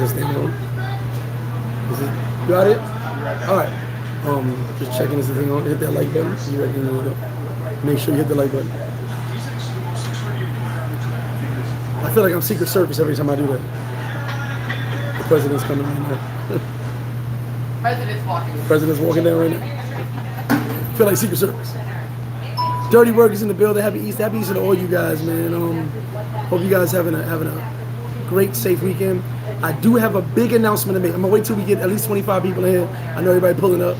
this thing on. Is it, you got it? All right. Just checking this thing on. Hit that like button. You ready? Make sure you hit the like button. I feel like I'm Secret Service every time I do that. The president's coming right now. President's walking down right now. I feel like Secret Service. Dirty Workers in the building. Happy Easter. Happy Easter to all you guys, man. Hope you guys having a great, safe weekend. I do have a big announcement to make. I'm gonna wait till we get at least 25 people in here. I know everybody pulling up.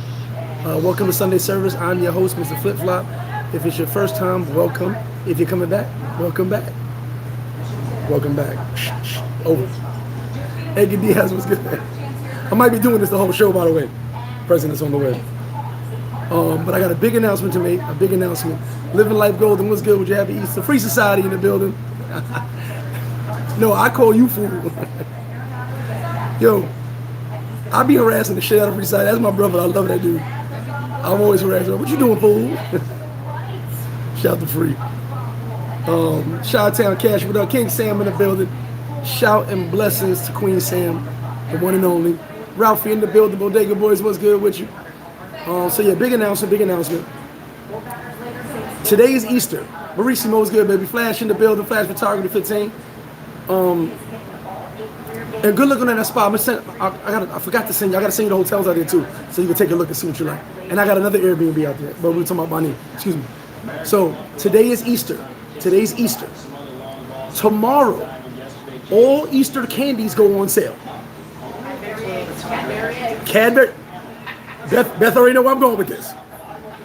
Welcome to Sunday service. I'm your host, MrFlipFlop. If it's your first time, welcome. If you're coming back, welcome back. Welcome back. Over. Eggy Diaz was good. I might be doing this the whole show, by the way. President's on the way. But I got a big announcement to make. A big announcement. Living Life Golden. What's good with you? Happy Easter. Free Society in the building. No, I call you fool. Yo, I be harassing the shit out of Free Society. That's my brother. I love that dude. I'm always harassing him. What you doing, fool? Shout to Free. Shout Town Cash. What up? King Sam in the building. Shout and blessings to Queen Sam, the one and only. Ralphie in the building. Bodega Boys, what's good with you? So yeah, big announcement. Today is Easter. Marissimo's good, baby. Flash in the building. Flash Photography 15. And good looking at that spot. I forgot to send you. I got to send you the hotels out there too, so you can take a look and see what you like. And I got another Airbnb out there, but we're talking about money. Excuse me. So today is Easter. Today's Easter. Tomorrow, all Easter candies go on sale. Cadbury. Beth already know where I'm going with this.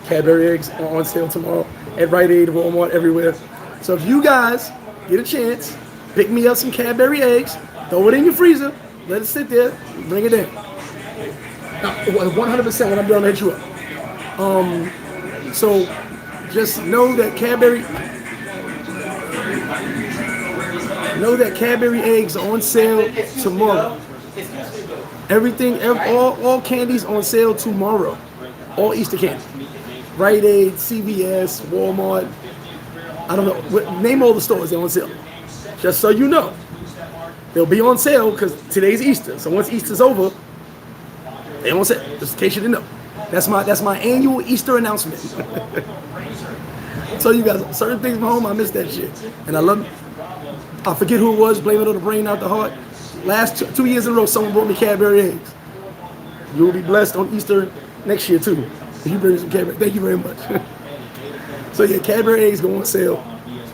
Cadbury eggs are on sale tomorrow at Rite Aid, Walmart, everywhere. So if you guys get a chance, pick me up some Cadbury eggs, throw it in your freezer, let it sit there, bring it in. 100% when I'm done, I'll hit you up. So just know that Cadbury eggs are on sale tomorrow. Everything, all candies on sale tomorrow. All Easter candy. Rite Aid, CVS, Walmart. I don't know. Name all the stores they're on sale. Just so you know. They'll be on sale because today's Easter. So once Easter's over, they're on sale. Just in case you didn't know. That's my annual Easter announcement. So you guys, certain things from home, I miss that shit. And I love it. I forget who it was, blame it on the brain, not the heart. Last 2 years in a row, someone brought me Cadbury eggs. You will be blessed on Easter next year too. If you bring me some Cadbury, thank you very much. So yeah, Cadbury eggs go on sale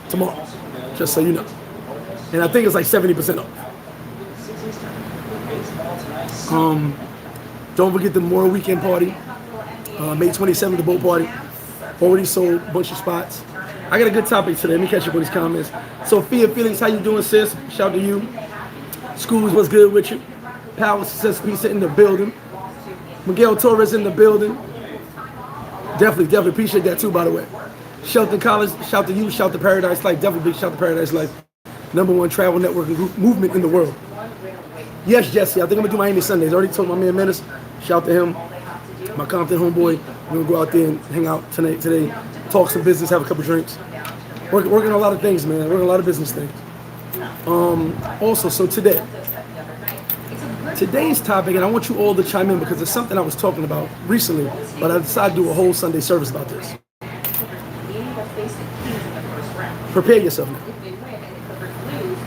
tomorrow, just so you know. And I think it's like 70% off. Don't forget the Memorial Weekend party, May 27th, the boat party. Already sold a bunch of spots. I got a good topic today. Let me catch up with these comments. Sophia Felix, how you doing, sis? Shout to you. Schools, what's good with you? Power Success Pizza in the building. Miguel Torres in the building. Definitely appreciate that too, by the way. Shelton College, shout to you. Shout to Paradise Life. Definitely big shout to Paradise Life. #1 travel networking group movement in the world. Yes, Jesse, I think I'm going to do Miami Sundays. I already told my man Menace. Shout to him. My Compton homeboy. We're going to go out there and hang out today. Talk some business, have a couple drinks. Working a lot of things, man. Working a lot of business things. Also, so today's topic, and I want you all to chime in because it's something I was talking about recently, but I decided to do a whole Sunday service about this. Prepare yourself now.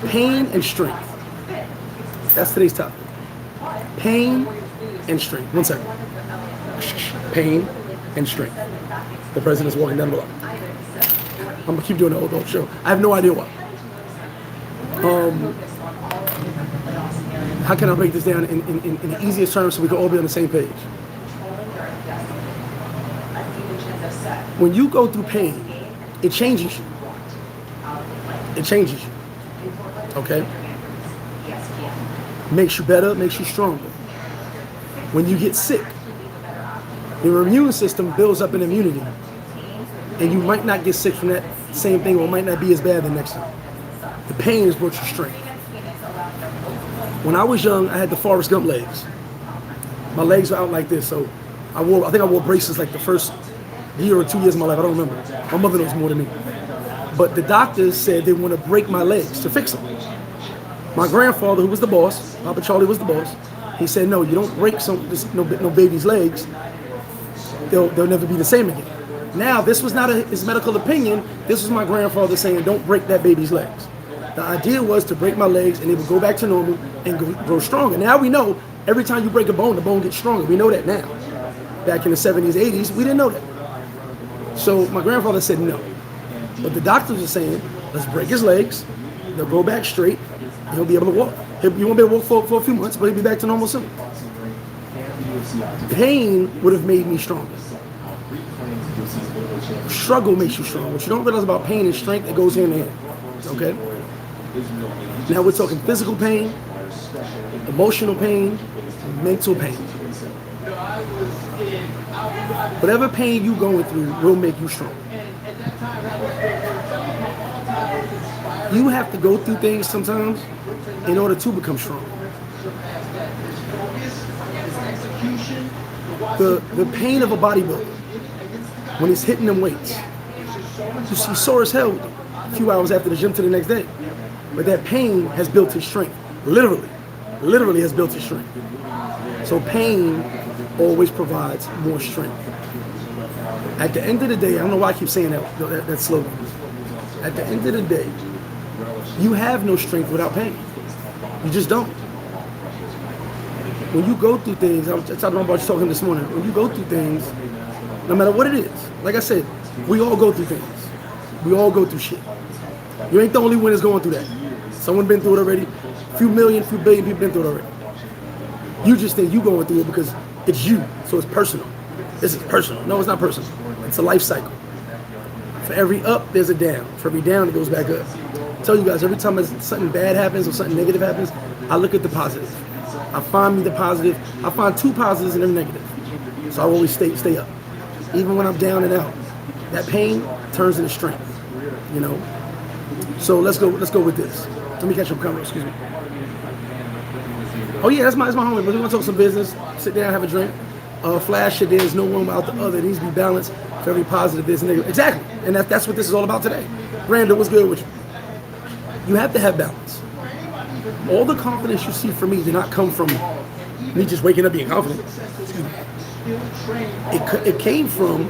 Pain and strength. That's today's topic. Pain and strength. 1 second. Pain and strength. The president's walking down below. I'm going to keep doing the whole show. I have no idea why. How can I break this down in the easiest terms so we can all be on the same page? When you go through pain, it changes you. It changes you. Okay? Makes you better, makes you stronger. When you get sick, your immune system builds up an immunity. And you might not get sick from that same thing, or it might not be as bad the next time. The pain has brought you strength. When I was young, I had the Forrest Gump legs. My legs were out like this, so I think I wore braces like the first year or 2 years of my life. I don't remember. My mother knows more than me. But the doctors said they want to break my legs to fix them. My grandfather, who was the boss, Papa Charlie was the boss, he said, no, you don't break no baby's legs. They'll never be the same again. Now, this was not his medical opinion. This was my grandfather saying, don't break that baby's legs. The idea was to break my legs and they would go back to normal and grow stronger. Now we know every time you break a bone, the bone gets stronger. We know that now. Back in the 70s, 80s, we didn't know that. So my grandfather said no. But the doctors are saying, let's break his legs. They'll go back straight and he'll be able to walk. You won't be able to walk for a few months, but he'll be back to normal soon. Pain would have made me stronger. Struggle makes you strong. What you don't realize about pain and strength, it goes hand in hand. Okay? Now we're talking physical pain, emotional pain, mental pain. Whatever pain you're going through will make you strong. You have to go through things sometimes in order to become strong. The pain of a bodybuilder when he's hitting them weights, he's sore as hell a few hours after the gym to the next day. But that pain has built his strength. Literally has built his strength. So pain always provides more strength. At the end of the day, I don't know why I keep saying that slogan. At the end of the day, you have no strength without pain. You just don't. When you go through things, I was talking about talking this morning, when you go through things, no matter what it is, like I said, we all go through things. We all go through shit. You ain't the only one that's going through that. Someone been through it already. Few billion people been through it already. You just think you going through it because it's you, so it's personal. This is personal. No, it's not personal. It's a life cycle. For every up, there's a down. For every down, it goes back up. I tell you guys, every time something bad happens or something negative happens, I look at the positive. I find me the positive. I find two positives and a negative. So I always stay up. Even when I'm down and out. That pain turns into strength. You know? So let's go with this. Let me catch up camera, excuse me. Oh yeah, that's my homie. We're gonna talk some business, sit down, have a drink. Flash it, there's no one without the other. It needs to be balanced. Very positive, this and negative. Exactly. And that's what this is all about today. Brandon, what's good with you? You have to have balance. All the confidence you see from me did not come from me just waking up being confident. It came from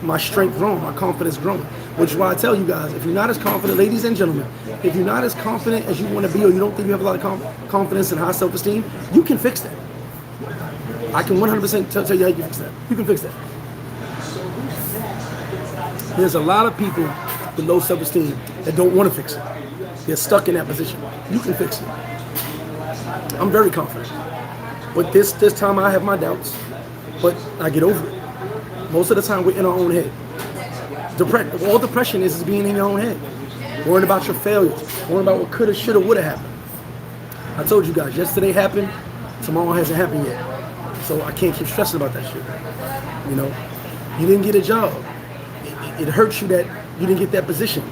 my strength growing, my confidence growing. Which is why I tell you guys, if you're not as confident, ladies and gentlemen, if you're not as confident as you want to be, or you don't think you have a lot of confidence and high self-esteem, you can fix that. I can 100% tell you how you can fix that. You can fix that. There's a lot of people with low self-esteem that don't want to fix it. They're stuck in that position. You can fix it. I'm very confident. But this time I have my doubts, but I get over it. Most of the time we're in our own head. All depression is being in your own head. Worrying about your failures. Worrying about what coulda, shoulda, woulda happened. I told you guys, yesterday happened, tomorrow hasn't happened yet. So I can't keep stressing about that shit. You know, you didn't get a job. It hurts you that you didn't get that position.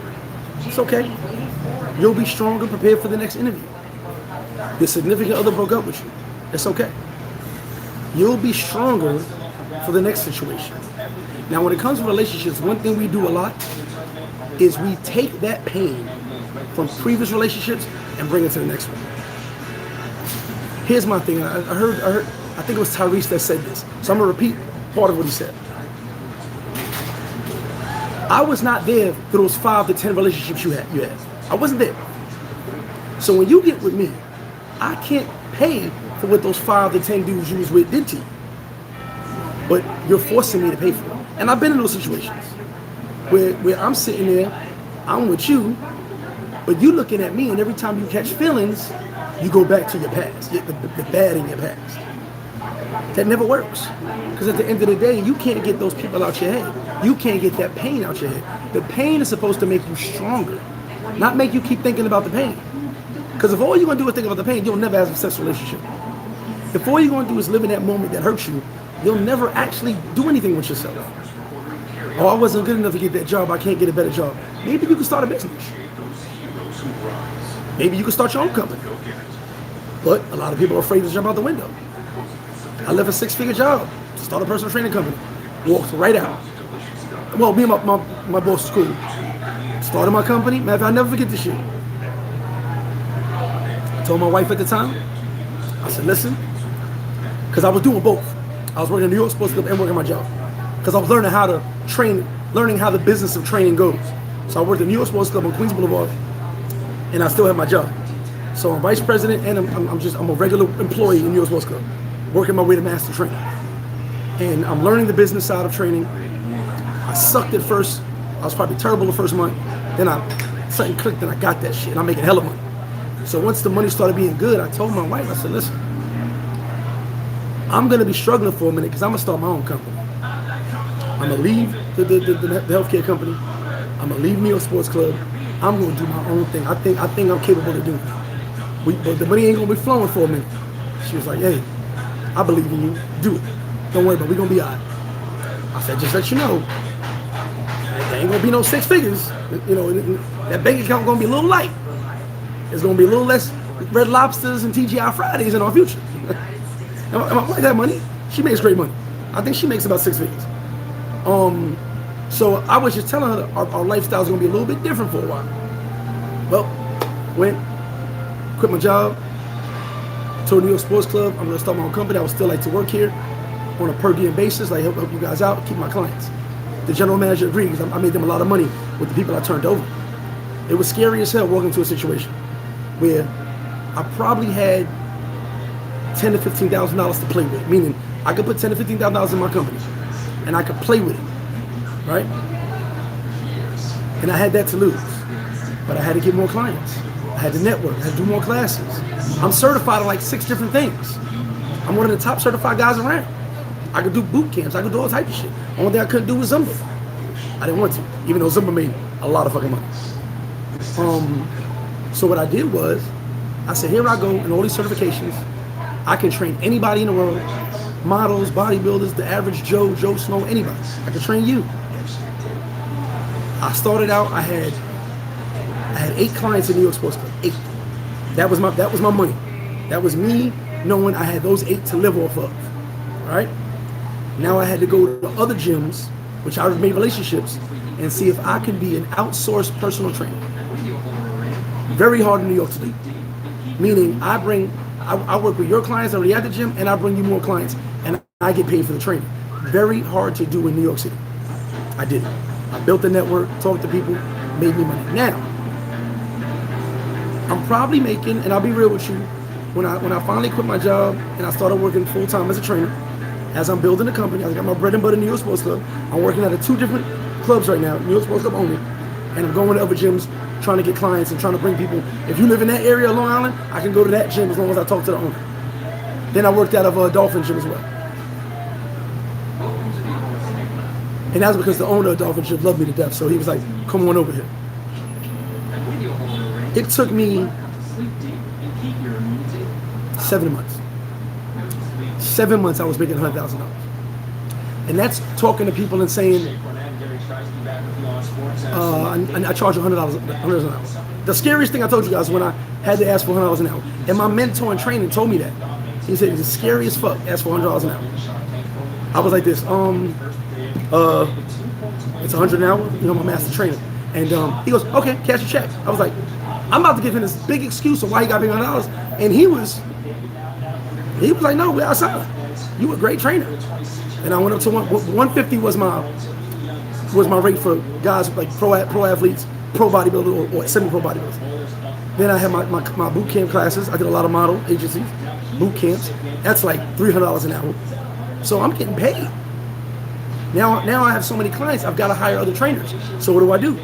It's okay. You'll be stronger, prepared for the next interview. Your significant other broke up with you. It's okay. You'll be stronger for the next situation. Now, when it comes to relationships, one thing we do a lot is we take that pain from previous relationships and bring it to the next one. Here's my thing. I heard, I think it was Tyrese that said this. So I'm going to repeat part of what he said. I was not there for those 5 to 10 relationships you had. I wasn't there. So when you get with me, I can't pay for what those 5 to 10 dudes you was with did to you. But you're forcing me to pay for it. And I've been in those situations where I'm sitting there, I'm with you, but you looking at me, and every time you catch feelings, you go back to your past, the bad in your past. That never works. Because at the end of the day, you can't get those people out your head. You can't get that pain out your head. The pain is supposed to make you stronger, not make you keep thinking about the pain. Because if all you're going to do is think about the pain, you'll never have a successful relationship. If all you're going to do is live in that moment that hurts you, you'll never actually do anything with yourself. Oh, I wasn't good enough to get that job, I can't get a better job. Maybe you can start a business. Maybe you can start your own company. But a lot of people are afraid to jump out the window. I left a 6-figure job to start a personal training company. Walked right out. Well, me and my boss was cool. Started my company. Man, I'll never forget this shit. I told my wife at the time, I said, listen, because I was doing both. I was working in New York Sports Club and working my job. Because I was learning how to train, learning how the business of training goes. So I worked in New York Sports Club on Queens Boulevard, and I still have my job. So I'm vice president, and I'm a regular employee in New York Sports Club, working my way to master trainer. And I'm learning the business side of training. I sucked at first. I was probably terrible the first month. Then something clicked and I got that shit, and I'm making hella money. So once the money started being good, I told my wife, I said, listen, I'm gonna be struggling for a minute because I'm gonna start my own company. I'm gonna leave the healthcare company. I'm gonna leave New York Sports Club. I'm gonna do my own thing. I think I'm capable of doing it. But the money ain't gonna be flowing for a minute. She was like, hey, I believe in you. Do it. Don't worry about it. We're gonna be all right. I said, just let you know, there ain't gonna be no six figures. You know, that bank account gonna be a little light. It's gonna be a little less Red Lobsters and TGI Fridays in our future. And my wife had money. She makes great money. I think she makes about six figures. So I was just telling her our lifestyle is gonna be a little bit different for a while. Well, quit my job, told New York Sports Club I'm gonna start my own company. I would still like to work here on a per diem basis, like help you guys out, keep my clients. The general manager agreed because I made them a lot of money with the people I turned over. It was scary as hell walking into a situation where I probably had $10,000 to $15,000 to play with, meaning I could put $10,000 to $15,000 in my company and I could play with it, right? And I had that to lose, but I had to get more clients. I had to network, I had to do more classes. I'm certified in like 6 different things. I'm one of the top certified guys around. I could do boot camps, I could do all types of shit. Only thing I couldn't do was Zumba. I didn't want to, even though Zumba made a lot of fucking money. So what I did was, I said, here I go in all these certifications. I can train anybody in the world, models, bodybuilders, the average Joe Snow, anybody. I can train you. I started out, I had 8 clients in New York Sports Club, 8. That was my money. That was me knowing I had those 8 to live off of, right? Now I had to go to other gyms, which I made relationships, and see if I could be an outsourced personal trainer. Very hard in New York to do. Meaning I work with your clients already at the gym, and I bring you more clients, and I get paid for the training. Very hard to do in New York City. I did it. I built the network, talked to people, made me money. Now, I'm probably making, and I'll be real with you, when I finally quit my job and I started working full time as a trainer, as I'm building the company, I got my bread and butter in New York Sports Club. I'm working at 2 different clubs right now, New York Sports Club only, and I'm going to other gyms trying to get clients and trying to bring people. If you live in that area of Long Island, I can go to that gym as long as I talk to the owner. Then I worked out of a Dolphin gym as well. And that's because the owner of Dolphin gym loved me to death, so he was like, come on over here. It took me 7 months. 7 months I was making $100,000. And that's talking to people and saying, I charge $100 an hour. The scariest thing I told you guys when I had to ask for $100 an hour. And my mentor in training told me that. He said, it's scary as fuck, ask for $100 an hour. I was like this, it's $100 an hour, you know, my master trainer. And he goes, okay, cash a check. I was like, I'm about to give him this big excuse of why he got me $100. And he was like, no, we're outside. You a great trainer. And I went up to 150 was my rate for guys like pro athletes, pro bodybuilders, or semi-pro bodybuilders. Then I had my boot camp classes. I did a lot of model agencies, boot camps. That's like $300 an hour. So I'm getting paid. Now I have so many clients, I've got to hire other trainers. So what do?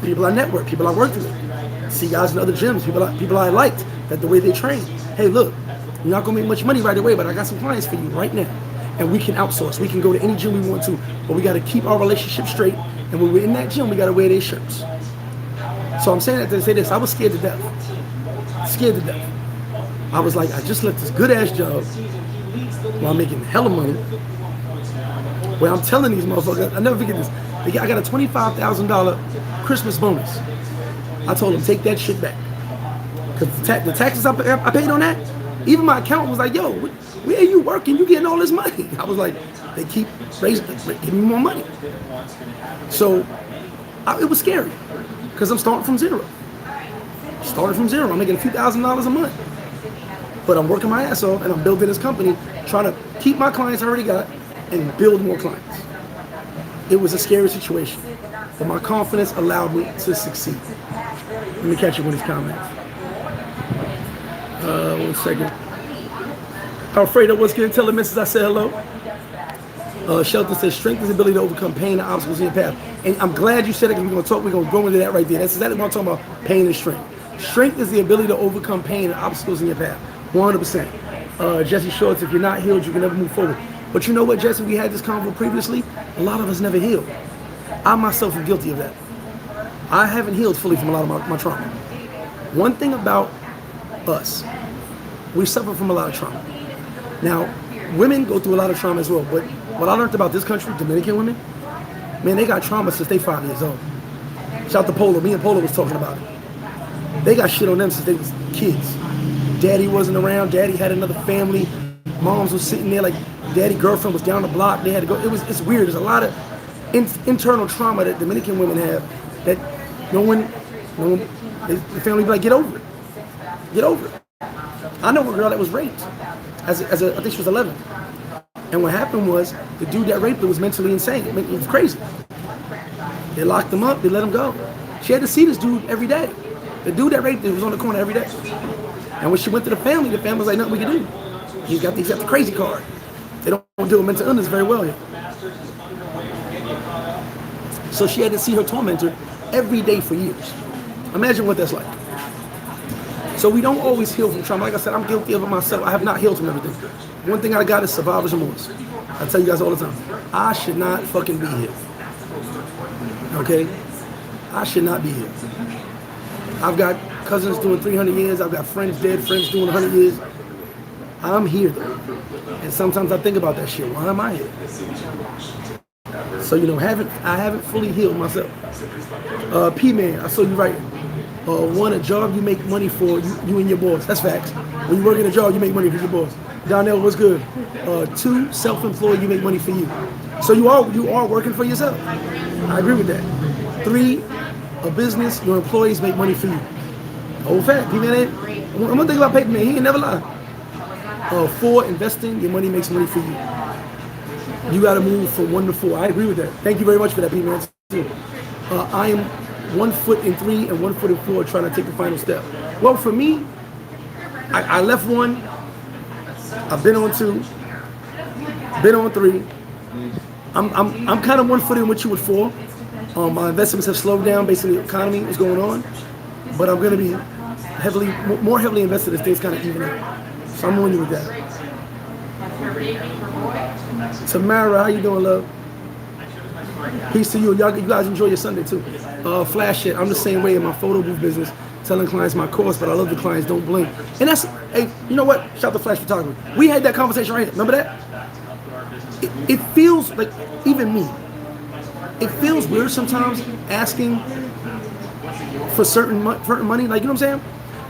People I network, people I worked with. See guys in other gyms, people I liked, that the way they train. Hey, look, you're not going to make much money right away, but I got some clients for you right now. And we can outsource. We can go to any gym we want to, but we got to keep our relationship straight. And when we're in that gym, we got to wear their shirts. So I'm saying that to say this, I was scared to death. Scared to death. I was like, I just left this good-ass job while making hella money. Where I'm telling these motherfuckers, I never forget this. I got a $25,000 Christmas bonus. I told them, take that shit back. Because the taxes I paid on that, even my accountant was like, yo, where are you working? You getting all this money? I was like, they keep giving me more money. So it was scary because I'm starting from zero. Started from zero. I'm making a few $1,000s a month. But I'm working my ass off and I'm building this company, trying to keep my clients I already got and build more clients. It was a scary situation, but my confidence allowed me to succeed. Let me catch you with his comments. 1 second. Alfredo, what's good? Tell the missus I said hello. Shelton says, strength is the ability to overcome pain and obstacles in your path. And I'm glad you said it, because we're going to go into that right there. That's exactly what I'm talking about, pain and strength. Strength is the ability to overcome pain and obstacles in your path, 100%. Jesse Shorts, if you're not healed, you can never move forward. But you know what, Jesse, we had this convo previously. A lot of us never healed. I myself am guilty of that. I haven't healed fully from a lot of my trauma. One thing about us, we suffer from a lot of trauma. Now, women go through a lot of trauma as well, but what I learned about this country, Dominican women, man, they got trauma since they 5 years old. Shout out to Polo. Me and Polo was talking about it. They got shit on them since they was kids. Daddy wasn't around. Daddy had another family. Moms was sitting there like daddy girlfriend was down the block. They had to go. It's weird. There's a lot of internal trauma that Dominican women have that no one, the family be like, get over it. Get over it. I know a girl that was raped I think she was 11. And what happened was the dude that raped her was mentally insane. It was crazy. They locked him up. They let him go. She had to see this dude every day. The dude that raped her was on the corner every day. And when she went to the family was like, nothing we can do. He's got the crazy card. They don't deal with mental illness very well here. So she had to see her tormentor every day for years. Imagine what that's like. So we don't always heal from trauma. Like I said, I'm guilty of it myself. I have not healed from everything. One thing I got is survivor's remorse. I tell you guys all the time, I should not fucking be here. Okay? I should not be here. I've got cousins doing 300 years. I've got friends dead, friends doing 100 years. I'm here though. And sometimes I think about that shit. Why am I here? So, I haven't fully healed myself. P-Man, I saw you writing. One, a job you make money for, you and your boss. That's facts. When you work in a job, you make money for your boss. Donnell, what's good? 2, self-employed, you make money for you. So you are working for yourself. I agree with that. 3, a business, your employees make money for you. Old fact, P-Man. I'm gonna think about paper man. He ain't never lied. 4, investing, your money makes money for you. You got to move from 1 to 4. I agree with that. Thank you very much for that, P-Man. I am 1 foot in 3 and 1 foot in 4 trying to take the final step. Well, for me, I left 1. I've been on 2. Been on 3. I'm kind of 1 foot in with you with 4. My investments have slowed down based on the economy, what's going on. But I'm going to be more heavily invested as things kind of even out. So I'm on you with that. Tamara, how you doing, love? Peace to you. You guys enjoy your Sunday too. Flash it. I'm the same way in my photo booth business, telling clients my course, but I love the clients don't blink. And that's, hey, you know what? Shout out to Flash Photography. We had that conversation right here. Remember that? It feels like, even me, it feels weird sometimes asking for certain money, like, you know what I'm saying?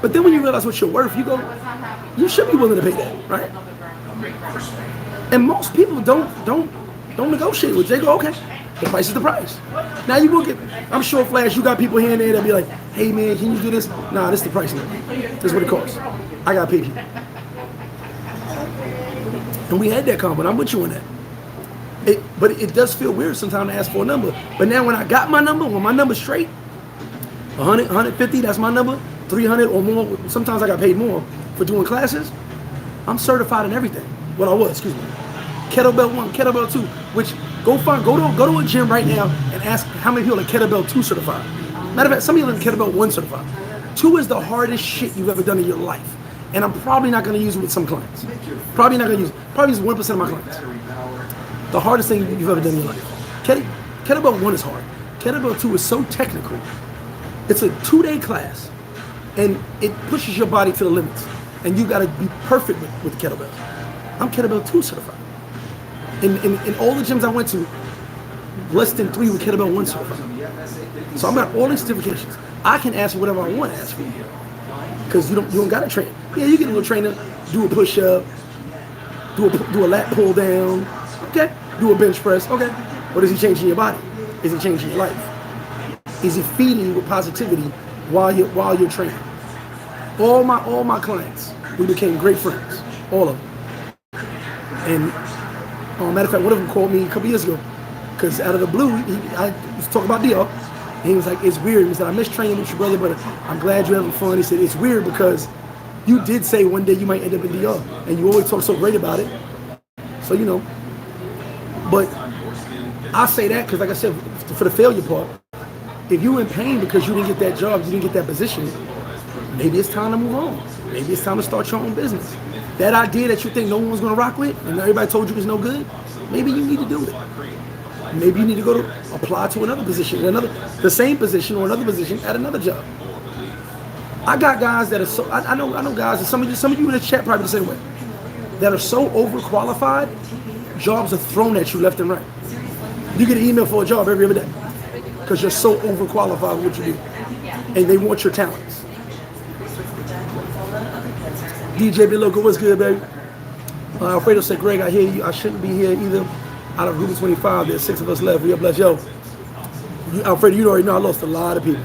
But then when you realize what you're worth, you go, you should be willing to pay that, right? And most people don't negotiate with you. They go, okay, the price is the price. Now you will get, I'm sure, Flash, you got people here and there that be like, hey man, can you do this? Nah, this is the price now. This is what it costs. I gotta pay people. And we had that convo, and I'm with you on that. But it does feel weird sometimes to ask for a number. But now when I got my number, when my number's straight, 100, 150, that's my number, 300 or more, sometimes I got paid more for doing classes. I'm certified in everything. Well, I was, excuse me. Kettlebell 1, Kettlebell 2, which go to a gym right now and ask how many people are Kettlebell 2 certified. Matter of fact, some of you are Kettlebell 1 certified. 2 is the hardest shit you've ever done in your life. And I'm probably not going to use it with some clients. Probably not going to use it. Probably use 1% of my clients. The hardest thing you've ever done in your life. Kettlebell 1 is hard. Kettlebell 2 is so technical. It's a 2-day class. And it pushes your body to the limits. And you got to be perfect with kettlebell. I'm Kettlebell 2 certified. In all the gyms I went to, less than 3 were Kettlebell 1 certified. So I've got all these certifications. I can ask for whatever I want to ask for. Because you don't got to train. Yeah, you get a little trainer, do a push-up, do a lat pull down, okay, do a bench press, okay. What is he changing your body? Is he changing your life? Is he feeding you with positivity while you're training? All my clients, we became great friends, all of them. And matter of fact, one of them called me a couple years ago, because out of the blue, I was talking about DR, and he was like, it's weird. He said, I miss training with your brother, but I'm glad you're having fun. He said, it's weird because you did say one day you might end up in DR, and you always talk so great about it. So, you know, but I say that because, like I said, for the failure part, if you're in pain because you didn't get that job, you didn't get that position, maybe it's time to move on. Maybe it's time to start your own business. That idea that you think no one's going to rock with and everybody told you it's no good, maybe you need to do it. Maybe you need to go to apply to another position, the same position or another position at another job. I got guys that are so, I know guys, and some of you in the chat probably the same way, that are so overqualified, jobs are thrown at you left and right. You get an email for a job every other day because you're so overqualified with what you do. And they want your talents. DJ B Loco, what's good, baby? Alfredo said, Greg, I hear you. I shouldn't be here either. Out of Route 25, there's 6 of us left. We are blessed. Yo, Alfredo, you already know I lost a lot of people.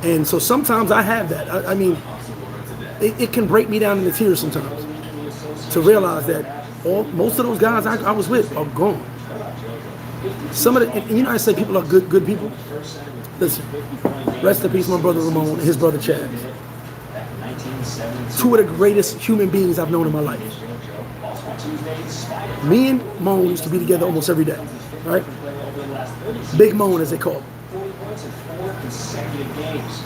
And so sometimes I have that. I mean, it can break me down into tears sometimes to realize that most of those guys I was with are gone. Some of the, and you know, I say people are good people. Listen, rest in peace, my brother Ramon and his brother Chad. 2 of the greatest human beings I've known in my life. Me and Moan used to be together almost every day, right? Big Moan, as they call him.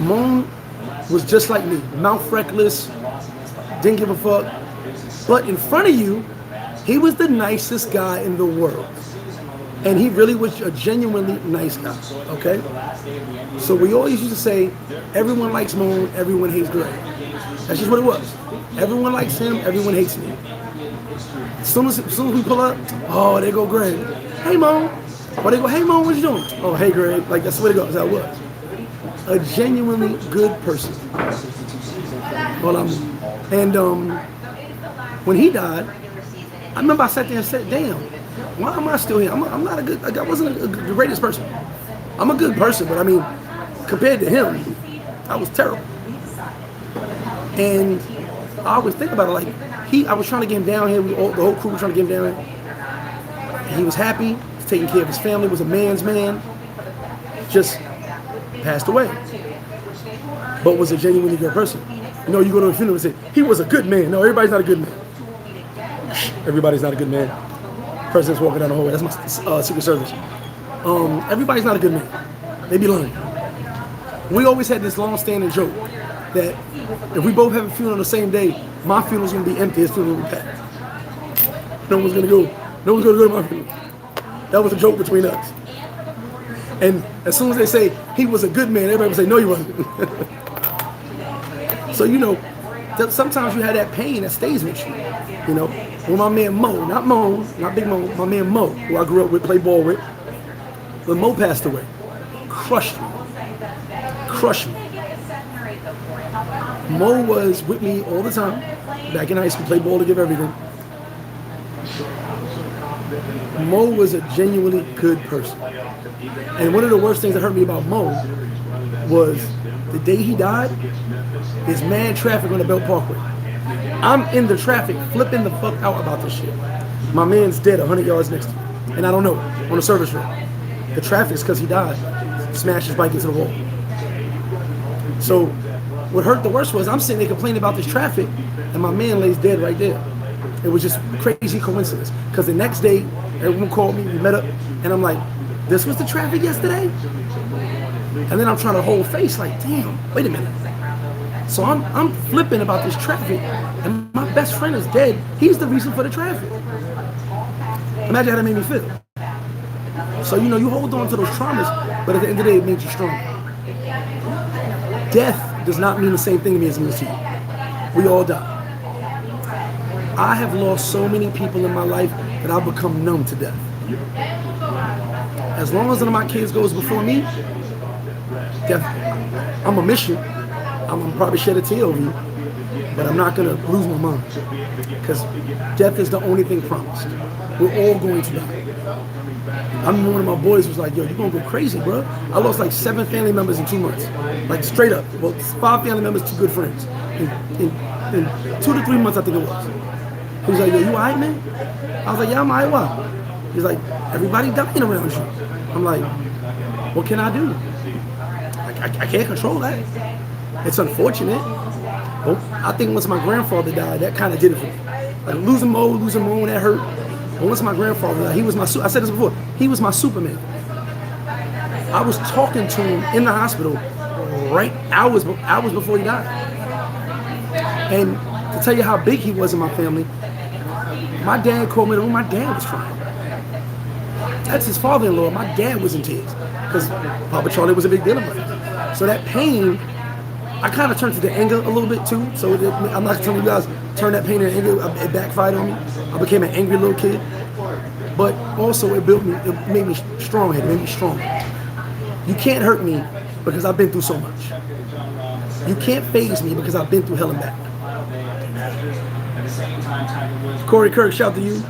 Moan was just like me, mouth reckless, didn't give a fuck. But in front of you, he was the nicest guy in the world. And he really was a genuinely nice guy, okay? So we always used to say, everyone likes Moan, everyone hates Greg. That's just what it was. Everyone likes him, everyone hates me. As soon as we pull up, oh, there go Greg. Hey, Moan. Or they go, hey, Moan, what you doing? Oh, hey, Greg. Like, that's the way it goes. That's how it was. A genuinely good person. Well, when he died, I remember I sat there and said, damn, why am I still here? I'm not a good, like, I wasn't the greatest person. I'm a good person, but I mean, compared to him, I was terrible. And I always think about it like, I was trying to get him down here, the whole crew was trying to get him down here. And he was happy, was taking care of his family, was a man's man, just passed away. But was a genuinely good person. You know, you go to a funeral and say, he was a good man. No, everybody's not a good man. Everybody's not a good man. President's walking down the hallway. That's my Secret Service. Everybody's not a good man. They be lying. We always had this long-standing joke that if we both have a funeral on the same day, my funeral's gonna be empty, his funeral will be packed. No one's gonna go to my funeral. That was a joke between us. And as soon as they say he was a good man, everybody would say, no, he wasn't. So, you know, sometimes you have that pain that stays with you. You know, when my man Mo, not Big Mo, my man Mo, who I grew up with, played ball with, when Mo passed away, crushed me. Mo was with me all the time. Back in high school, played ball to give everything. Mo was a genuinely good person. And one of the worst things that hurt me about Mo was the day he died, there's mad traffic on the Belt Parkway. I'm in the traffic, flipping the fuck out about this shit. My man's dead 100 yards next to me. And I don't know, on a service road. The traffic's because he died. Smashed his bike into the wall. So what hurt the worst was I'm sitting there complaining about this traffic and my man lays dead right there. It was just crazy coincidence. Because the next day, everyone called me, we met up, and I'm like, this was the traffic yesterday? And then I'm trying to hold face like, damn, wait a minute. So I'm flipping about this traffic, and my best friend is dead. He's the reason for the traffic. Imagine how that made me feel. So, you know, you hold on to those traumas, but at the end of the day, it makes you stronger. Death does not mean the same thing to me as it means to you. We all die. I have lost so many people in my life that I've become numb to death. As long as one of my kids goes before me, death, I'm gonna miss you. I'm gonna probably shed a tear over you. but I'm not gonna lose my mind because death is the only thing promised. We're all going to die. I remember one of my boys was like, yo, you're gonna go crazy, bro. I lost like 7 family members in 2 months. Like straight up. Well, 5 family members, 2 good friends. In 2 to 3 months, I think it was. He was like, yo, you all right, man? I was like, yeah, I'm all right, why? He's like, everybody dying around you. I'm like, what can I do? I can't control that. It's unfortunate. But I think once my grandfather died, that kind of did it for me. Like losing Mo, that hurt. But once my grandfather died, he was my, I said this before, he was my Superman. I was talking to him in the hospital right hours before he died. And to tell you how big he was in my family, my dad called me in the room, my dad was crying. That's his father-in-law, my dad was in tears. Because Papa Charlie was a big deal in my family. So that pain, I kind of turned to the anger a little bit too. So I'm not telling you guys, turn that pain into anger, it backfired on me. I became an angry little kid. But also it made me strong, it made me strong. You can't hurt me because I've been through so much. You can't faze me because I've been through hell and back. Corey Kirk, shout to you.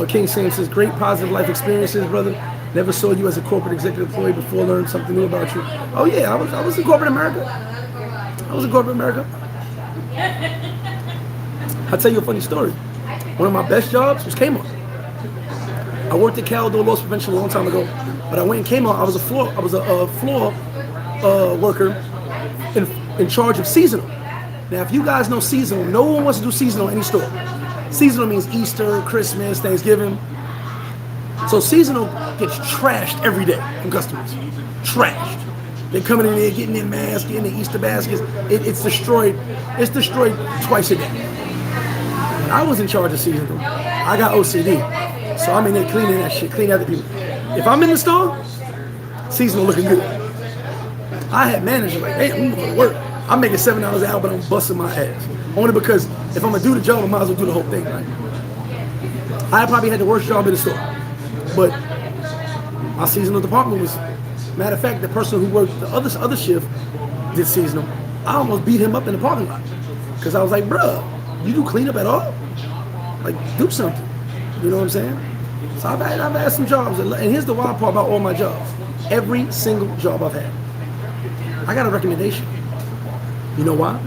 King Sam says, great positive life experiences, brother. Never saw you as a corporate executive employee before, learned something new about you. Oh yeah, I was in corporate America. I'll tell you a funny story. One of my best jobs was Kmart. I worked at Caldor Loss Prevention a long time ago, but I went in Kmart. I was a floor worker in charge of seasonal. Now, if you guys know seasonal, no one wants to do seasonal in any store. Seasonal means Easter, Christmas, Thanksgiving. So seasonal gets trashed every day from customers. Trashed. They're coming in there, getting their masks, getting their Easter baskets. It's destroyed. It's destroyed twice a day. I was in charge of seasonal. I got OCD. So I'm in there cleaning that shit, cleaning other people. If I'm in the store, seasonal looking good. I had managers like, hey, I'm going to work. I'm making $7 an hour, but I'm busting my ass. Only because if I'm going to do the job, I might as well do the whole thing, right? I probably had the worst job in the store. But my seasonal department was, matter of fact, the person who worked the other shift did seasonal. I almost beat him up in the parking lot. Because I was like, bruh, you do cleanup at all? Like, do something. You know what I'm saying? So I've had some jobs. And here's the wild part about all my jobs. Every single job I've had, I got a recommendation. You know why?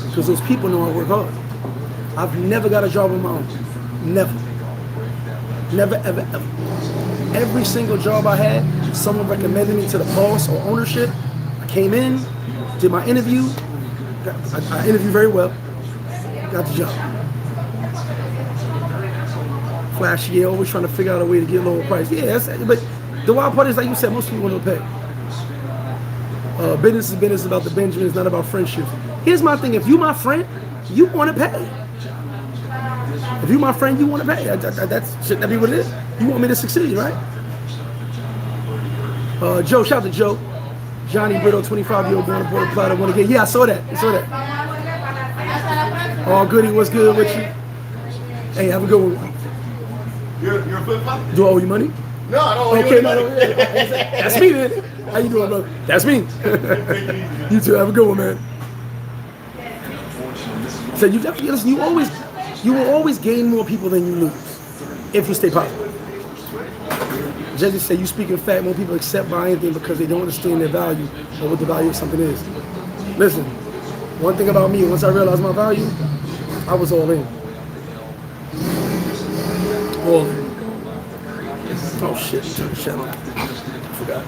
Because those people know I work hard. I've never got a job on my own. Never. Never, ever, ever. Every single job I had, someone recommended me to the boss or ownership. I came in, did my interview. I interviewed very well. Got the job. Flash, yeah, always trying to figure out a way to get a lower price. Yeah, but the wild part is, like you said, most people want to pay. Business is business about the Benjamins, not about friendships. Here's my thing. If you my friend, you want to pay. If you my friend, you want to pay. Shouldn't that be what it is? You want me to succeed, right? Joe, shout out to Joe. Johnny Brito, 25-year-old born in Puerto, Plata, want to get. Yeah, I saw that. All goody, what's good with you? Hey, have a good one. You're a flip-flop? Do I owe you money? No, I don't owe you okay, money. That's me, man. How you doing, bro? That's me. You too. Have a good one, man. So you will always gain more people than you lose if you stay positive. Jesse said, you speaking fact, more people accept by anything because they don't understand their value or what the value of something is. Listen, one thing about me, once I realized my value, I was all in. All in. Oh shit, turn the channel. I forgot.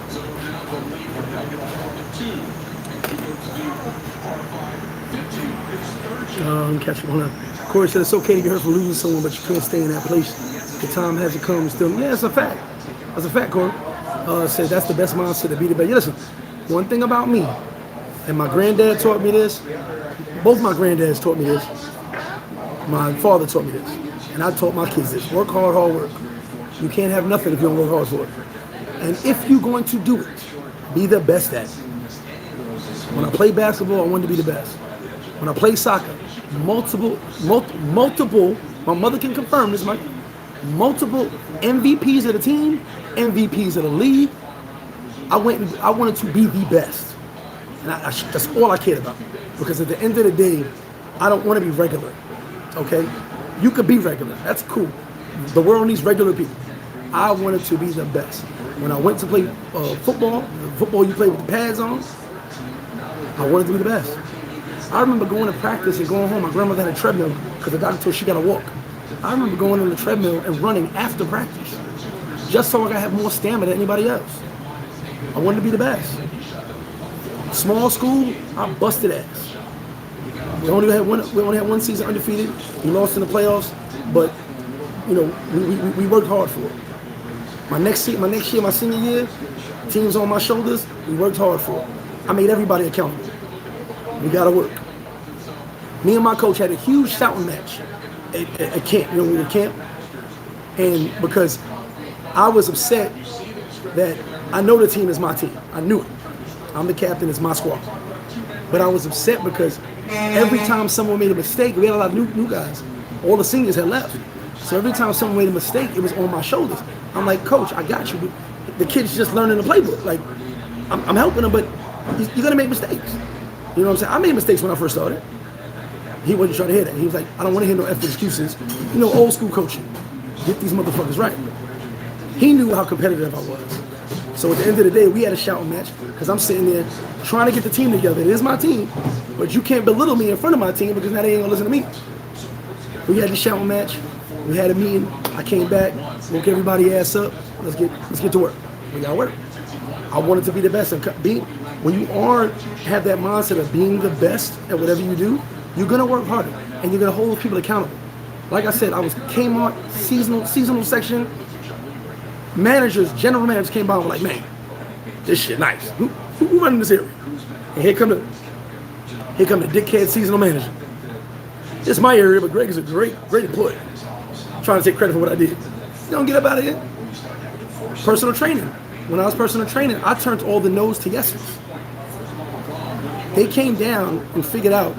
Catch one up. Corey said it's okay to get hurt for losing someone, but you can't stay in that place. The time hasn't come still. Yeah, it's a fact. That's a fact, Corey. Said that's the best mindset to be the best. Yeah, listen, one thing about me, and my granddad taught me this, both my granddads taught me this, my father taught me this, and I taught my kids this. Work hard, hard work. You can't have nothing if you don't work hard for it. And if you're going to do it, be the best at it. When I play basketball, I wanted to be the best. When I play soccer, multiple, my mother can confirm this, Mike, multiple MVPs of the team, MVPs of the league. I wanted to be the best. And that's all I cared about. Because at the end of the day, I don't want to be regular, okay? You could be regular, that's cool. The world needs regular people. I wanted to be the best. When I went to play football you play with the pads on, I wanted to be the best. I remember going to practice and going home. My grandmother had a treadmill because the doctor told her she got to walk. I remember going on the treadmill and running after practice just so I could have more stamina than anybody else. I wanted to be the best. Small school, I busted ass. We only had one season undefeated. We lost in the playoffs, but you know we worked hard for it. My next year, my senior year, teams on my shoulders. We worked hard for it. I made everybody accountable. We gotta work. Me and my coach had a huge shouting match at camp. You know, we were at camp, and because I was upset that I know the team is my team. I knew it. I'm the captain. It's my squad. But I was upset because every time someone made a mistake, we had a lot of new guys. All the seniors had left. So every time someone made a mistake, it was on my shoulders. I'm like, Coach, I got you. The kid's just learning the playbook. Like, I'm helping him, but you're going to make mistakes. You know what I'm saying? I made mistakes when I first started. He wasn't trying to hear that. He was like, I don't want to hear no effing excuses. You know, old school coaching. Get these motherfuckers right. He knew how competitive I was. So at the end of the day, we had a shouting match because I'm sitting there trying to get the team together. It is my team, but you can't belittle me in front of my team because now they ain't gonna listen to me. We had the shouting match. We had a meeting. I came back, woke everybody ass up. Let's get to work. We gotta work. I wanted to be the best. And when you have that mindset of being the best at whatever you do, you're gonna work harder and you're gonna hold people accountable. Like I said, I was Kmart seasonal section. General managers came by and were like, man, this shit nice. Who running this area? And here come the dickhead seasonal manager. It's my area, but Greg is a great employee. I'm trying to take credit for what I did. You don't get up out of here. Personal training. When I was personal training, I turned all the no's to yeses. They came down and figured out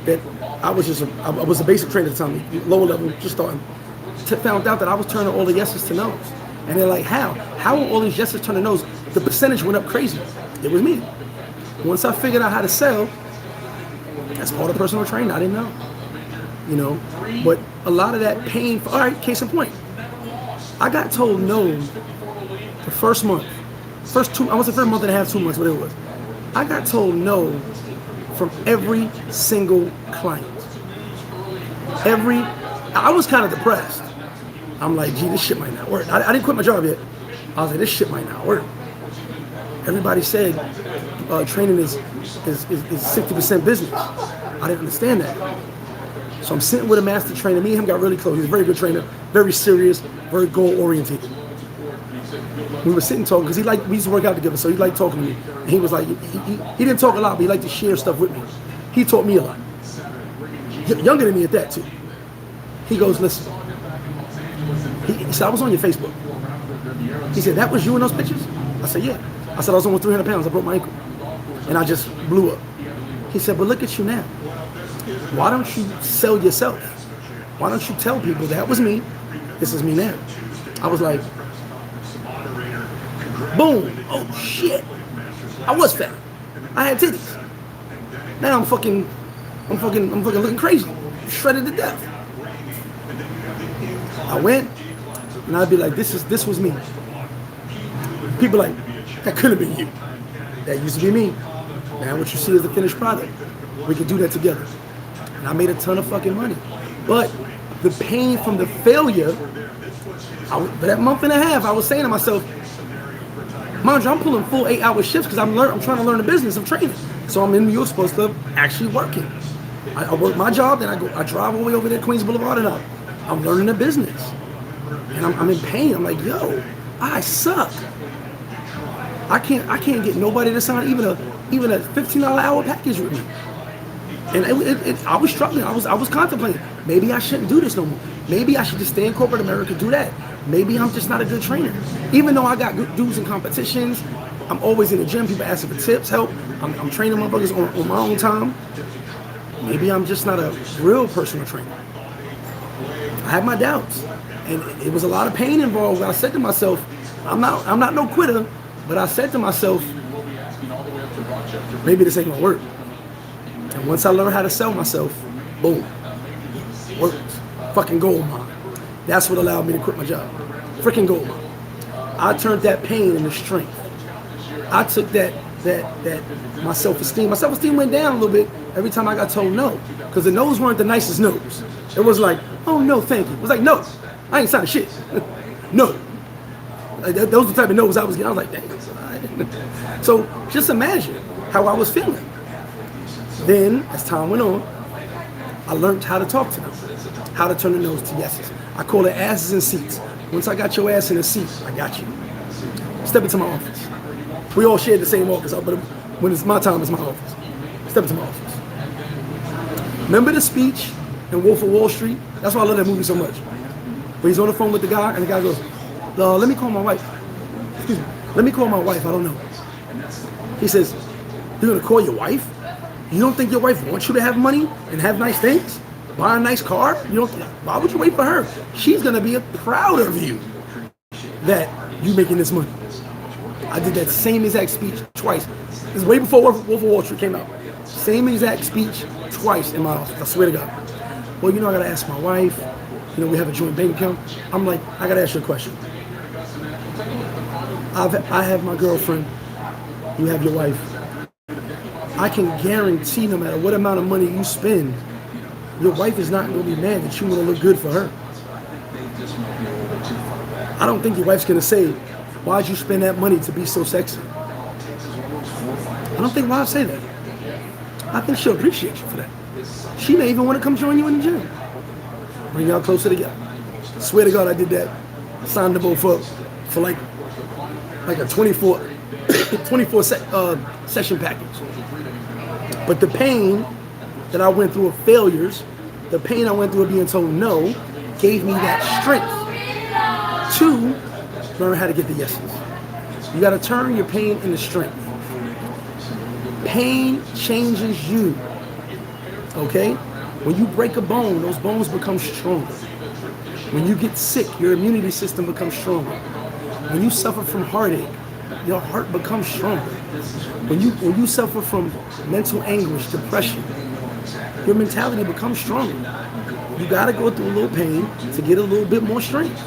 that I was a basic trainer at the time, lower level, just starting. Found out that I was turning all the yeses to no's. And they're like, how? How are all these yeses turning to no's? The percentage went up crazy. It was me. Once I figured out how to sell, that's part of personal training. I didn't know. You know, but a lot of that pain, all right, case in point. I got told no the first month. I was the first month and a half, 2 months, whatever it was. I got told no from every single client. I was kind of depressed. I'm like, gee, this shit might not work. I didn't quit my job yet. I was like, this shit might not work. Everybody said training is 60% business. I didn't understand that. So I'm sitting with a master trainer. Me and him got really close. He's a very good trainer, very serious, very goal-oriented. We were sitting talking because we used to work out together, so he liked talking to me. And he was like, he didn't talk a lot, but he liked to share stuff with me. He taught me a lot. Younger than me at that, too. He goes, listen. He said, I was on your Facebook. He said, that was you in those pictures? I said, yeah. I said, I was almost 300 pounds. I broke my ankle. And I just blew up. He said, but look at you now. Why don't you sell yourself? Why don't you tell people that was me? This is me now. I was like, boom. Oh, shit. I was fat. I had titties. Now I'm fucking looking crazy. Shredded to death. I went, and I'd be like, this was me. People like, that could have been you. That used to be me. Now what you see is the finished product. We could do that together. And I made a ton of fucking money. But the pain from the failure, for that month and a half, I was saying to myself, mind you, I'm pulling full 8-hour shifts because I'm trying to learn the business of training. So I'm in New York supposed to actually working. I work my job, then I drive all the way over there to Queens Boulevard, and I'm learning the business. And I'm in pain. I'm like, yo, I suck. I can't get nobody to sign even a $15 hour package with me. And I was struggling. I was contemplating. Maybe I shouldn't do this no more. Maybe I should just stay in corporate America, do that. Maybe I'm just not a good trainer. Even though I got good dudes in competitions, I'm always in the gym. People asking for tips, help. I'm training motherfuckers on my own time. Maybe I'm just not a real personal trainer. I had my doubts, and it was a lot of pain involved. I said to myself, I'm not no quitter, but I said to myself, maybe this ain't gonna work. And once I learned how to sell myself, Boom. Worked. Fucking gold mine. That's what allowed me to quit my job. Freaking gold mine. I turned that pain into strength. I took that my self-esteem went down a little bit every time I got told no. Because the no's weren't the nicest no's. It was like, oh no, thank you. It was like, no, I ain't signing shit. No. Like, those were the type of no's I was getting. I was like, dang. So just imagine how I was feeling. Then, as time went on, I learned how to talk to them, how to turn the no's to yeses. I call it asses in seats. Once I got your ass in a seat, I got you. Step into my office. We all share the same office, but when it's my time, it's my office. Step into my office. Remember the speech in Wolf of Wall Street? That's why I love that movie so much. Where he's on the phone with the guy, and the guy goes, let me call my wife. Excuse me. Let me call my wife. I don't know. He says, you're going to call your wife? You don't think your wife wants you to have money and have nice things? Buy a nice car? Why would you wait for her? She's going to be proud of you that you making this money. I did that same exact speech twice. This is way before Wolf of Wall Street came out. Same exact speech twice in my office. I swear to God. Well, I got to ask my wife. We have a joint bank account. I'm like, I got to ask you a question. I have my girlfriend. You have your wife. I can guarantee no matter what amount of money you spend, your wife is not going to be mad that you want to look good for her. I don't think your wife's going to say, why'd you spend that money to be so sexy? I don't think wives say that. I think she'll appreciate you for that. She may even want to come join you in the gym. Bring y'all closer together. Swear to God, I did that. Signed the both for like a 24 session package. But the pain that I went through of failures, the pain I went through of being told no, gave me that strength to learn how to get the yeses. You got to turn your pain into strength. Pain changes you. Okay? When you break a bone, those bones become stronger. When you get sick, your immunity system becomes stronger. When you suffer from heartache, your heart becomes stronger. When you suffer from mental anguish, depression, your mentality becomes stronger. You got to go through a little pain to get a little bit more strength.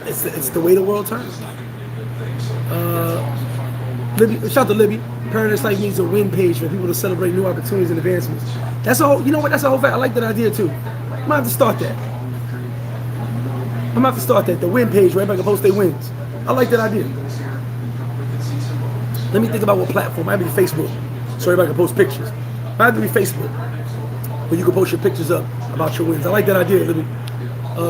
It's the way the world turns. Libby, shout out to Libby. Paradise Life needs a win page for people to celebrate new opportunities and advancements. That's a whole, that's a whole fact. I like that idea too. I'm gonna have to start that. The win page where everybody can post their wins. I like that idea. Let me think about what platform. It might be Facebook, so everybody can post pictures. It might have to be Facebook, where you can post your pictures up about your wins. I like that idea, Libby.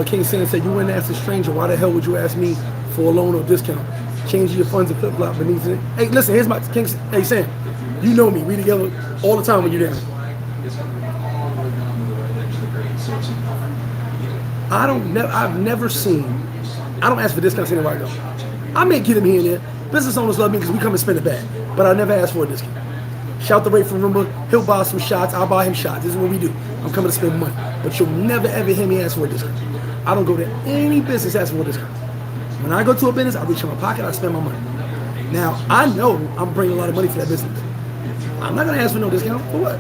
King Sam said, you wouldn't ask a stranger, why the hell would you ask me for a loan or discount? Changing your funds and flip-flop beneath it. Hey, listen, here's my King. Hey, Sam, you know me. We together all the time when you're there. I've never seen, I don't ask for discounts anywhere I go. I may get them here and there. Business owners love me because we come and spend it back. But I never ask for a discount. Shout the Ray from Rumba. He'll buy some shots. I'll buy him shots. This is what we do. I'm coming to spend money. But you'll never ever hear me ask for a discount. I don't go to any business asking for a discount. When I go to a business, I reach in my pocket, I spend my money. Now, I know I'm bringing a lot of money for that business. I'm not going to ask for no discount. For what?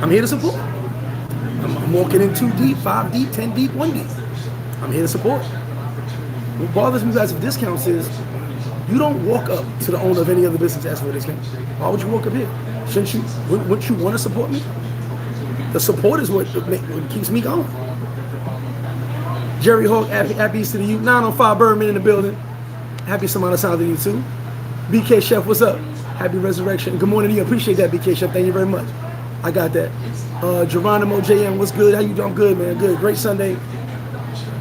I'm here to support. I'm walking in 2 deep, 5 deep, 10 deep, 1 deep. I'm here to support. What bothers me guys with discounts is you don't walk up to the owner of any other business asking for a discount. Why would you walk up here? Shouldn't you? Wouldn't you want to support me? The support is what keeps me going. Jerry Hawk, happy Easter to you. 905 Birdman in the building. Happy Samana Sound to you too. BK Chef, what's up? Happy Resurrection. Good morning to you. Appreciate that, BK Chef. Thank you very much. I got that. Geronimo JM, what's good? How you doing? I'm good, man. Good. Great Sunday.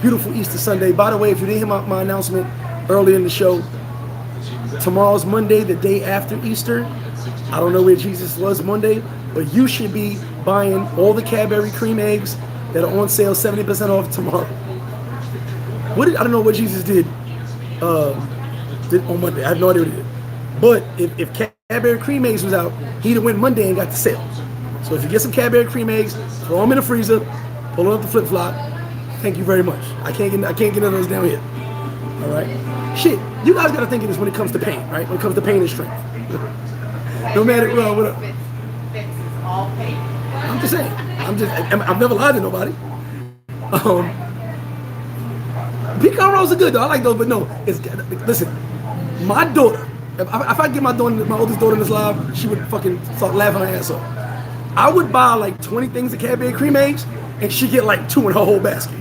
Beautiful Easter Sunday. By the way, if you didn't hear my announcement earlier in the show, tomorrow's Monday, the day after Easter. I don't know where Jesus was Monday, but you should be buying all the Cadbury cream eggs that are on sale 70% off tomorrow. I don't know what Jesus did on Monday. I have no idea what he did. But if Cadbury cream eggs was out, he'd have went Monday and got the sale. So if you get some Cadbury cream eggs, throw them in the freezer, pull up the flip-flop. Thank you very much. I can't get none of those down here. All right? Shit, you guys got to think of this when it comes to pain, right? When it comes to pain and strength. No matter what. I'm just saying. I've never lied to nobody. Pecan rolls are good though. I like those, but no. Listen, my daughter. If I get my oldest daughter in this live, she would fucking start laughing her ass off. I would buy like 20 things of Cadbury cream eggs, and she get like 2 in her whole basket.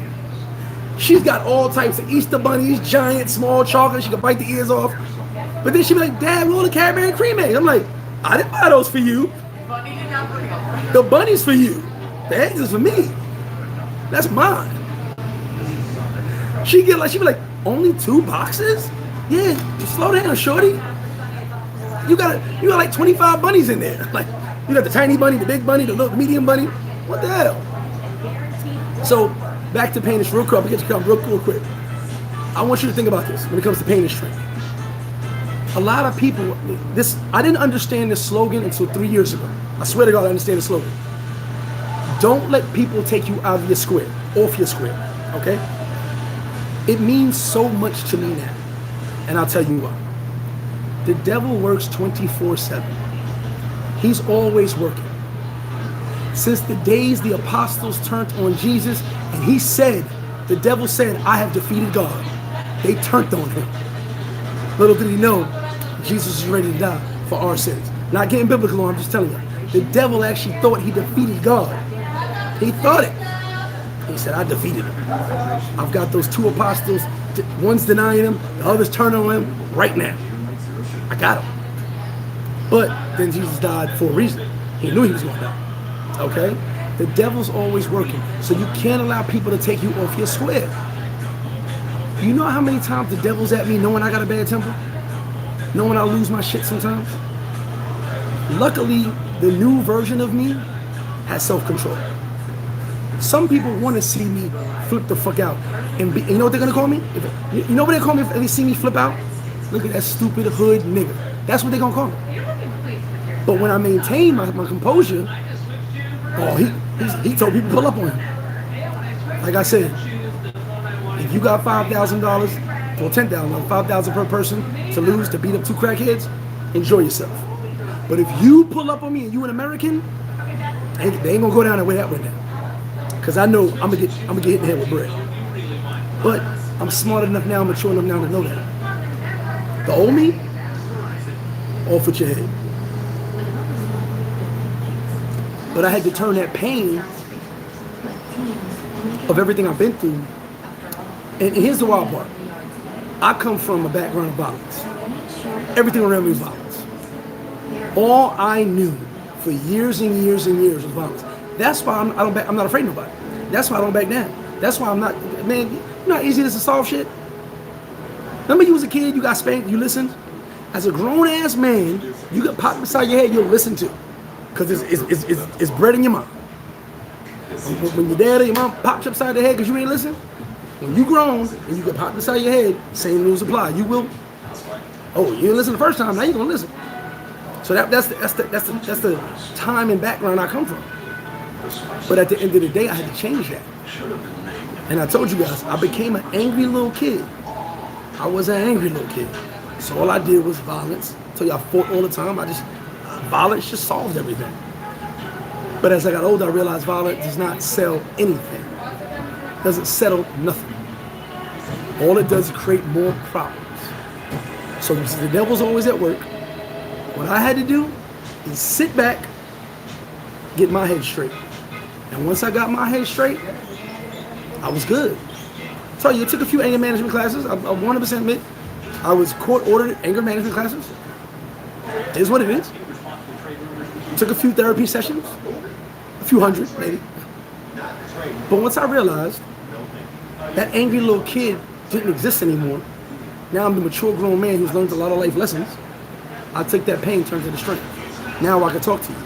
She's got all types of Easter bunnies, giant, small chocolate. She can bite the ears off. But then she'd be like, Dad, where all the Cadbury cream eggs? I'm like, I didn't buy those for you. The bunny's for you. The eggs is for me. That's mine. She'd be like, only 2 boxes? Yeah, just slow down, shorty. You got like 25 bunnies in there. Like, you got the tiny bunny, the big bunny, the little medium bunny. What the hell? So, back to pain and real quick. I'll get you real quick. I want you to think about this when it comes to pain and strength. A lot of people, I didn't understand this slogan until 3 years ago. I swear to God, I understand the slogan. Don't let people take you out of your square, off your square, okay? It means so much to me now, and I'll tell you why. The devil works 24/7. He's always working. Since the days the apostles turned on Jesus, and he said, the devil said, I have defeated God. They turned on him. Little did he know, Jesus is ready to die for our sins. Not getting biblical, I'm just telling you. The devil actually thought he defeated God. He thought it. He said, I defeated him. I've got those 2 apostles, one's denying him, the other's turning on him right now. I got him. But then Jesus died for a reason. He knew he was going to die. Okay? The devil's always working. So you can't allow people to take you off your square. You know how many times the devil's at me knowing I got a bad temper? Knowing I lose my shit sometimes? Luckily, the new version of me has self-control. Some people want to see me flip the fuck out. And you know what they're going to call me? You know what they call me if they see me flip out? Look at that stupid hood nigga. That's what they're going to call me. But when I maintain my composure, he told people to pull up on him. Like I said, if you got $5,000 or $10,000, $5,000 per person to lose to beat up 2 crackheads, enjoy yourself. But if you pull up on me and you an American, they ain't gonna go down that way now. Cause I know I'm gonna get hit in the head with bread. But I'm smart enough now, mature enough now to know that. The old me, off with your head. But I had to turn that pain of everything I've been through. And here's the wild part. I come from a background of violence. Everything around me is violence. All I knew for years and years and years was violence. That's why I'm not afraid of nobody. That's why I don't back down. That's why I'm not, man, you know how easy it is to solve shit? Remember you was a kid, you got spanked, you listened? As a grown-ass man, you got popped beside your head, you'll listen to. Because it's bred in your mind. When your dad or your mom pops you upside the head because you ain't listening, when you grown and you get popped beside your head, same rules apply. You will, you didn't listen the first time, now you're gonna listen. So that's the time and background I come from. But at the end of the day, I had to change that. And I told you guys, I became an angry little kid. I was an angry little kid. So all I did was violence. I told you I fought all the time. Violence just solved everything. But as I got older, I realized violence does not sell anything. It doesn't settle nothing. All it does is create more problems. So the devil's always at work. What I had to do is sit back, get my head straight. And once I got my head straight, I was good. I tell you, it took a few anger management classes. I 100% admit I was court-ordered anger management classes. It is what it is. Took a few therapy sessions, a few hundred maybe. But once I realized that angry little kid didn't exist anymore, now I'm the mature grown man who's learned a lot of life lessons. I took that pain, turned it into strength. Now I can talk to you.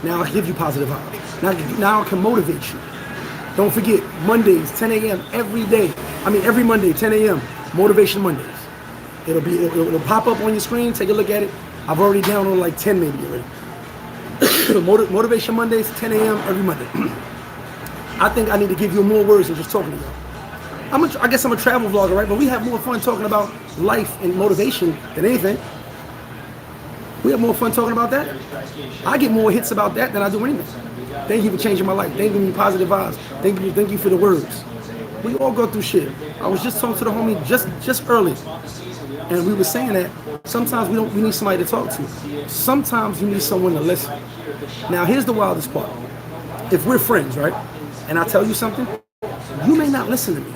Now I can give you positive vibes. Now I can motivate you. Don't forget, Mondays, 10 a.m. every day. Every Monday, 10 a.m. Motivation Mondays. It'll pop up on your screen. Take a look at it. I've already downloaded like 10 maybe already. Motivation Mondays, 10 a.m. every Monday. I think I need to give you more words than just talking to you. I guess I'm a travel vlogger, right? But we have more fun talking about life and motivation than anything. We have more fun talking about that. I get more hits about that than I do anything. Thank you for changing my life. Thank you for me positive vibes. Thank you for the words. We all go through shit. I was just talking to the homie just early, and we were saying that sometimes we need somebody to talk to. Sometimes you need someone to listen. Now here's the wildest part. If we're friends, right, and I tell you something, you may not listen to me.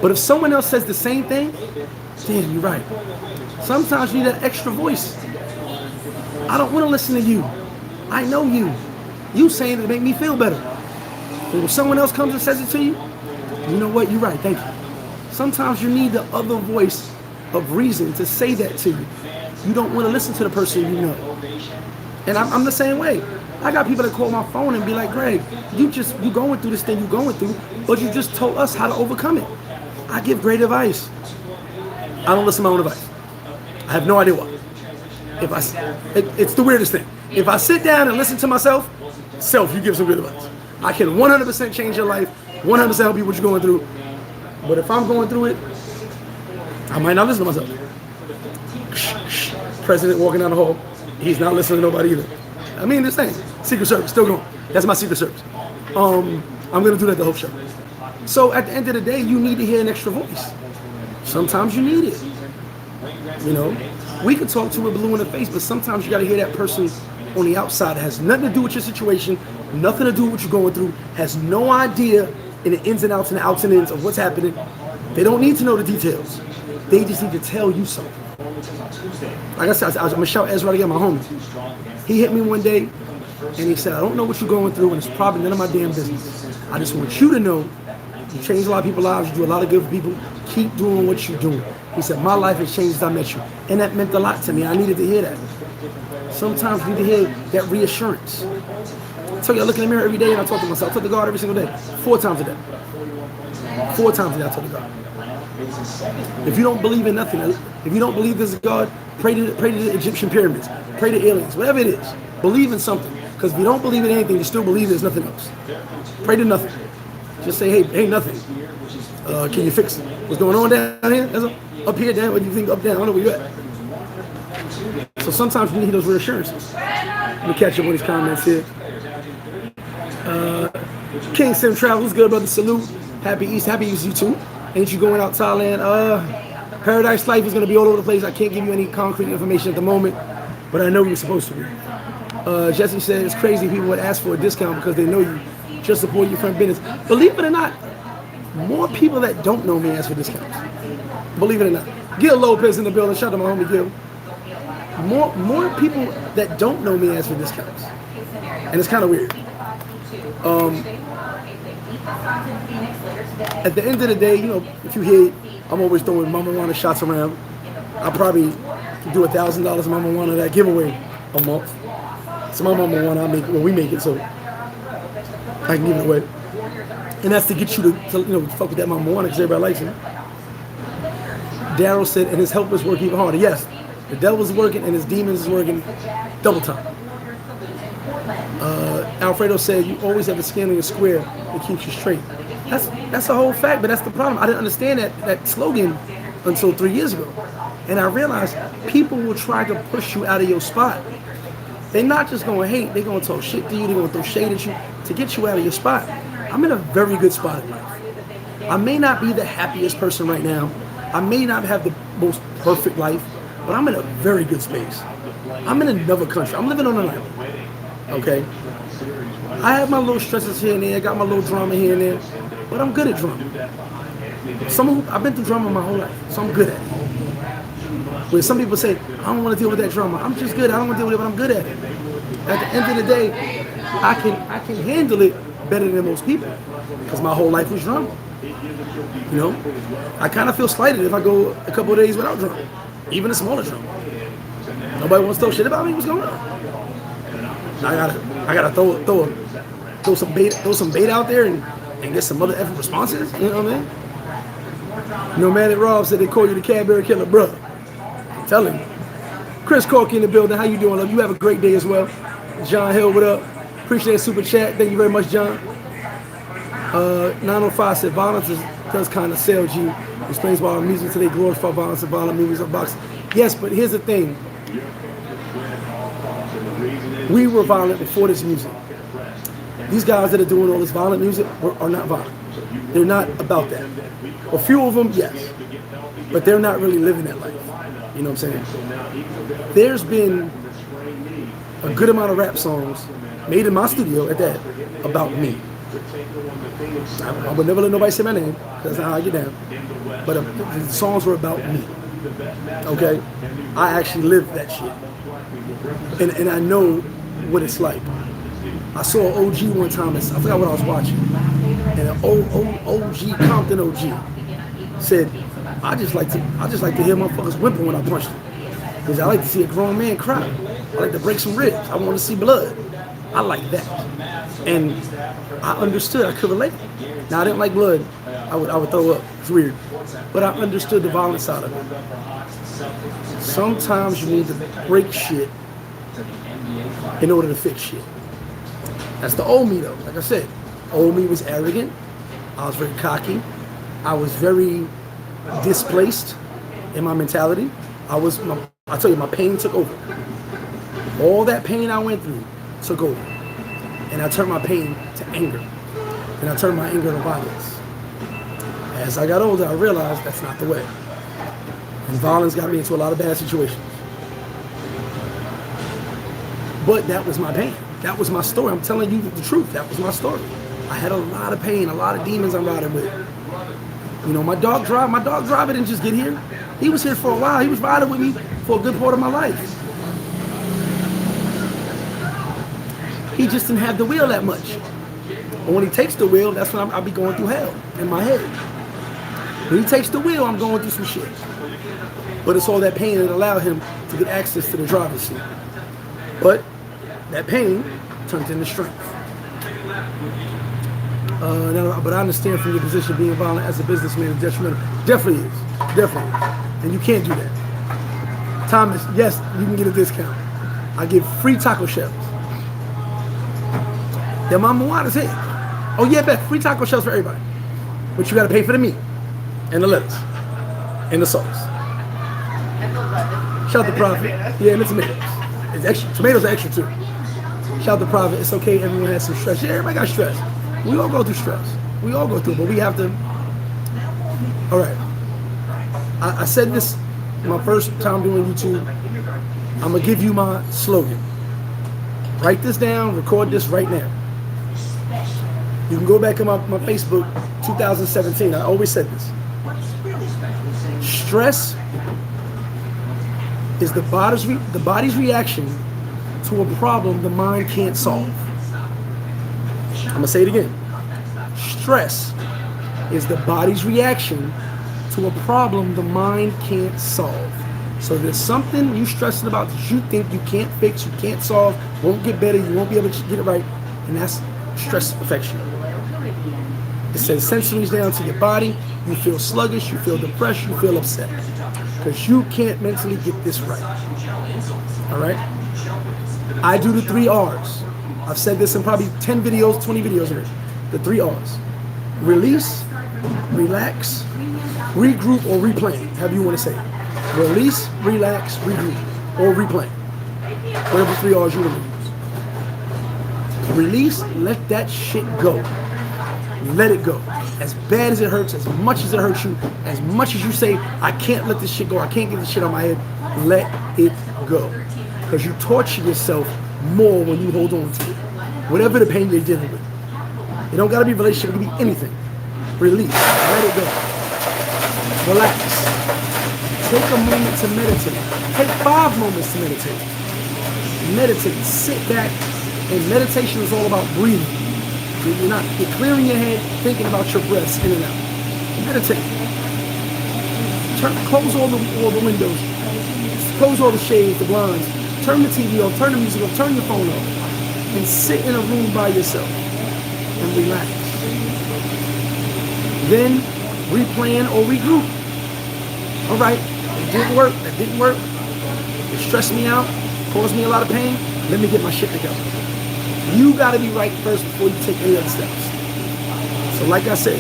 But if someone else says the same thing, damn, you're right. Sometimes you need that extra voice. I don't want to listen to you. I know you. You saying it to make me feel better. But if someone else comes and says it to you, you know what? You're right. Thank you. Sometimes you need the other voice of reason to say that to you. You don't want to listen to the person you know. And I'm the same way. I got people that call my phone and be like, Greg, you going through this thing you're going through, but you just told us how to overcome it. I give great advice. I don't listen to my own advice. I have no idea why. It's the weirdest thing. If I sit down and listen to myself, you give some good advice. I can 100% change your life, 100% help you what you're going through. But if I'm going through it, I might not listen to myself. President walking down the hall, he's not listening to nobody either. I mean, this thing, Secret Service, still going. That's my Secret Service. I'm gonna do that the whole show. So at the end of the day, you need to hear an extra voice. Sometimes you need it. You know, we could talk to a blue in the face, but sometimes you gotta hear that person on the outside that has nothing to do with your situation, nothing to do with what you're going through, has no idea in the ins and outs and the outs and ins of what's happening. They don't need to know the details. They just need to tell you something. Like I said, I'm gonna shout Ezra again, my homie. He hit me one day and he said, I don't know what you're going through and it's probably none of my damn business. I just want you to know you change a lot of people's lives, you do a lot of good for people, keep doing what you're doing. He said, my life has changed since I met you. And that meant a lot to me. I needed to hear that. Sometimes you need to hear that reassurance. I tell you, I look in the mirror every day and I talk to myself. I talk to God every single day. 4 times a day. 4 times a day I talk to God. If you don't believe in nothing, if you don't believe there's a God, pray to the Egyptian pyramids, pray to aliens, whatever it is. Believe in something. Because if you don't believe in anything, you still believe there's nothing else. Pray to nothing. Just say, hey, nothing. Can you fix it? What's going on down here? Up here, down, what do you think? Up, down, I don't know where you're at. So sometimes you need those reassurances. Let me catch up on these comments here. King Sim Travels, good brother, salute. Happy East, you too. Ain't you going out Thailand? Paradise Life is going to be all over the place. I can't give you any concrete information at the moment, but I know you're supposed to be. Jesse said it's crazy people would ask for a discount because they know you just support your friend business. Believe it or not, more people that don't know me ask for discounts. Believe it or not. Gil Lopez in the building. Shout out to my homie Gil. More people that don't know me ask for discounts. And it's kind of weird. At the end of the day, you know, if you hit, I'm always throwing Mama Juana shots around. I probably do $1,000 Mama Juana that giveaway a month. So my Mama Juana, we make it, so I can give it away. And that's to get you to fuck with that Mama Juana because everybody likes it. Daryl said, and his helpers work even harder. Yes, the devil's working and his demons is working double time. Alfredo said, you always have the skin on your square that keeps you straight. That's the whole fact, but that's the problem. I didn't understand that slogan until 3 years ago. And I realized people will try to push you out of your spot. They're not just going to hate, they're going to talk shit to you, they're going to throw shade at you to get you out of your spot. I'm in a very good spot in life. I may not be the happiest person right now. I may not have the most perfect life, but I'm in a very good space. I'm in another country. I'm living on an island. Okay? I have my little stresses here and there. I got my little drama here and there. But I'm good at drama. I've been through drama my whole life, so I'm good at it. When some people say, I don't want to deal with that drama, I'm just good. I don't want to deal with it, but I'm good at it. At the end of the day, I can handle it better than most people because my whole life was drama. You know, I kind of feel slighted if I go a couple of days without drama, even a smaller drama. Nobody wants to talk shit about me. What's going on? I gotta throw some bait out there and get some other effort responses. You know what I mean? Nomadic Rob said they call you the Cadbury Killer, bro. Tell him. Chris Corky in the building. How you doing, love? You have a great day as well. John Hill, what up? Appreciate the super chat. Thank you very much, John. 905 said violence does kind of sell you. Explains why music today glorify violence and violent movies and boxing. Yes, but here's the thing. We were violent before this music. These guys that are doing all this violent music are not violent. They're not about that. A few of them, yes, but they're not really living that life. You know what I'm saying? There's been a good amount of rap songs made in my studio at that about me. I would never let nobody say my name, that's not how I get down. But the songs were about me. Okay? I actually lived that shit. And I know what it's like. I saw an OG one time, I forgot what I was watching. And an OG, Compton OG, said, I just like to hear motherfuckers whimper when I punch them. Because I like to see a grown man cry. I like to break some ribs. I want to see blood. I like that. And I understood, I could relate. Now I didn't like blood. I would throw up. It's weird. But I understood the violent side of it. Sometimes you need to break shit in order to fix shit. That's the old me though. Like I said, old me was arrogant. I was very cocky. I was very displaced in my mentality. I tell you, my pain took over. All that pain I went through took over. And I turned my pain to anger. And I turned my anger to violence. As I got older, I realized that's not the way. And violence got me into a lot of bad situations. But that was my pain. That was my story. I'm telling you the truth. That was my story. I had a lot of pain, a lot of demons I'm riding with. You know, my dog driver didn't just get here. He was here for a while. He was riding with me for a good part of my life. He just didn't have the wheel that much. But when he takes the wheel, that's when I'll be going through hell in my head. When he takes the wheel, I'm going through some shit. But it's all that pain that allowed him to get access to the driver's seat. But that pain turns into strength. But I understand from your position being violent as a businessman is detrimental. Definitely is. Definitely. And you can't do that. Thomas, yes, you can get a discount. I give free taco shells. Their mama wanted it. Oh yeah, bet free taco shells for everybody. But you gotta pay for the meat and the lettuce and the sauce. Shout out to Profit. Yeah, and the tomatoes. It's extra. Tomatoes are extra too. Shout out to Profit. It's okay, everyone has some stress. Yeah, everybody got stress. We all go through stress. We all go through it, but we have to. All right. I said this my first time doing YouTube. I'm gonna give you my slogan. Write this down, record this right now. You can go back on my Facebook, 2017. I always said this. Stress is the body's reaction to a problem the mind can't solve. I'm gonna say it again. Stress is the body's reaction to a problem the mind can't solve. So there's something you're stressing about that you think you can't fix, you can't solve, won't get better, you won't be able to get it right, and that's stress affects you. It sends sensories down to your body, you feel sluggish, you feel depressed, you feel upset. Because you can't mentally get this right. All right? I do the 3 R's. I've said this in probably 10 videos, 20 videos already. The 3 R's. Release, relax, regroup, or replan, however you want to say it. Release, relax, regroup, or replan. Whatever 3 R's you want to use. Release, let that shit go. Let it go. As bad as it hurts, as much as it hurts you, as much as you say, I can't let this shit go, I can't get this shit on my head, let it go. Because you torture yourself more when you hold on to it. Whatever the pain you're dealing with. It don't gotta be a relationship, it can be anything. Release, let it go. Relax. Take a moment to meditate. Take 5 moments to meditate. Meditate, sit back, and meditation is all about breathing. You're clearing your head, thinking about your breaths in and out. Meditate. Close all the windows. Close all the shades, the blinds. Turn the TV off, turn the music off, turn your phone off. And sit in a room by yourself and relax. Then replan or regroup. All right, it didn't work, that didn't work. It stressed me out, caused me a lot of pain. Let me get my shit together. You gotta be right first before you take any other steps. So like I said,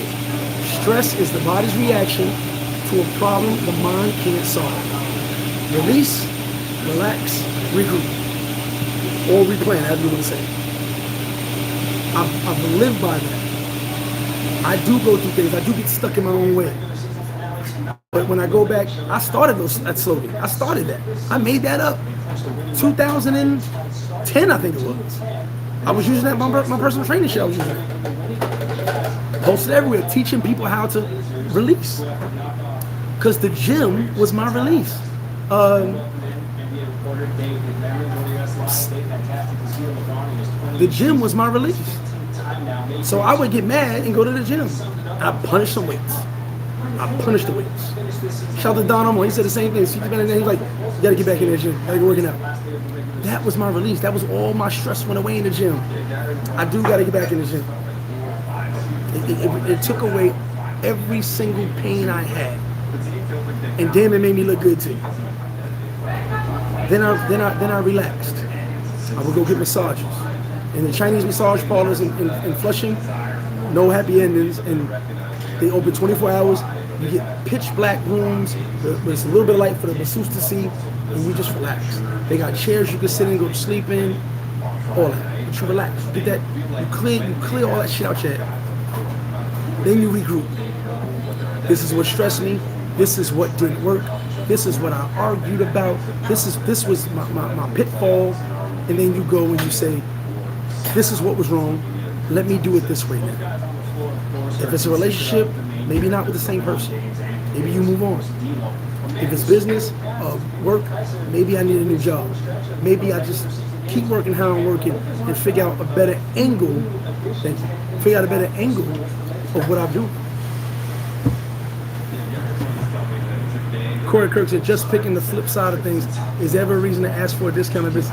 stress is the body's reaction to a problem the mind can't solve. Release, relax, regroup, or replan, however you want to say it. I've lived by that. I do go through things. I do get stuck in my own way. But when I go back, I started that slogan. I started that. I made that up. 2010, I think it was. I was using that my personal training shit. I was using it. Posted everywhere, teaching people how to release. Because the gym was my release. The gym was my release. So I would get mad and go to the gym. I punish the weights. I punish the weights. Shout out to Don Omo, he said the same thing. He's like, you gotta get back in the gym, gotta get working out. That was my release. That was all my stress went away in the gym. I do gotta get back in the gym. It took away every single pain I had. And damn, it made me look good too. Then I relaxed. I would go get massages. In the Chinese massage parlors in Flushing, no happy endings, and they open 24 hours. You get pitch black rooms with a little bit of light for the masseuse to see, and you just relax. They got chairs you can sit in, go to sleep in, all that. But you relax. You get that. You clear all that shit out your head. Then you regroup. This is what stressed me. This is what didn't work. This is what I argued about. This was my pitfall. And then you go and you say, this is what was wrong. Let me do it this way now. If it's a relationship, maybe not with the same person. Maybe you move on. If it's business, work, maybe I need a new job. Maybe I just keep working how I'm working and figure out a better angle. Of what I do. Corey Kirk said, just picking the flip side of things. Is there ever a reason to ask for a discount of this?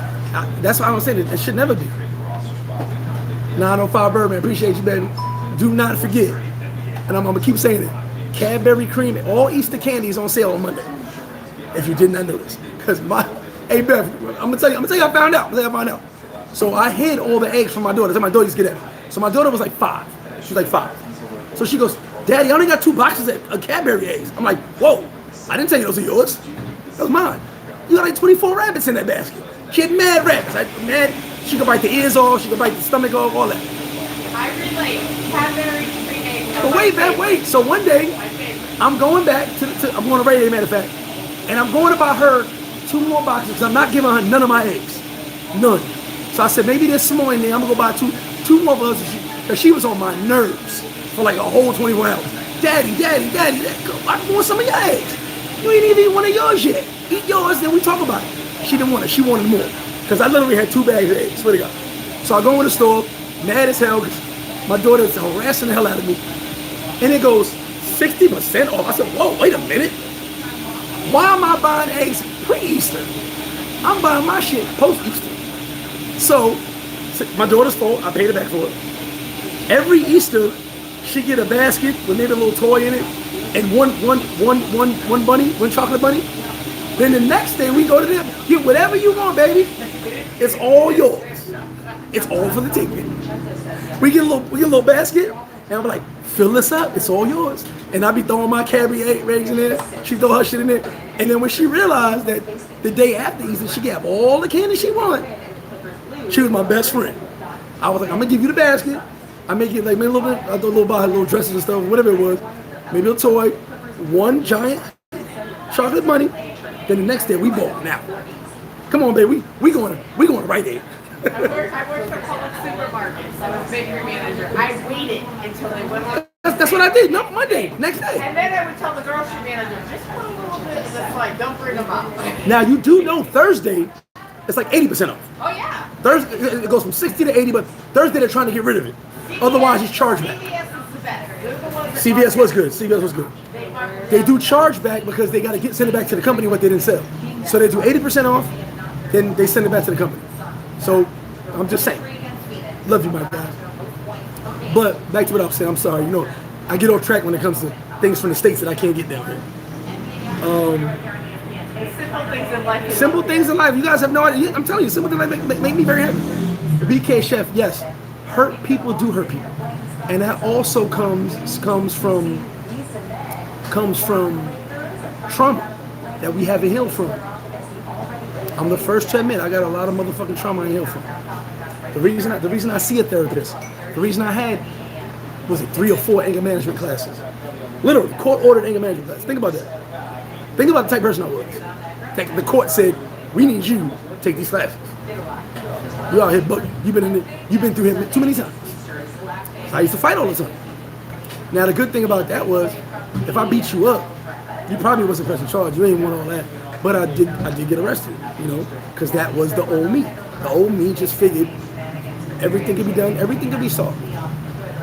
That's why I don't say that. It should never be. 905 Birdman, appreciate you, baby. Do not forget, and I'm gonna keep saying it, Cadbury cream, all Easter candy is on sale on Monday. If you did not know this, because hey Bev, I'm gonna tell you how I found out. So I hid all the eggs from my daughter. So my daughter used to get it. So my daughter was like 5. She was like 5. So she goes, Daddy, I only got 2 boxes of Cadbury eggs. I'm like, whoa, I didn't tell you those are yours. That was mine. You got like 24 rabbits in that basket. She had mad rabbits. Mad. She could bite the ears off. She could bite the stomach off. All that. I relate. Cadbury cream eggs. But wait. So one day, I'm going back I'm going to Rite Aid, matter of fact, and I'm going to buy her 2 more boxes because I'm not giving her none of my eggs. None. So I said, maybe there's some more in there. I'm going to go buy two more of us because she was on my nerves for like a whole 24 hours. Daddy, I want some of your eggs. You ain't even eat one of yours yet. Eat yours, then we talk about it. She didn't want it. She wanted more. Because I literally had 2 bags of eggs. Swear to God. So I go in the store, mad as hell, because my daughter is harassing the hell out of me. And it goes 60% off. I said, whoa, wait a minute. Why am I buying eggs pre-Easter? I'm buying my shit post-Easter. So, my daughter's fault. I paid her back for it. Every Easter, she get a basket with maybe a little toy in it, and one bunny, one chocolate bunny. Then the next day we go to them, get whatever you want, baby. It's all yours. It's all for the taking. We get a little basket, and I'm like, fill this up. It's all yours. And I be throwing my Cadbury eggs in there. She throw her shit in there. And then when she realized that the day after Easter, she got all the candy she wanted. She was my best friend. I was like, I'm gonna give you the basket. I make it like maybe a little bit. I throw a little buy her little dresses and stuff, whatever it was. Maybe a toy, one giant chocolate bunny. Then the next day we bought now. Come on, baby, we going to Rite Aid. I worked for public supermarkets. I was a bakery manager. I waited until they went on. That's what I did. No, Monday, next day. And then I would tell the grocery manager, just put a little bit of this, like, don't bring them up. Now you do know Thursday, it's like 80% off. Oh yeah. Thursday it goes from 60 to 80, but Thursday they're trying to get rid of it. Otherwise, it's chargeback. CVS is the best. They're the ones that CVS was good. CVS was good. They do chargeback because they got to send it back to the company what they didn't sell. So they do 80% off, then they send it back to the company. So I'm just saying, love you, my guys. But back to what I was saying. I'm sorry. You know, I get off track when it comes to things from the States that I can't get down here. simple things in life. Simple things in life. You guys have no idea. I'm telling you, simple things in life make me very happy. BK Chef, yes. Hurt people do hurt people. And that also comes from trauma that we haven't healed from. I'm the first to admit I got a lot of motherfucking trauma I healed from. The reason I see a therapist The reason I had, was it 3 or 4 anger management classes? Literally, court-ordered anger management classes. Think about that. Think about the type of person I was. The court said, we need you to take these classes. You out here bugging. You've been through him too many times. So I used to fight all the time. Now the good thing about that was, if I beat you up, you probably wasn't pressing charge. You ain't want all that. But I did get arrested, you know, because that was the old me. The old me just figured everything could be done, everything could be solved.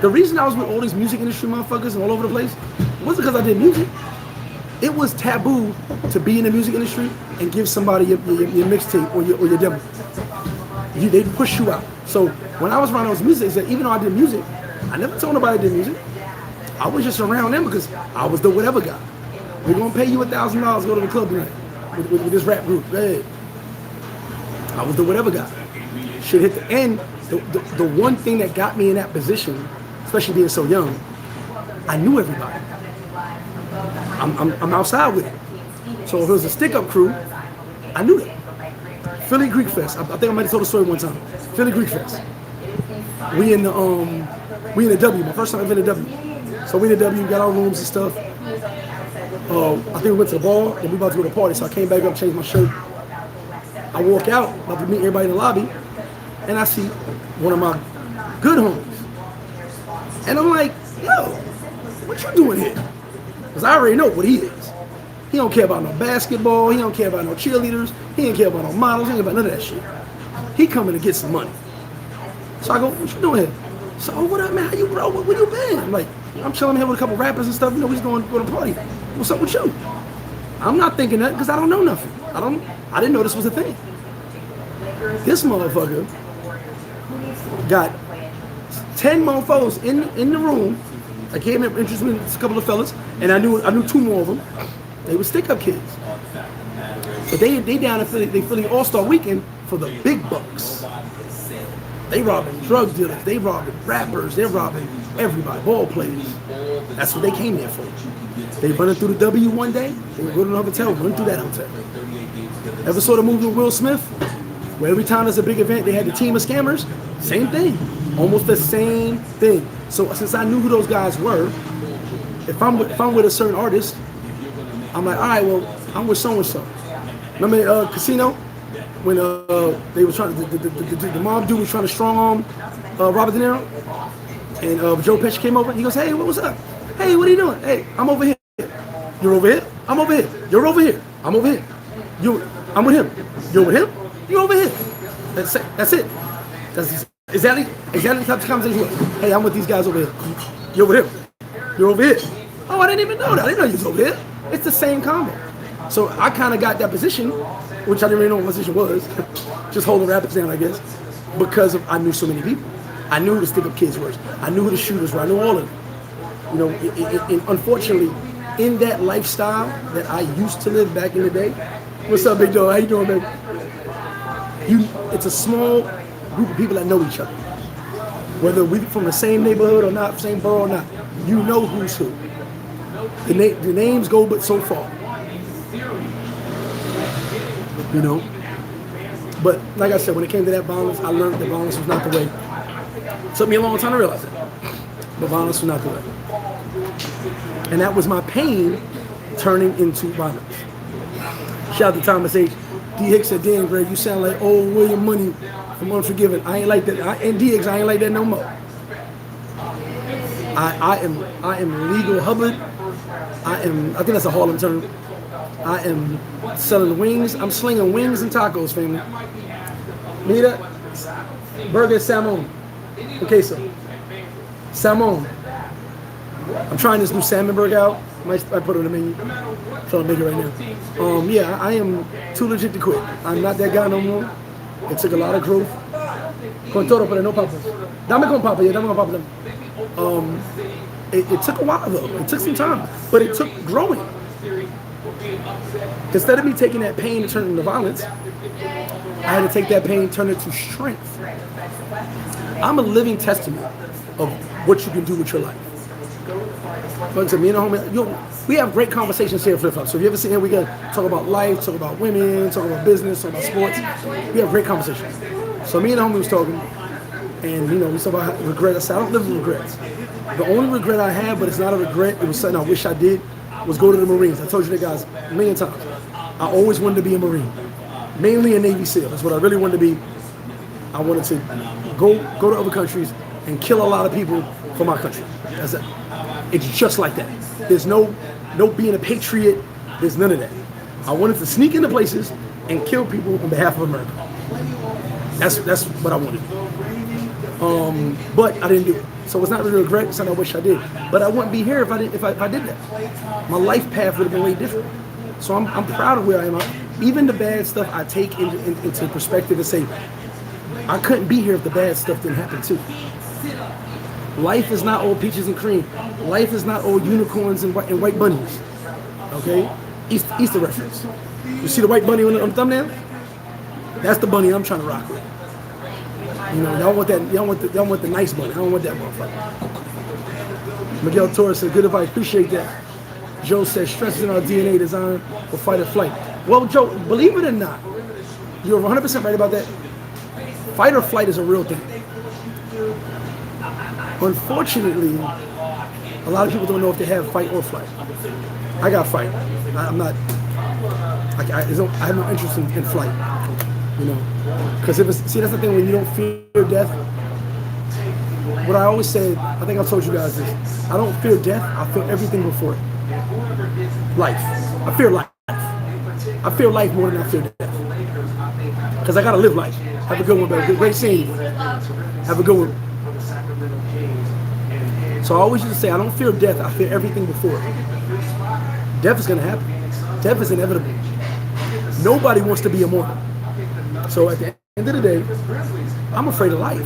The reason I was with all these music industry motherfuckers and all over the place wasn't because I did music. It was taboo to be in the music industry and give somebody your mixtape or your demo. They'd push you out. So when I was around those music, even though I did music, I never told nobody I did music. I was just around them because I was the whatever guy. We're gonna pay you $1,000 to go to the club tonight with this rap group. Hey. I was the whatever guy. Shit hit the end. The one thing that got me in that position, especially being so young, I knew everybody. I'm outside with it. So if it was a stick-up crew, I knew them. Philly Greek Fest. I think I might have told the story one time. Philly Greek Fest. We in the W. My first time ever in the W. So we in the W, got our rooms and stuff. I think we went to the bar and we about to go to the party. So I came back up, changed my shirt. I walk out, about to meet everybody in the lobby, and I see one of my good homies. And I'm like, yo, what you doing here? Because I already know what he is. He don't care about no basketball, he don't care about no cheerleaders, he don't care about no models, he don't care about none of that shit. He coming to get some money. So I go, what you doing here? So, oh, what up, man? How you, bro? Where you been? I'm like, I'm chilling here with a couple rappers and stuff, you know, we just going to party. What's up with you? I'm not thinking that because I don't know nothing. I didn't know this was a thing. This motherfucker got 10 mofos in the room. I came in, introduced me to a couple of fellas, and I knew 2 more of them. They were stick-up kids. But they down in Philly All-Star Weekend for the big bucks. They robbing drug dealers, they robbing rappers, they're robbing everybody, ball players. That's what they came there for. They running through the W one day, they would go to another hotel, run through that hotel. Ever saw the movie with Will Smith? Where every time there's a big event, they had the team of scammers? Same thing. Almost the same thing. So since I knew who those guys were, if I'm with a certain artist, I'm like, all right, well, I'm with so-and-so. Remember Casino? When they were trying, the mob dude was trying to strong arm Robert De Niro, and Joe Pesci came over. He goes, "Hey, what's up? Hey, what are you doing? Hey, I'm over here. You're over here. I'm over here. You're over here. I'm over here. I'm with him. You're with him. You're over here. That's it. That's exactly the type of conversation. Hey, I'm with these guys over here. You're with him. You're over here. Oh, I didn't even know that. I didn't know you was over here. It's the same combo. So I kind of got that position, which I didn't really know what my position was, just holding rappers down, I guess, because I knew so many people. I knew who the stick-up kids were. I knew who the shooters were. I knew all of them. You know, unfortunately, in that lifestyle that I used to live back in the day, what's up, big dog? How you doing, baby? It's a small group of people that know each other. Whether we're from the same neighborhood or not, same borough or not, you know who's who. The names go but so far. You know, but like I said, when it came to that violence, I learned that violence was not the way. It took me a long time to realize that, but violence was not the way. And that was my pain turning into violence. Shout out to Thomas H. D. Hicks said, "Damn, Greg, you sound like old William Money from Unforgiven." I ain't like that. And D. Hicks, I ain't like that no more. I am legal Hubbard. I think that's a Harlem term. I am selling wings. I'm slinging wings and tacos, family. Mira, burger salmon. Okay, so salmon. I'm trying this new salmon burger out. Might put it on the menu. I'm trying to make it right now. Yeah, I am too legit to quit. I'm not that guy no more. It took a lot of growth. Con todo, pero no papas. Dame con papa, yeah, dame con papa. It took a while though. It took some time, but it took growing. Instead of me taking that pain and turning it into violence, I had to take that pain and turn it to strength. I'm a living testament of what you can do with your life. But to me and homie, we have great conversations here at FlipFlop. So if you ever sit here, we can talk about life, talk about women, talk about business, talk about sports. We have great conversations. So me and the homie was talking, And we talk about regret. I said I don't live with regrets. The only regret I have, but it's not a regret, it was something I wish I did, was go to the Marines. I told you that, guys, a million times. I always wanted to be a Marine, mainly a Navy SEAL. That's what I really wanted to be. I wanted to go to other countries and kill a lot of people for my country. That's it. It's just like that. There's no being a patriot. There's none of that. I wanted to sneak into places and kill people on behalf of America. That's what I wanted. But I didn't do it. So it's not really a regret. It's something I wish I did. But I wouldn't be here if I did that. My life path would have been way different. So I'm proud of where I am. Even the bad stuff I take into perspective and say, I couldn't be here if the bad stuff didn't happen too. Life is not all peaches and cream. Life is not all unicorns and white bunnies. Okay? Easter reference. You see the white bunny on the thumbnail? That's the bunny I'm trying to rock with. Y'all want that? Y'all want the nice bunny. I don't want that motherfucker. Miguel Torres said, good advice. Appreciate that. Joe says, stress is in our DNA designed for fight or flight. Well, Joe, believe it or not, you're 100% right about that. Fight or flight is a real thing. Unfortunately, a lot of people don't know if they have fight or flight. I got fight. I'm not. I have no interest in flight. Because that's the thing, when you don't fear death. What I always say, I think I've told you guys this. I don't fear death. I fear everything before it. Life. I fear life. I fear life more than I fear death. Because I gotta live life. Have a good one, baby. Great seeing you. Have a good one. So I always used to say, I don't fear death. I fear everything before it. Death is gonna happen. Death is inevitable. Nobody wants to be immortal. So at the end of the day, I'm afraid of life.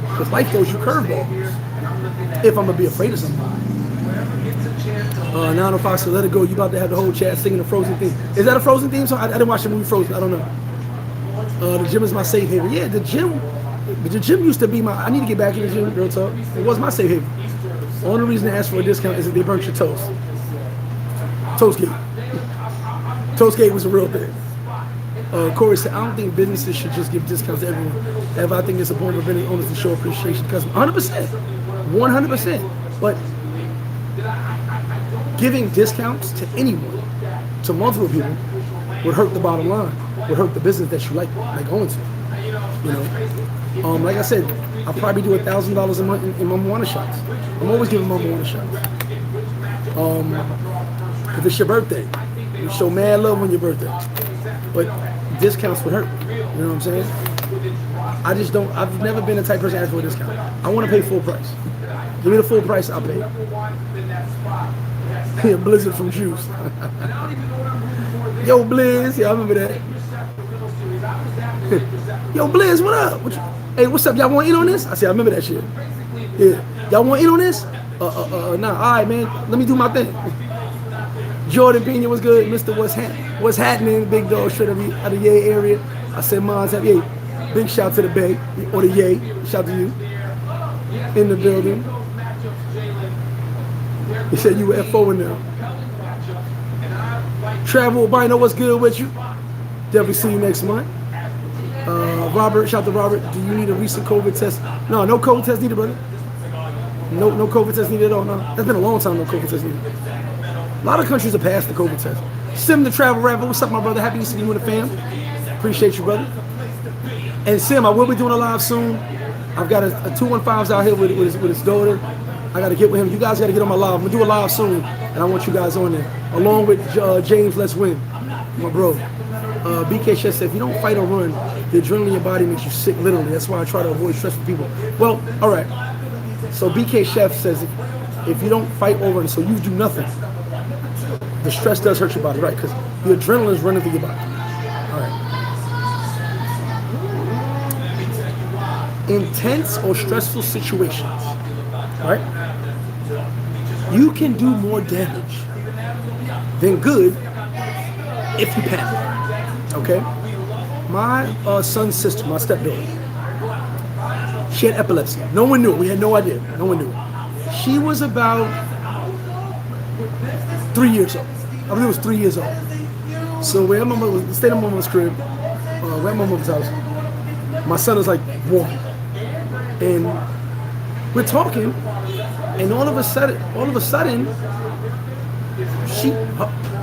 Because life throws you curveballs. If I'm going to be afraid of something. Now Fox said, let it go. You about to have the whole chat singing the Frozen theme. Is that a Frozen theme song? I didn't watch the movie Frozen. I don't know. The gym is my safe haven. Yeah, the gym used to be my... I need to get back in the gym, real talk. It was my safe haven. The only reason to ask for a discount is if they burnt your toast. Toastgate. Toastgate was a real thing. Corey said, I don't think businesses should just give discounts to everyone. I think it's important for business owners to show appreciation to customers. 100%. 100%. But giving discounts to anyone, to multiple people, would hurt the bottom line, would hurt the business that you like going to. Like I said, I'll probably do $1,000 a month in Mama Wanna shots. I'm always giving Mama Wanna shots. If it's your birthday, you show mad love on your birthday. But discounts would hurt. You know what I'm saying? I've never been the type of person to ask for a discount. I want to pay full price. Give me the full price, I'll pay. Yeah, Blizzard from Juice. Yo, Blizz. Yeah, I remember that. Yo, Blizz, what up? Hey, what's up? Y'all want in on this? I said, I remember that shit. Yeah. Y'all want in on this? Nah. All right, man. Let me do my thing. Jordan Pena was good. Mr. What's happening? Big dog straight out of the Yay area. I said, mine's have Yay. Big shout to the Bay or the Yay. Shout to you. In the building. He said you were FO in there. Travel Bino, what's good with you? Definitely see you next month. Robert, shout to Robert. Do you need a recent COVID test? No COVID test needed, brother. No COVID test needed at all. No, that's been a long time. No COVID test needed. A lot of countries have passed the COVID test. Sim the Travel Rapper, what's up, my brother? Happy to see you and the fam. Appreciate you, brother. And Sim, I will be doing a live soon. I've got a 215's out here with his daughter. I got to get with him. You guys got to get on my live. I'm going to do a live soon, and I want you guys on there. Along with James Let's Win, my bro. BK Chef said, if you don't fight or run, the adrenaline in your body makes you sick, literally. That's why I try to avoid stressful people. Well, all right. So BK Chef says, if you don't fight or run, so you do nothing, the stress does hurt your body, right? Because the adrenaline is running through your body. All right. Intense or stressful situations, right? You can do more damage than good if you panic, okay? My son's sister, my stepdaughter, she had epilepsy. No one knew it. We had no idea. No one knew it. She was about 3 years old. I believe it was 3 years old. So where my mama was, stayed at my mama's crib, we're at my mama's house. My son is like 1. And we're talking, and all of a sudden,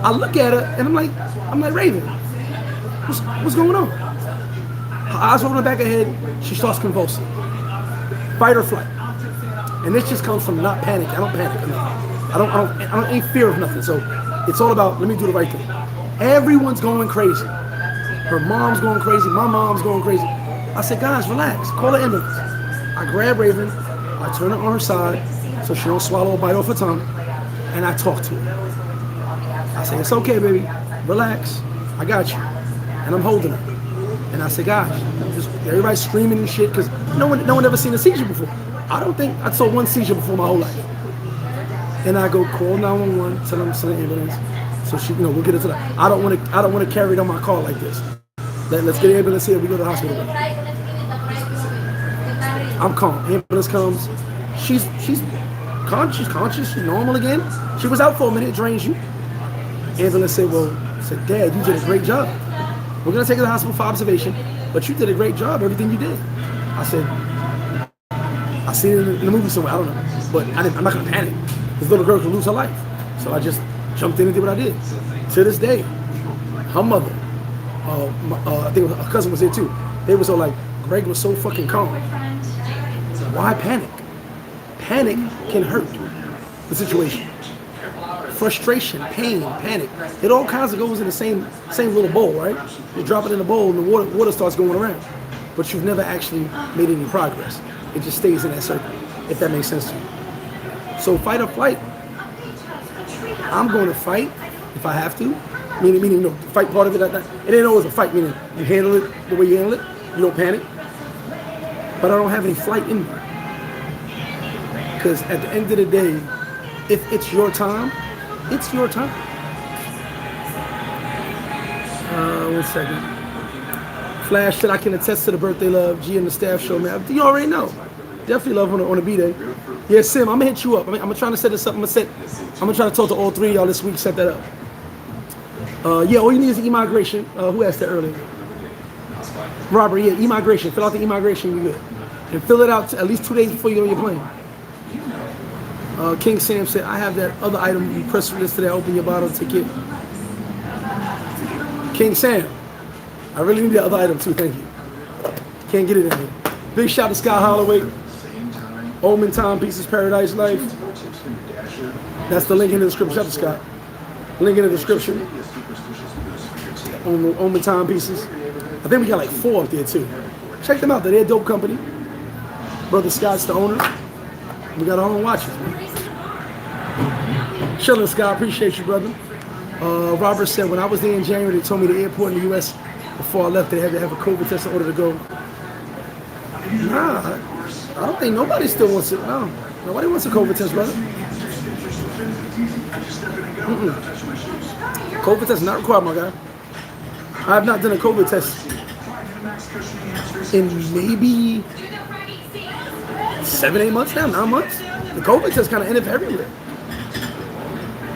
I look at her, and I'm like, Raven, what's going on? Her eyes roll in the back of her head. She starts convulsing. Fight or flight. And this just comes from not panic. I don't panic. I don't ain't fear of nothing. So it's all about, let me do the right thing. Everyone's going crazy. Her mom's going crazy. My mom's going crazy. I said, guys, relax. Call the ambulance. I grab Raven. I turn her on her side so she don't swallow or bite off her tongue. And I talk to her. I say, it's okay, baby. Relax. I got you. And I'm holding her. And I say, guys, just everybody's screaming and shit because no one ever seen a seizure before. I don't think I saw one seizure before my whole life. And I go call 911, tell them to send an ambulance. So she, we'll get into that. I don't want to carry it on my car like this. Let's get the ambulance here. We go to the hospital. I'm calm. Ambulance comes. She's conscious. She's normal again. She was out for a minute. It drains you. Ambulance said, Dad, you did a great job. We're gonna take her to the hospital for observation, but you did a great job. Everything you did. I said, I seen it in the movie somewhere. I don't know, but I'm not gonna panic. This little girl could lose her life. So I just jumped in and did what I did. To this day, her mother, I think her cousin was there too. They were so like, Greg was so fucking calm. Why panic? Panic can hurt the situation. Frustration, pain, panic. It all kinds of goes in the same little bowl, right? You drop it in the bowl and the water starts going around. But you've never actually made any progress. It just stays in that circle, if that makes sense to you. So fight or flight. I'm going to fight if I have to. Meaning, the fight part of it. It ain't always a fight. Meaning, you handle it the way you handle it. You don't panic. But I don't have any flight in me. Because at the end of the day, if it's your time, it's your time. 1 second. Flash said I can attest to the birthday love. G and the staff show, man. You already know. Definitely love on a B-Day. Yeah, Sim, I'm gonna hit you up. I'm trying to set this up. I'm gonna try to talk to all three of y'all this week, set that up. Yeah, all you need is e-migration. Who asked that earlier? Robert, yeah, e-migration. Fill out the e-migration, you're good. And fill it out at least 2 days before you go on your plane. King Sam said, I have that other item you press release today. Open your bottle ticket. King Sam, I really need the other item too, thank you. Can't get it in here. Big shout to Scott Holloway. Omen Timepieces, Paradise Life. That's the link in the description. Shout out to Scott. Link in the description. Omen Timepieces. I think we got like 4 up there too. Check them out. They're a dope company. Brother Scott's the owner. We got our own watches, man. Chillin', Scott. Appreciate you, brother. Robert said, when I was there in January, they told me the airport in the U.S. before I left, they had to have a COVID test in order to go. Nah, I don't think nobody still wants it. No, nobody wants a COVID test, brother. COVID test is not required, my guy. I have not done a COVID test in maybe 7, 8 months now, 9 months. The COVID test kind of ended everywhere.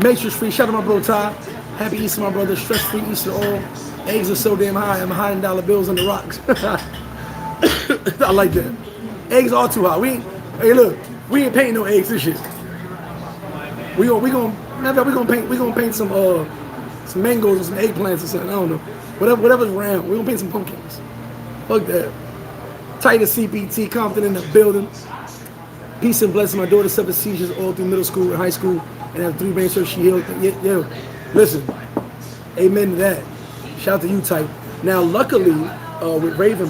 Matrix free. Shout out to my bro Ty. Happy Easter, my brother. Stress free Easter all. Eggs are so damn high. I'm hiding dollar bills under rocks. I like that. Eggs are too high. Hey, look, we ain't painting no eggs this shit. We gonna paint some mangoes and some eggplants or something. I don't know. Whatever's round. We gonna paint some pumpkins. Fuck that. Titus CPT, Compton in the building. Peace and blessing. My daughter suffered seizures all through middle school and high school, and had 3 brain surgeries. She healed. Yeah. Listen, amen to that. Shout out to you, Type. Now, luckily, with Raven,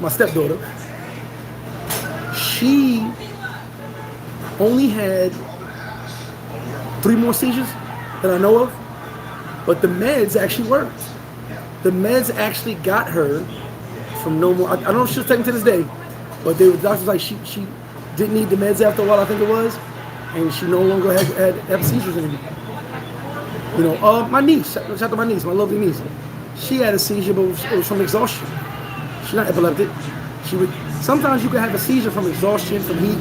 my stepdaughter, she only had 3 more seizures that I know of, but the meds actually worked. The meds actually got her from no more. I don't know if she was taking to this day, but the doctors like she didn't need the meds after a while, I think it was, and she no longer had seizures anymore. You know, my niece, shout out to my niece, my lovely niece. She had a seizure, but it was from exhaustion. She's not epileptic. Sometimes you can have a seizure from exhaustion, from heat.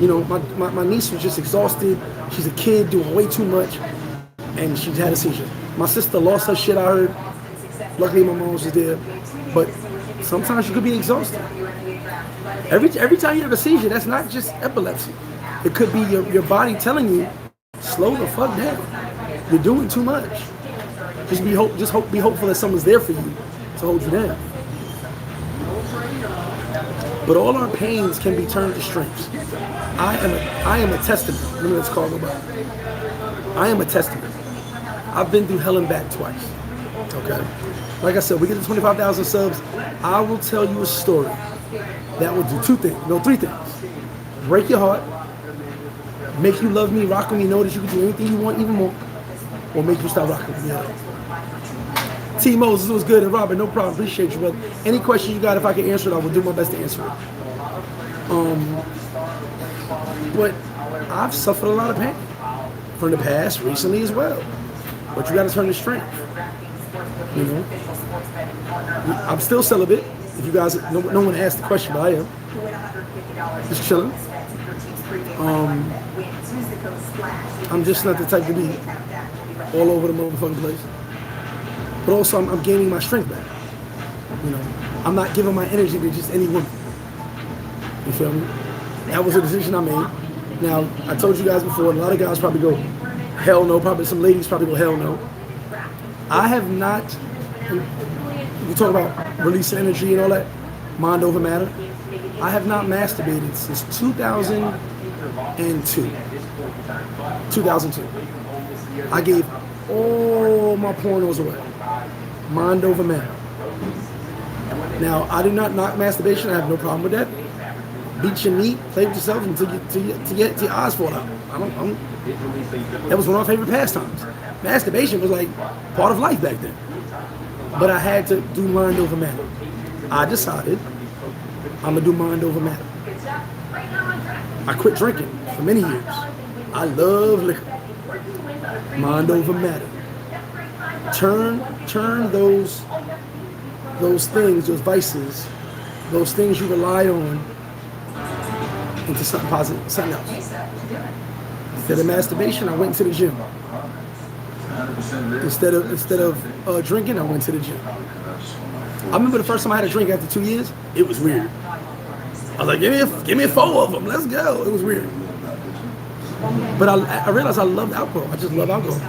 You know, my niece was just exhausted. She's a kid doing way too much, and she had a seizure. My sister lost her shit, I heard. Luckily, my mom was there. But sometimes you could be exhausted. Every time you have a seizure, that's not just epilepsy. It could be your body telling you, slow the fuck down. You're doing too much. Be hopeful that someone's there for you to hold you down. But all our pains can be turned to strengths. I am a testament. Remember that's called about. I am a testament. I've been through hell and back twice. Okay. Like I said, we get to 25,000 subs. I will tell you a story that will do three things. Break your heart, make you love me, rock with me, know that you can do anything you want, even more, or make you stop rocking with me. T. Moses was good, and Robert, no problem. Appreciate you, brother. Any question you got, if I can answer it, I will do my best to answer it. But I've suffered a lot of pain from the past, recently as well. But you got to turn to strength. You know, I'm still celibate. If you guys, no one asked the question, but I am. Just chilling. I'm just not the type to be all over the motherfucking place. But also, I'm gaining my strength back. You know, I'm not giving my energy to just any woman. You feel me? That was a decision I made. Now, I told you guys before, a lot of guys probably go, hell no. Probably some ladies probably go, hell no. I have not, we talk about releasing energy and all that, mind over matter. I have not masturbated since 2002. 2002. I gave all my pornos away. Mind over matter. Now, I do not knock masturbation. I have no problem with that. Beat your meat, play with yourself until your eyes fall out. That was one of my favorite pastimes. Masturbation was like part of life back then. But I had to do mind over matter. I decided I'm going to do mind over matter. I quit drinking for many years. I love liquor. Mind over matter. Turn those things, those vices, those things you rely on into something positive, something else. Instead of masturbation, I went to the gym. Instead of drinking, I went to the gym. I remember the first time I had a drink after 2 years, it was weird. I was like, give me 4 of them, let's go. It was weird. But I realized I loved alcohol. I just love alcohol.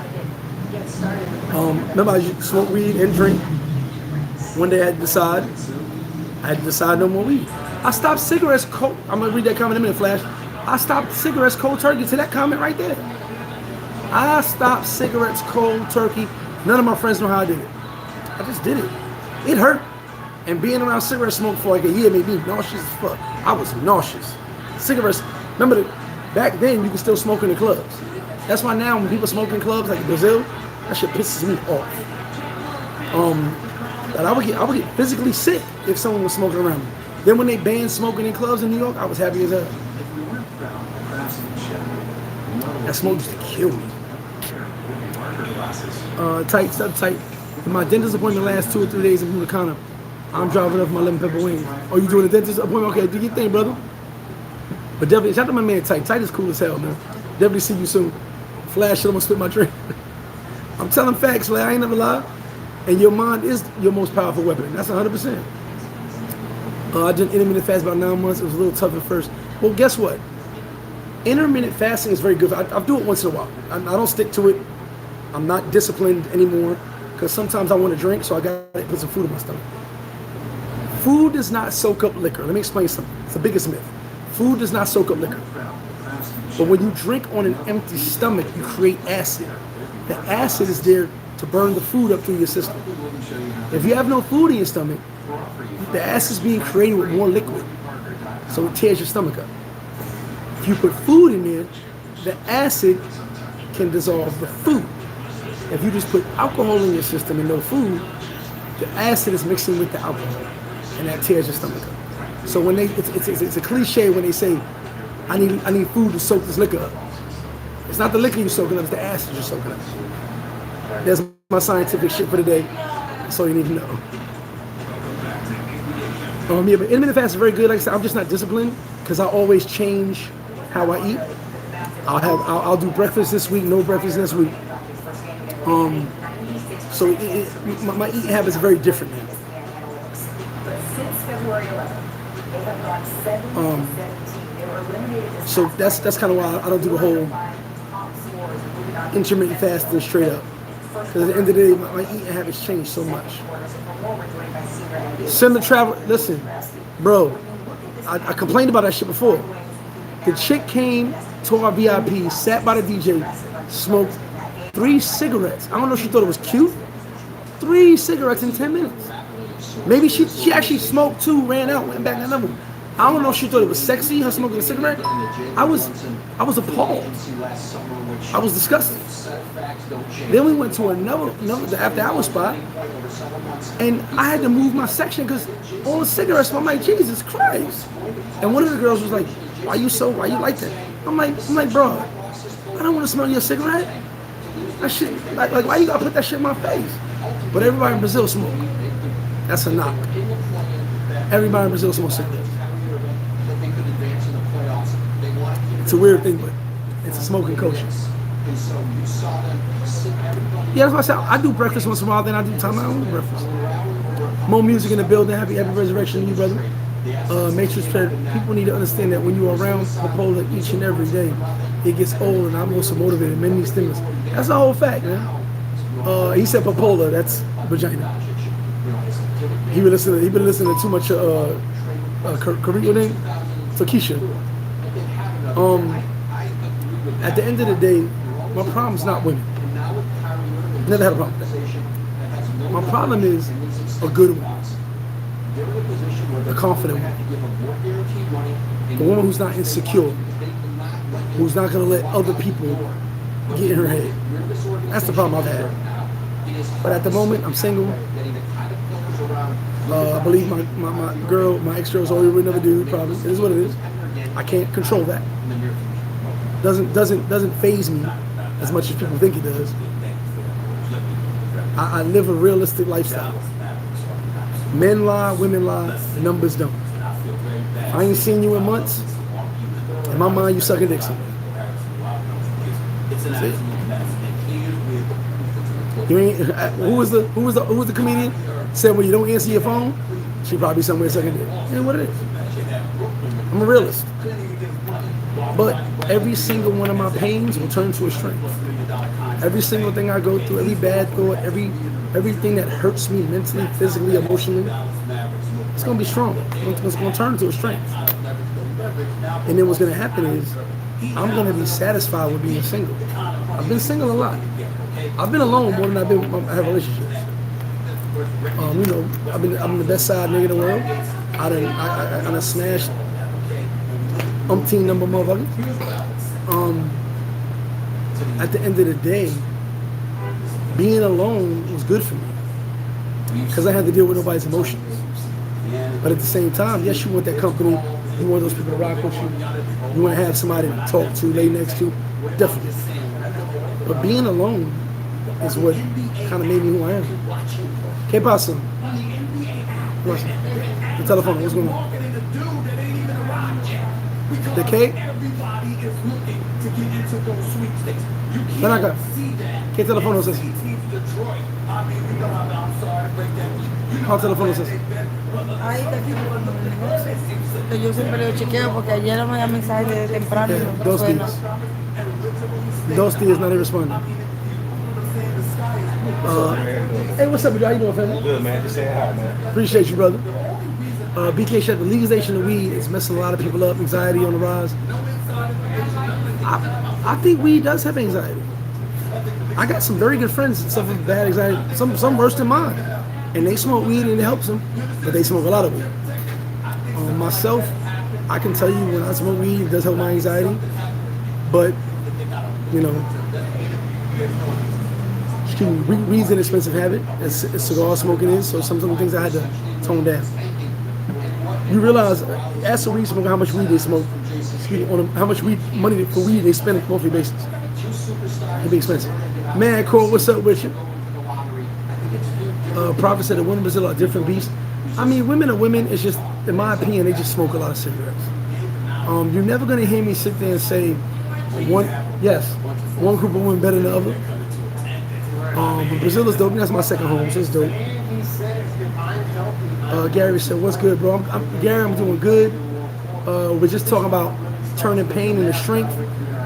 Remember, I used to smoke weed and drink. One day I had to decide no more weed. I stopped cigarettes cold. I'm going to read that comment in a minute, Flash. I stopped cigarettes cold turkey to that comment right there. I stopped cigarettes cold turkey. None of my friends know how I did it. I just did it. It hurt. And being around cigarette smoke for like a year made me nauseous as fuck. I was nauseous. Cigarettes, remember back then you could still smoke in the clubs. That's why now when people smoke in clubs like Brazil, that shit pisses me off. But I would get physically sick if someone was smoking around me. Then when they banned smoking in clubs in New York, I was happy as hell. That smoke used to kill me. Tight. For my dentist appointment last 2 or 3 days in Punta Cana, I'm driving up my lemon pepper wings. Oh, you doing a dentist appointment? Okay, do your thing, brother. But definitely, shout out to my man Tight. Tight is cool as hell, man. Definitely see you soon. Flash, I'm gonna spit my drink. I'm telling facts, Flash. I ain't never lie. And your mind is your most powerful weapon. That's 100%. I did intermittent fast about 9 months. It was a little tough at first. Well, guess what? Intermittent fasting is very good. I do it once in a while. I don't stick to it. I'm not disciplined anymore because sometimes I want to drink, so I got to put some food in my stomach. Food does not soak up liquor. Let me explain something. It's the biggest myth. Food does not soak up liquor. But when you drink on an empty stomach, you create acid. The acid is there to burn the food up through your system. If you have no food in your stomach, the acid is being created with more liquid, so it tears your stomach up. If you put food in there, the acid can dissolve the food. If you just put alcohol in your system and no food, the acid is mixing with the alcohol, and that tears your stomach up. So when it's a cliche when they say, I need food to soak this liquor up. It's not the liquor you're soaking up, it's the acid you're soaking up. That's my scientific shit for today. That's all you need to know. But intermittent fast is very good. Like I said, I'm just not disciplined because I always change how I eat. I'll do breakfast this week, no breakfast this week. So my eating habits are very different now. Since February 11th. So that's kind of why I don't do the whole intermittent fasting straight up. Because at the end of the day, my eating habits change so much. Send the travel. Listen, bro, I complained about that shit before. The chick came to our VIP, sat by the DJ, smoked 3 cigarettes. I don't know if she thought it was cute. 3 cigarettes in 10 minutes. Maybe she actually smoked 2, ran out, went back to another one. I don't know if she thought it was sexy, her smoking a cigarette. I was appalled. I was disgusted. Then we went to another the after hour spot, and I had to move my section because all the cigarettes. I'm like, Jesus Christ! And one of the girls was like, why you like that? I'm like, bro, I don't want to smell your cigarette. That shit, like why you gotta put that shit in my face? But everybody in Brazil smoke. That's a knock. Everybody in Brazil smokes cigarettes. It's a weird thing, but it's a smoking culture. Yeah, that's why I said I do breakfast once in a while, then I do time I don't do breakfast. More music in the building. Happy resurrection to you, brother. Matrix Tread. People need to understand that when you are around Popola each and every day, it gets old, and I'm also motivated. Men need stimulus. That's the whole fact, man. He said Popola. That's vagina. He been listening to too much Carrillo name, Takesha. At the end of the day, my problem is not women. Never had a problem with that. My problem is a good one, a confident one, a woman who's not insecure, who's not going to let other people get in her head. That's the problem I've had. But at the moment, I'm single. I believe my ex-girl is already with another dude, probably. It is what it is. I can't control that. Doesn't faze me as much as people think it does. I live a realistic lifestyle. Men lie, women lie, numbers don't. I ain't seen you in months. In my mind, you sucking dick somewhere. You ain't. Who was the comedian? Said when you don't answer your phone, she probably somewhere sucking dick. And what it is. I'm a realist. But every single one of my pains will turn to a strength. Every single thing I go through, every bad thought, everything that hurts me mentally, physically, emotionally, it's gonna be strong. It's gonna turn into a strength. And then what's gonna happen is I'm gonna be satisfied with being single. I've been single a lot. I've been alone more than I have relationships. I'm the best side nigga in the world. I done smashed umpteen number of motherfuckers. At the end of the day, being alone was good for me because I had to deal with nobody's emotions. But at the same time, yes, you want that company. You want those people to rock with you. You want to have somebody to talk to, lay next to. Definitely. But being alone is what kind of made me who I am. ¿Qué pasa? The telephone, what's going on? The cake? Ven acá. ¿Qué teléfono es ese? ¿Cuál teléfono es ese? Ahí está aquí. Que yo siempre lo chequeo porque ayer no me da mensaje de temprano. Dos días, not even responding. Hey, what's up, how you doing, family? Good, man. Just saying hi, man. Appreciate you, brother. BK said the legalization of weed is messing a lot of people up. Anxiety on the rise. I think weed does have anxiety. I got some very good friends that suffer from bad anxiety, some worse than mine, and they smoke weed and it helps them, but they smoke a lot of weed. Myself, I can tell you when I smoke weed, it does help my anxiety, but weed's an expensive habit, as cigar smoking is, so some things I had to tone down. You realize, ask a weed smoker how much weed they smoke, how much money for weed they spend on a monthly basis. It'd be expensive. Man, Cole, what's up with you? Prophet said that women in Brazil are different beasts. I mean, women are women. It's just, in my opinion, they just smoke a lot of cigarettes. You're never going to hear me sit there and say one group of women better than the other. But Brazil is dope. That's my second home, so it's dope. Gary said, what's good, bro? Gary, I'm doing good. We're just talking about turning pain into strength.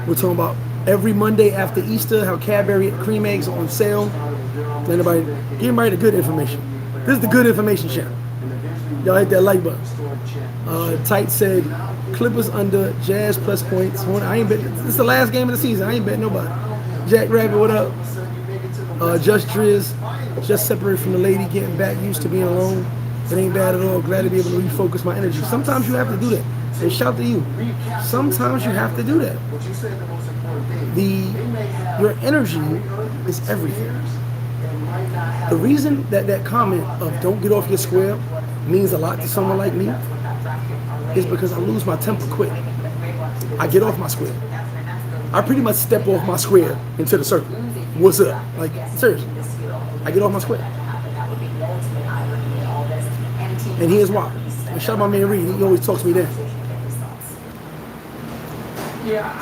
We're talking about every Monday after Easter, how Cadbury cream eggs are on sale. Anybody, give anybody the good information. This is the good information channel. Y'all hit that like button. Tight said, Clippers under, Jazz plus points. I ain't betting. This is the last game of the season. I ain't betting nobody. Jack Rabbit, what up? Just Driz, just separated from the lady, getting back used to being alone. It ain't bad at all. Glad to be able to refocus my energy. Sometimes you have to do that. And shout to you. Sometimes you have to do that. Your energy is everything. The reason that comment of don't get off your square means a lot to someone like me is because I lose my temper quick. I get off my square. I pretty much step off my square into the circle. What's up? Like, seriously. I get off my square. And here's why. And shout out my man Reed, he always talks to me then.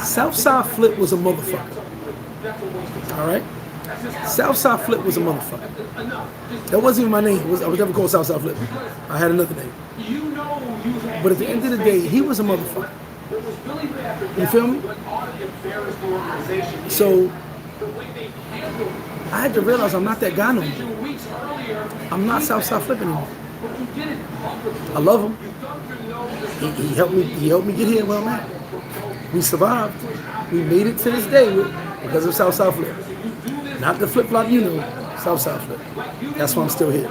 Southside Flip was a motherfucker. Alright? Southside Flip was a motherfucker. That wasn't even my name. I was never called Southside Flip. I had another name. But at the end of the day, he was a motherfucker. You feel me? So, I had to realize I'm not that guy no more. I'm not Southside Flip anymore. I love him. He helped me get here where I'm at. We survived. We made it to this day because of Southside Flip. Not the flip-flop you know, Southside Flip. That's why I'm still here.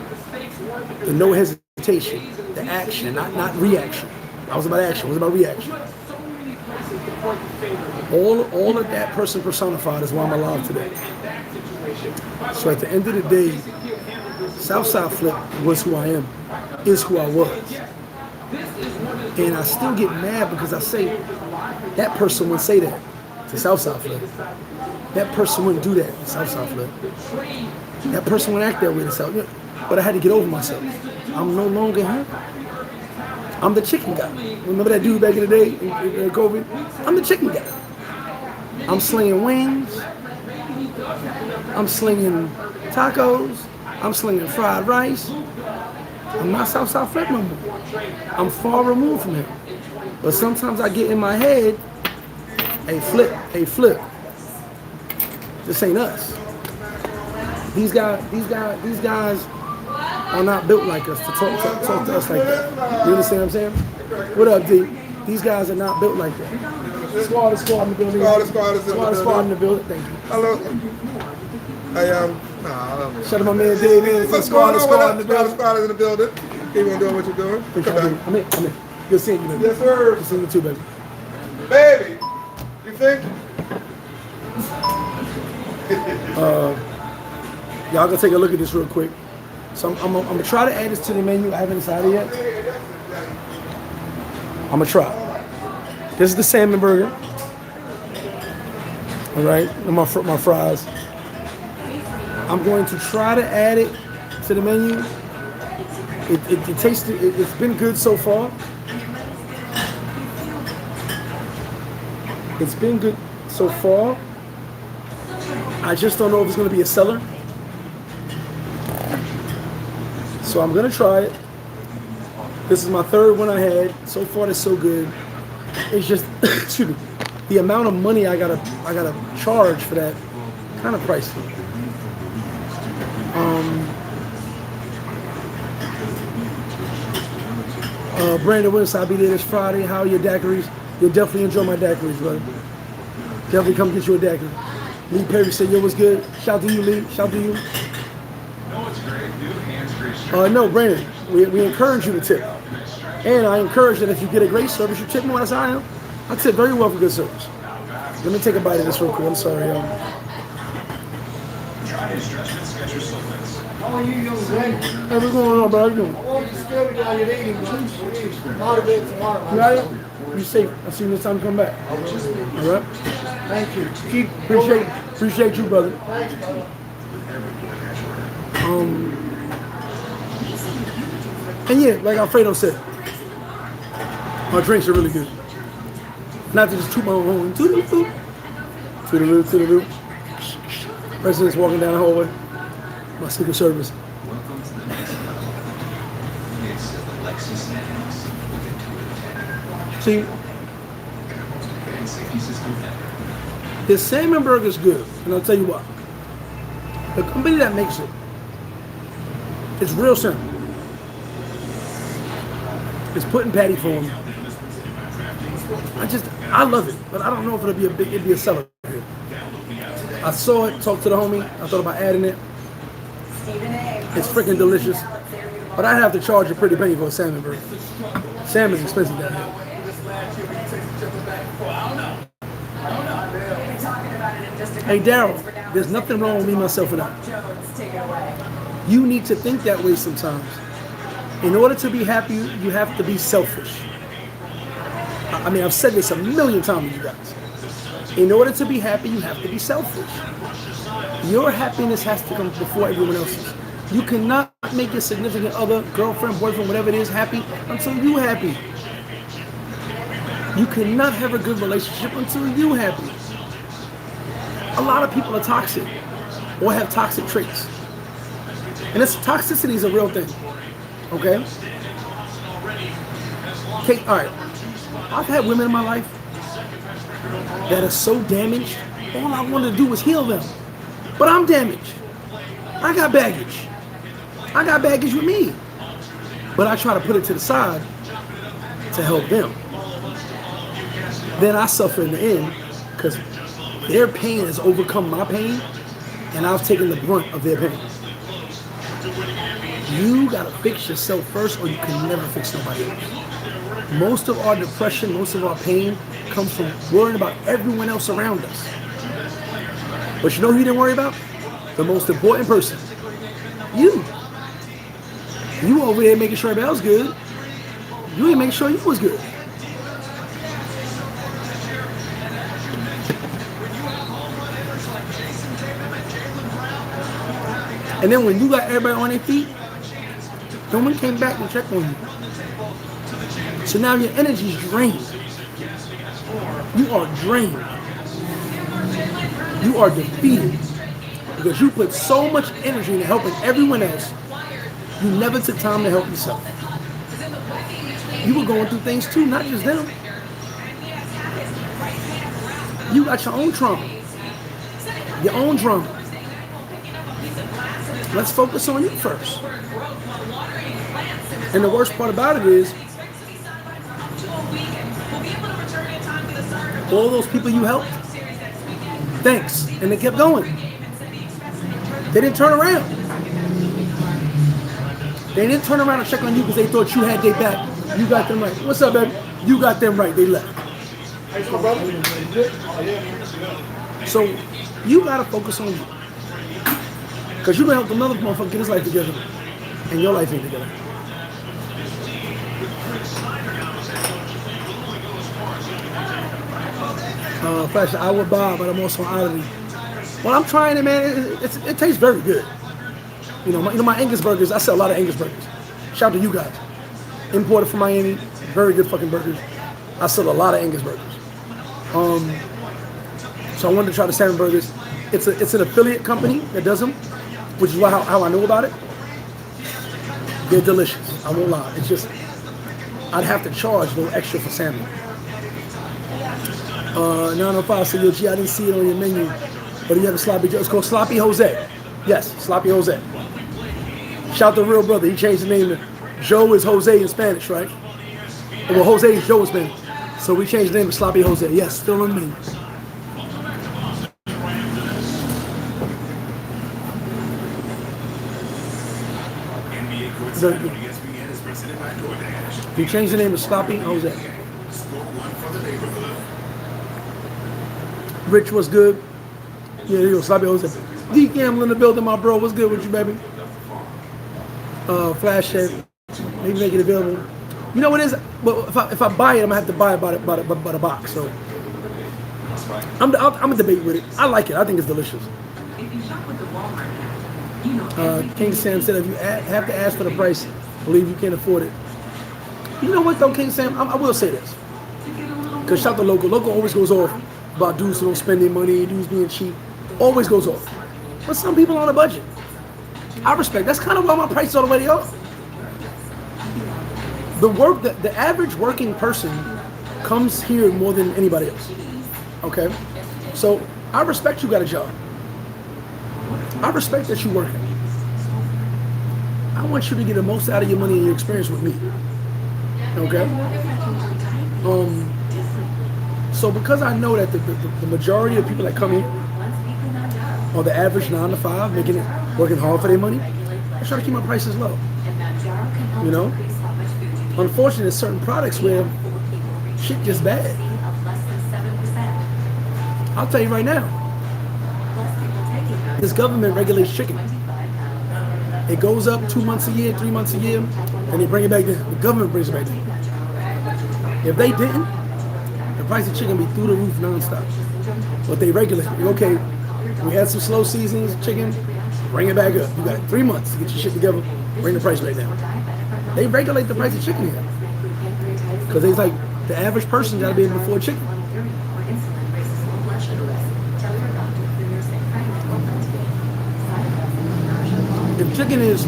The no hesitation, the action, not reaction. I was about action, I was about reaction. All of that person personified is why I'm alive today. So at the end of the day, Southside Flip was who I am, is who I was. And I still get mad because I say, that person wouldn't say that to Southside Flip. That person wouldn't do that to Southside Flip. That person wouldn't act that way to South. But I had to get over myself. I'm no longer him. I'm the chicken guy. Remember that dude back in the day, in COVID? I'm the chicken guy. I'm slinging wings. I'm slinging tacos. I'm slinging fried rice. I'm not Southside Flip no more. I'm far removed from him. But sometimes I get in my head, hey Flip. This ain't us. These guys are not built like us to talk to us like that. You understand what I'm saying? What up, D? These guys are not built like that. Squad in the building. Squad in the building. Thank you. Hello. Shout out my man Dave in for the squad in the building. Squad is in the building. Keep on doing what you're doing. I'm in. Good seeing you, baby. Yes, sir. Good seeing you too, baby. Baby, you think? Y'all gonna take a look at this real quick. So I'm gonna try to add this to the menu. I haven't decided yet. I'm gonna try. This is the salmon burger. All right, and my fries. I'm going to try to add it to the menu. It tastes. It's been good so far. It's been good so far. I just don't know if it's going to be a seller. So I'm going to try it. This is my third one I had. So far, it's so good. It's just, excuse me, the amount of money I gotta charge for that, kind of pricey. Brandon Willis, I'll be there this Friday. How are your daiquiris? You'll definitely enjoy my daiquiris, brother. Definitely come get you a daiquiri. Lee Perry said, yo, what's good? Shout to you, Lee. Shout to you. No, Brandon, we encourage you to tip. And I encourage that if you get a great service, you tip more. That's how I am. I tip very well for good service. Let me take a bite of this real quick. I'm sorry, y'all. How are you, young man? Hey, what's going on, bro? How you doing? Oh, you scared me down your eating, but motivate tomorrow. You got it? You safe. I'll see you next time you come back. All right? Thank you. Appreciate you, brother. Thanks, brother. And yeah, like Alfredo said, my drinks are really good. Not to just toot my own horn. Toodaloo. Residents walking down the hallway. My Secret Service. See, the salmon burger is good, and I'll tell you what. The company that makes it, it's real simple. It's putting patty form. I love it, but I don't know if it'd be a seller here. I saw it, talked to the homie, I thought about adding it. It's freaking delicious. But I'd have to charge a pretty penny for a salmon burger. Salmon's expensive down here. Hey Daryl, there's nothing wrong with me, myself, and I. You need to think that way sometimes. In order to be happy, you have to be selfish. I mean, I've said this a million times, you guys. In order to be happy, you have to be selfish. Your happiness has to come before everyone else's. You cannot make your significant other, girlfriend, boyfriend, whatever it is, happy until you're happy. You cannot have a good relationship until you're happy. A lot of people are toxic or have toxic traits. And toxicity is a real thing. Okay? Okay, all right. I've had women in my life that are so damaged, all I wanted to do was heal them. But I'm damaged. I got baggage. I got baggage with me. But I try to put it to the side to help them. Then I suffer in the end because their pain has overcome my pain and I've taken the brunt of their pain. You gotta fix yourself first or you can never fix nobody else. Most of our depression, most of our pain comes from worrying about everyone else around us. But you know who you didn't worry about? The most important person. You. You over there making sure everybody else good. You ain't making sure you was good. And then when you got everybody on their feet, no one came back to check on you. So now your energy is drained. You are drained. You are defeated. Because you put so much energy into helping everyone else, you never took time to help yourself. You were going through things too, not just them. You got your own trauma. Your own drama. Let's focus on you first. And the worst part about it is, all those people you helped, thanks. And they kept going. They didn't turn around. They didn't turn around and check on you because they thought you had their back. You got them right. What's up, baby? You got them right. They left. So you gotta focus on you. Because you're gonna help another motherfucker get his life together. And your life ain't together. Flash, I would buy, but I'm also out of it. Well, I'm trying it, man. It tastes very good. You know, my Angus burgers. I sell a lot of Angus burgers. Shout out to you guys. Imported from Miami. Very good fucking burgers. I sell a lot of Angus burgers. So I wanted to try the salmon burgers. It's an affiliate company that does them, which is how I know about it. They're delicious. I won't lie. It's just I'd have to charge a little extra for salmon. 905 said, yo, G, I didn't see it on your menu. But you have a sloppy Joe. It's called Sloppy Jose. Yes, Sloppy Jose. Shout to Real Brother. He changed the name to Joe is Jose in Spanish, right? Well, Jose is Joe in Spanish. So we changed the name to Sloppy Jose. Yes, still on the menu. We changed the name to Sloppy Jose. Rich, what's good? Yeah, there you go, Sloppy Jose. D Gamble in the building, my bro. What's good with you, baby? Flash Shape. Maybe make it available. You know what it is? Well, if I buy it, I'm gonna have to buy it by the box. So I'm gonna debate with it. I like it. I think it's delicious. King Sam said if you have to ask for the price, believe you can't afford it. You know what though, King Sam? I will say this. Because shout to Local. Local always goes off about dudes who don't spend their money, dudes being cheap. Always goes off. But some people on a budget. I respect. That's kind of why my price is all the way up. the average working person comes here more than anybody else. Okay? So I respect you got a job. I respect that you're working. I want you to get the most out of your money and your experience with me. Okay? So because I know that the majority of people that come here are the average 9 to 5, working hard for their money, I try to keep my prices low. You know? Unfortunately, there's certain products where shit gets bad. I'll tell you right now, this government regulates chicken. It goes up 2 months a year, 3 months a year, and they bring it back down. The government brings it back down. If they didn't, the price of chicken would be through the roof nonstop. But they regulate it. Okay, we had some slow seasons, chicken, bring it back up. You got 3 months to get your shit together, bring the price back down. They regulate the price of chicken here. Because it's like, the average person got to be able to afford chicken. If chicken is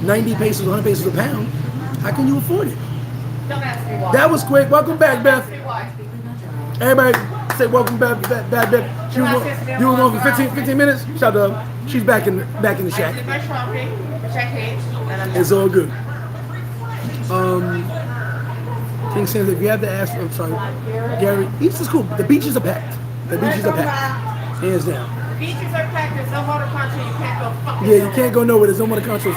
90 pesos, 100 pesos a pound, how can you afford it? Don't ask me why. That was quick. Welcome back, Beth. Don't ask me why. Everybody say welcome back, Beth. You were on for 15 minutes. Shout out. She's back in the shack. I did my shopping, which I hate, and I'm It's all good. King says if you have to ask, I'm sorry, Gary, East is cool. The beaches are packed. The beaches are packed. Hands down. beaches are packed. There's no motor control. You can't go fucking. Yeah, you can't go nowhere. There's no motor control.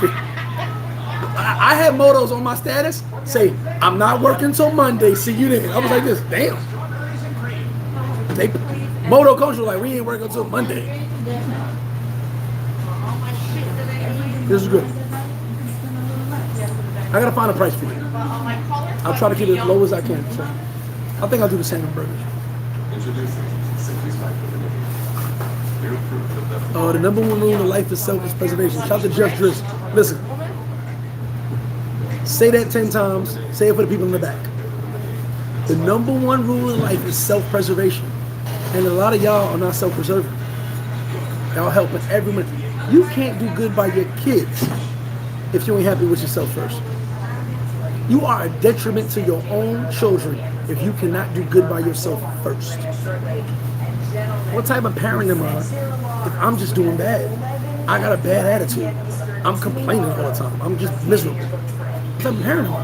I had motos on my status say, I'm not working till Monday. See you then. I was like this. Damn. They moto control like we ain't working until Monday. This is good. I gotta find a price for you. I'll try to keep it as low as I can. So I think I'll do the same with burgers. The number one rule in life is self-preservation. Shout out to Jeff Driss. Listen. Say that 10 times. Say it for the people in the back. The number one rule in life is self-preservation. And a lot of y'all are not self-preserving. Y'all helping everyone. You can't do good by your kids if you ain't happy with yourself first. You are a detriment to your own children if you cannot do good by yourself first. What type of parent am I if I'm just doing bad? I got a bad attitude. I'm complaining all the time. I'm just miserable. What type of parent am I?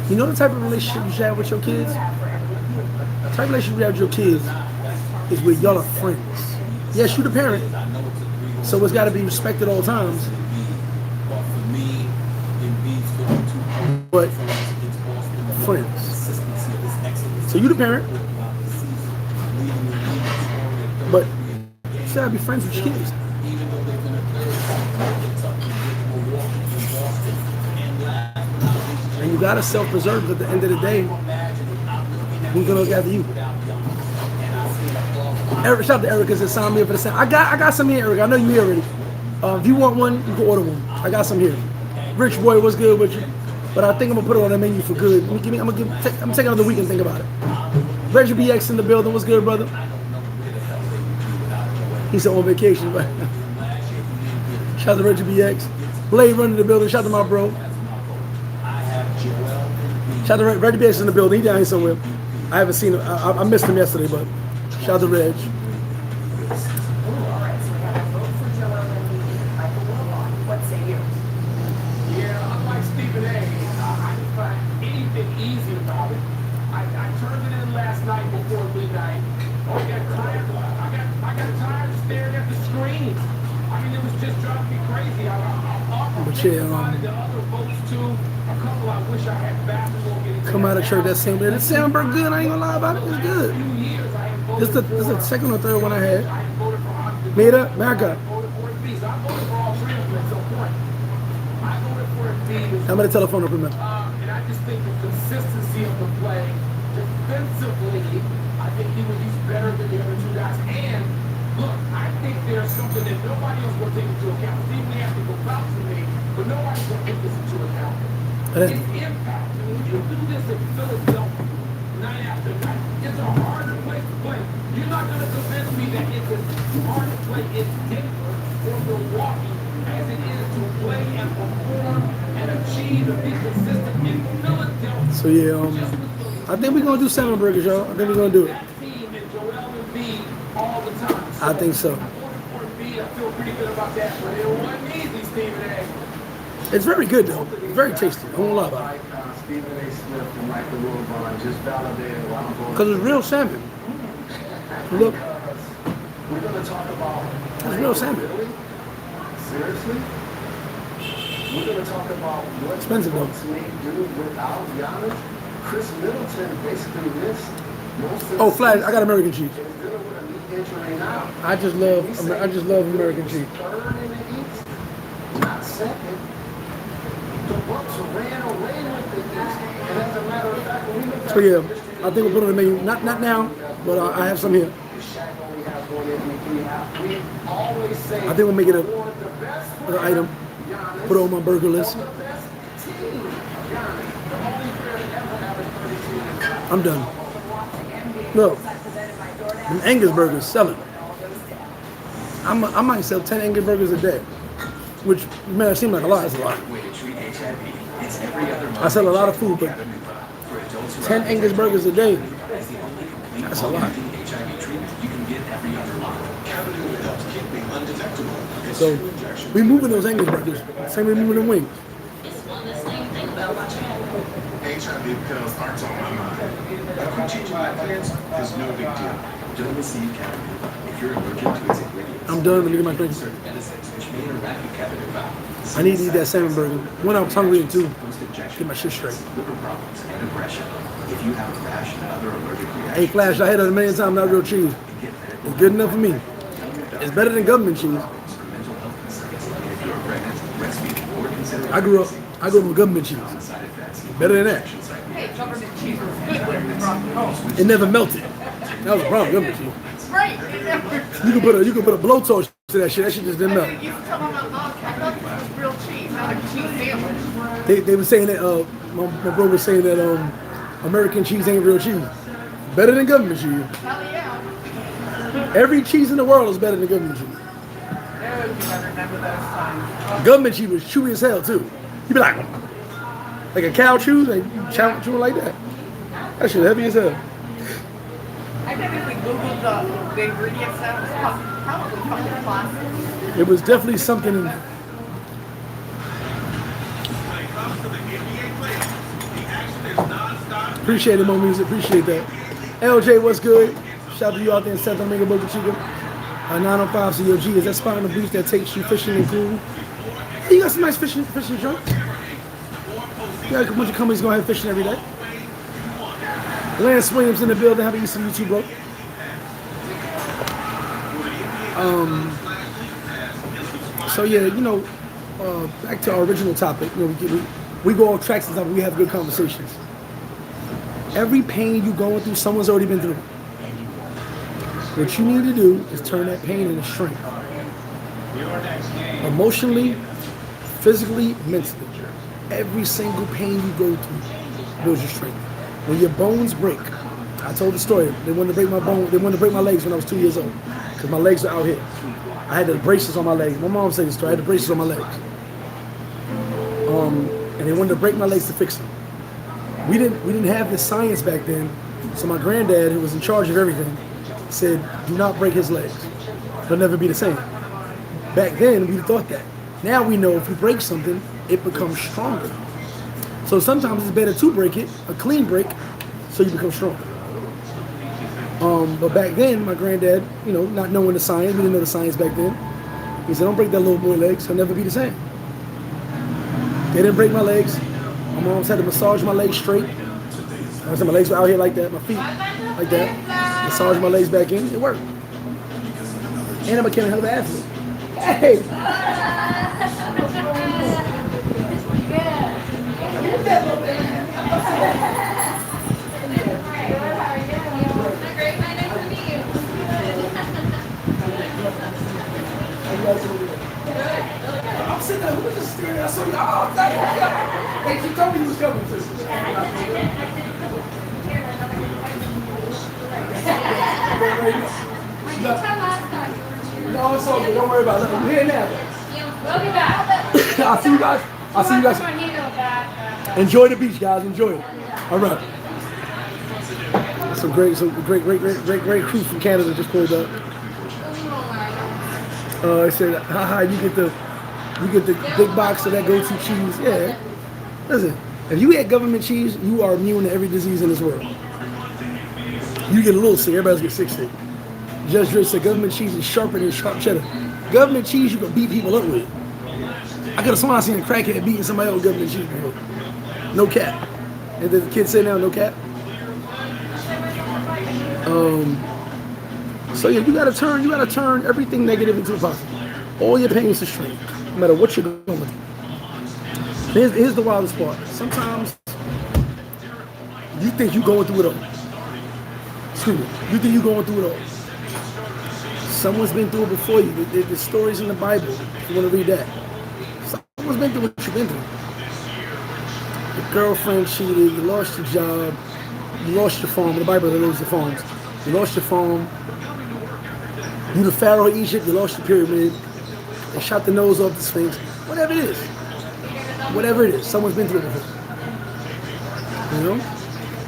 You know the type of relationship you should have with your kids? The type of relationship you have with your kids is where y'all are friends. Yes, you're the parent, so it's got to be respected all times. But friends. So you the parent, but you gotta be friends with your kids. And you gotta self-preserve because at the end of the day, who's gonna look after you? Eric, shout out to Eric because it signed me up for the same. I got some here, Eric. I know you here already. If you want one, you can order one. I got some here. Rich boy, what's good with you? But I think I'm gonna put it on the menu for good. I'm gonna take another week and think about it. Reggie BX in the building. What's good, brother? He's on vacation, but shout out to Reggie BX. Blade running the building. Shout out to my bro. Shout out to Reggie BX in the building. He down here somewhere. I haven't seen him. I missed him yesterday, but shout out to Reg. Come out of church that same day. The Sandberg good. I ain't gonna lie about it. It's good. This is the second or third one I had. Mira, Maca. How many telephone number, man? And I just think the consistency of the play defensively, I think he was better than the other two guys. And look, I think there's something that nobody else will take into account. Steve may have to go vouch for me, but nobody's going to take this into account. His impact. I mean, you do this in Philadelphia night after night. It's a harder place to play. You're not going to convince me that it's a harder place like it's different for Milwaukee as it is to play and perform and achieve and be consistent in Philadelphia. So yeah, I think we're gonna do salmon burgers, y'all. I think we're gonna do it. Team and Joel Embiid all the time. I think so. I feel pretty good about that, but it wasn't easy, Stephen A. It's very good though. It's very tasty. I won't lie about it. Stephen A. Smith from like the World Bond just validated what I'm going Cause it's real salmon. Look, We're going to talk about. it's real salmon. Really? Seriously? We're going to talk about what Expensive, the though. Bucks may do without Giannis. Chris Middleton basically missed most of Oh, the Flash, I season. got American cheese. He's dealing with a knee injury now. I just love American cheese. Third in the East, not second. The Bucks ran away with the East, and as a matter of fact, when we look So yeah, I think we'll put it on the menu. Not now, but I have some here. Shaq only has one MVP. We always say I think we'll make it the best an item. Put it on my burger list. the best team. Giannis, the only player to ever average 32. I'm done. Look, them Angus burgers selling. I might sell 10 Angus burgers a day, which man, it seems like a lot. It's a lot. I sell a lot of food, but 10 Angus burgers a day, that's a lot. So we moving those Angus burgers, same way we moving them wings. HIV pills aren't on my mind. I'm changing my plans is no big deal. Don't receive cannabis if you're allergic to its ingredients. I'm done. Let me get my drink. Certain medicines which may interact with catheter valve. I need to eat that salmon burger. One, I was hungry, and two, Post-injection get my shit straight. liver problems and depression. If you have a rash and other allergic Hey, reactions, Flash, I had it a million times, not real cheese. get medical It's good enough for me. It's better than government cheese. for mental health concerns. And if you are pregnant, breastfeeding, or considering I grew up with government cheese. side effects, Better than that. Hey, government cheese was good when we brought it home. It never melted. That was the problem, government cheese. Right. It never. You could put a blowtorch to that shit. That shit just didn't melt. You used to tell my mom, I thought this was real cheese, not a cheese sandwich. They were saying that my bro was saying that American cheese ain't real cheese. Better than government cheese. Hell yeah. Every cheese in the world is better than government cheese. Oh, you better remember those times. Government cheese was chewy as hell too. You be like a cow chews, like chewing like that. That shit heavy as hell. I think if we Googled the ingredients, that was probably fucking plastic. It was definitely something. Appreciate it, Mo Music. Appreciate that. LJ, what's good? Shout out to you out there in Santo Domingo, Boca Chica. 905 COG. Is that spot on the beach that takes you fishing and cool? Hey, you got some nice fishing joints. You got a bunch of companies going ahead fishing every day. Lance Williams in the building. How about you some YouTube, bro? So yeah, back to our original topic. We go off tracks and stuff. We have good conversations. Every pain you going through, someone's already been through. What you need to do is turn that pain into strength. Emotionally, physically, mentally. Every single pain you go through builds your strength. When your bones break, I told the story. They wanted to break my bone. They wanted to break my legs when I was 2 years old because my legs were out here. I had the braces on my legs. My mom said this story. I had the braces on my legs. And they wanted to break my legs to fix them. We didn't have the science back then. So my granddad, who was in charge of everything, said, "Do not break his legs. They'll never be the same." Back then, we thought that. Now we know if you break something, it becomes stronger. So sometimes it's better to break it, a clean break, so you become stronger. But back then, my granddad, not knowing the science, we didn't know the science back then. He said, "Don't break that little boy legs, he'll never be the same." They didn't break my legs. My mom had to massage my legs straight. I said my legs were out here like that, my feet like that. Massage my legs back in, it worked. And I became a hell of an athlete. Hey! I'm sitting there, who was just staring? I saw you. Oh, thank you. Hey, she told me you was coming, sister. No, it's all good. Don't worry about it. I'm here now. We'll be back. I'll see you guys. I'll see you guys. Enjoy the beach, guys. Enjoy it. All right. Some great crew from Canada just pulled up. It said, haha, you get the big box of that go-to cheese. Yeah. Listen, if you eat government cheese, you are immune to every disease in this world. You get a little sick, everybody else gets sick. Judge Drake said government cheese is sharper than sharp cheddar. Government cheese you can beat people up with. I could have sworn I seen a crackhead beating somebody else with government cheese before. No cap. And the kid say now, no cap. So yeah, you gotta turn everything negative into a positive. All your pain is a strength, no matter what you're going through. Here's the wildest part. Sometimes you think you're going through it all. Excuse me. You think you're going through it all. Someone's been through it before you. There's stories in the Bible, if you want to read that. Someone's been through what you've been through. Your girlfriend cheated, you lost your job, you lost your farm. The Bible loses your farms. You lost your farm. You the Pharaoh of Egypt, you lost your pyramid. They shot the nose off the Sphinx. Whatever it is. Whatever it is, someone's been through it before. You know?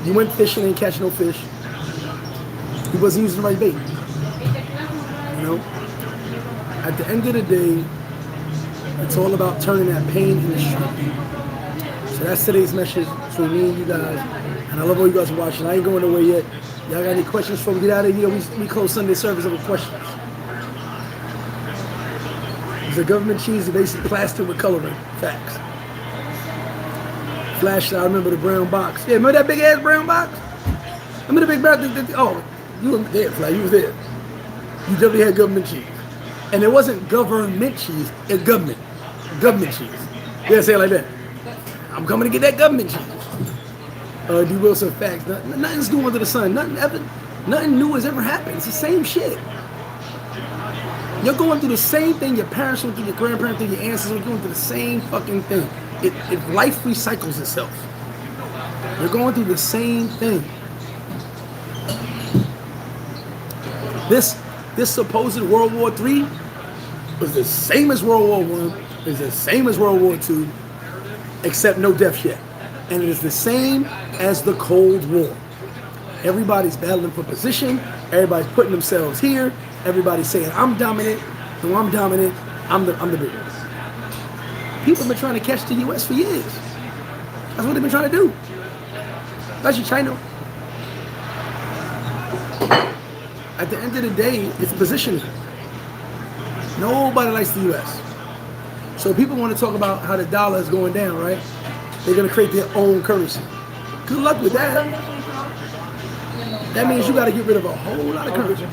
You went fishing and catch no fish. You wasn't using the right bait. You know? At the end of the day, it's all about turning that pain into strength. So that's today's message between me and you guys. And I love all you guys are watching. I ain't going nowhere yet. Y'all got any questions before we get out of here? You know, we close Sunday service over questions. The government cheese is basically plastered with coloring. Facts. Flashlight, I remember the brown box. Yeah, remember that big ass brown box? Remember the big brown, oh, you were there, Fly, you was there. You definitely had government cheese. And it wasn't government cheese, it's government cheese. Yeah, say it like that. I'm coming to get that government cheese. D. Wilson, facts. Nothing's new under the sun. Nothing new has ever happened. It's the same shit. You're going through the same thing your parents went through, your grandparents through, your ancestors were going through the same fucking thing. If life recycles itself. You're going through the same thing. This supposed World War III was the same as World War I, is the same as World War II, except no deaths yet. And it is the same as the Cold War. Everybody's battling for position. Everybody's putting themselves here. Everybody's saying, I'm dominant. No, I'm dominant. I'm the big one. People have been trying to catch the U.S. for years. That's what they've been trying to do. Especially China. At the end of the day, it's positioning. Nobody likes the U.S. So people want to talk about how the dollar is going down, right? They're going to create their own currency. Good luck with that. That means you got to get rid of a whole lot of currency.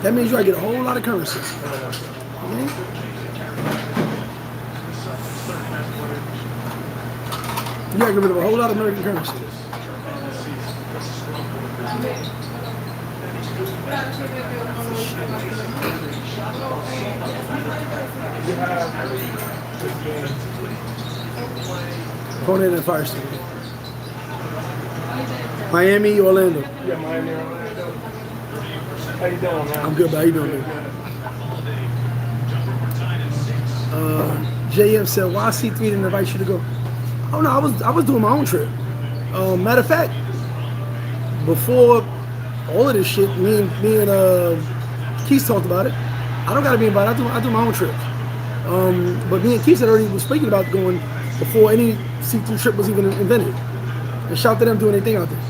That means you got to get a whole lot of currency. Okay? You got to get rid of a whole lot of American currency. Going in and fire stick. Miami, Orlando. Yeah, Miami, Orlando. How you doing, man? I'm good, but how you doing, man? JM said, why C3 didn't invite you to go? Oh no, I was doing my own trip. Matter of fact, before all of this shit, me and Keith talked about it. I don't gotta be invited. I do my own trips. But me and Keith had already was speaking about going before any C3 trip was even invented. And shout to them doing anything out there.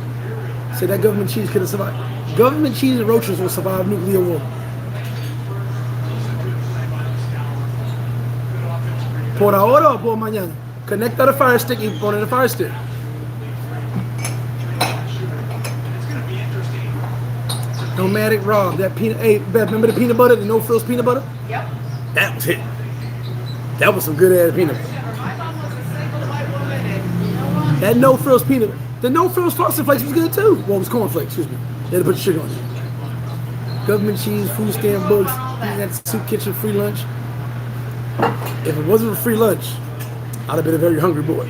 Say that government cheese could have survived. Government cheese and roaches will survive nuclear war. Por ahora o por mañana. Conecta the fire stick y pon the fire stick. Nomadic Rob, that peanut. Hey, Beth, remember the peanut butter, the no frills peanut butter? Yep. That was it. That was some good ass peanut butter. My mom was a single white woman and That no frills peanut. The no frills frosted flakes was good too. Well, it was cornflakes. Excuse me. They had to put sugar on it. Government cheese, food stamp books, that soup kitchen, free lunch. If it wasn't for free lunch, I'd have been a very hungry boy.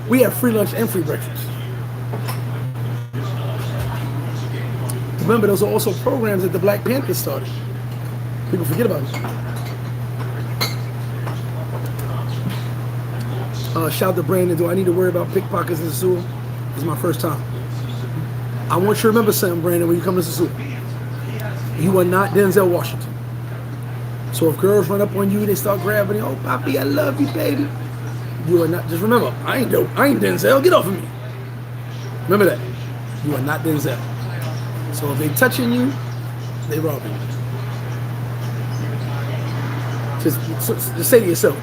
We have free lunch and free breakfast. Remember, those are also programs that the Black Panthers started. People forget about it. Shout to Brandon. Do I need to worry about pickpockets in Sosua? It's my first time. I want you to remember something, Brandon, when you come to Sosua. You are not Denzel Washington. So if girls run up on you, they start grabbing you. Oh, Poppy, I love you, baby. You are not. Just remember, I ain't Denzel. Get off of me. Remember that. You are not Denzel. So if they touching you, they robbing you. Just say to yourself,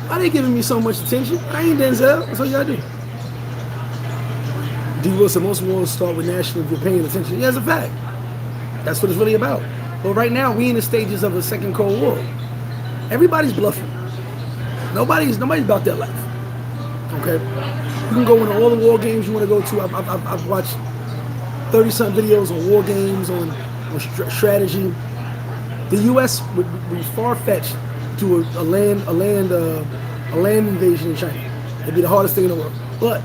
why are they giving me so much attention? I ain't Denzel. That's all you gotta do. D. Wilson, most wars start with national if you're paying attention. Yeah, it's a fact. That's what it's really about. But right now, we in the stages of a second Cold War. Everybody's bluffing. Nobody's about their life. Okay? You can go into all the war games you want to go to. I've watched 30-something videos on war games, on strategy. The U.S. would be far-fetched to a land invasion in China. It'd be the hardest thing in the world. But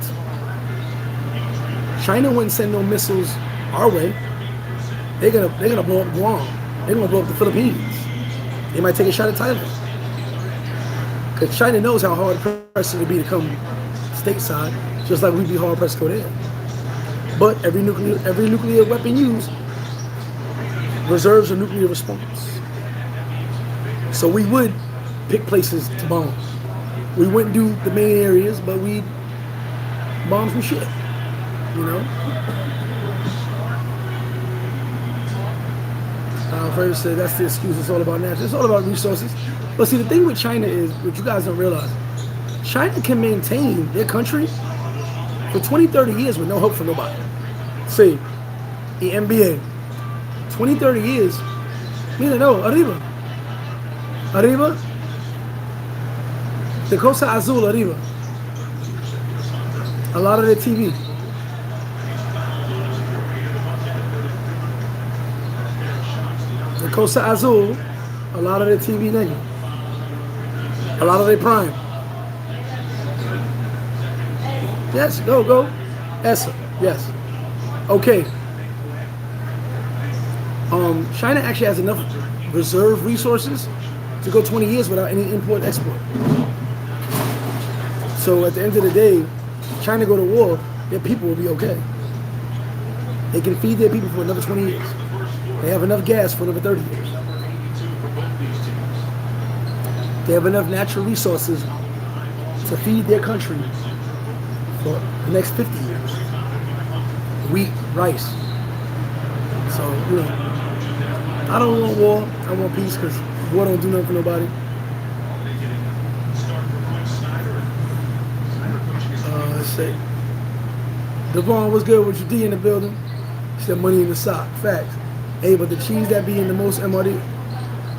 China wouldn't send no missiles our way. They're gonna blow up Guam. They're gonna blow up the Philippines. They might take a shot at Thailand. Because China knows how hard pressed it would be to come stateside, just like we'd be hard pressed to go there. But every nuclear weapon used reserves a nuclear response. So we would pick places to bomb. We wouldn't do the main areas, but we'd bomb some shit, you know? Alfred said that's the excuse, it's all about natural. It's all about resources. But see, the thing with China is, what you guys don't realize, China can maintain their country for 20, 30 years with no help from nobody. See, the NBA, 20, 30 years, mira, no, arriba. Arriba. The Cosa Azul, arriba. A lot of their TV. The Cosa Azul, a lot of their TV nigga. A lot of their prime. Yes, go. Essa, yes. Okay. China actually has enough reserve resources to go 20 years without any import-export. So at the end of the day, China go to war, their people will be okay. They can feed their people for another 20 years. They have enough gas for another 30 years. They have enough natural resources to feed their country for the next 50 years. Wheat, rice. So, you know, I don't want war. I want peace because war don't do nothing for nobody. Let's see. Devon, what's good with your D in the building? She said money in the sock. Facts. Hey, but the cheese that be in the most MRD,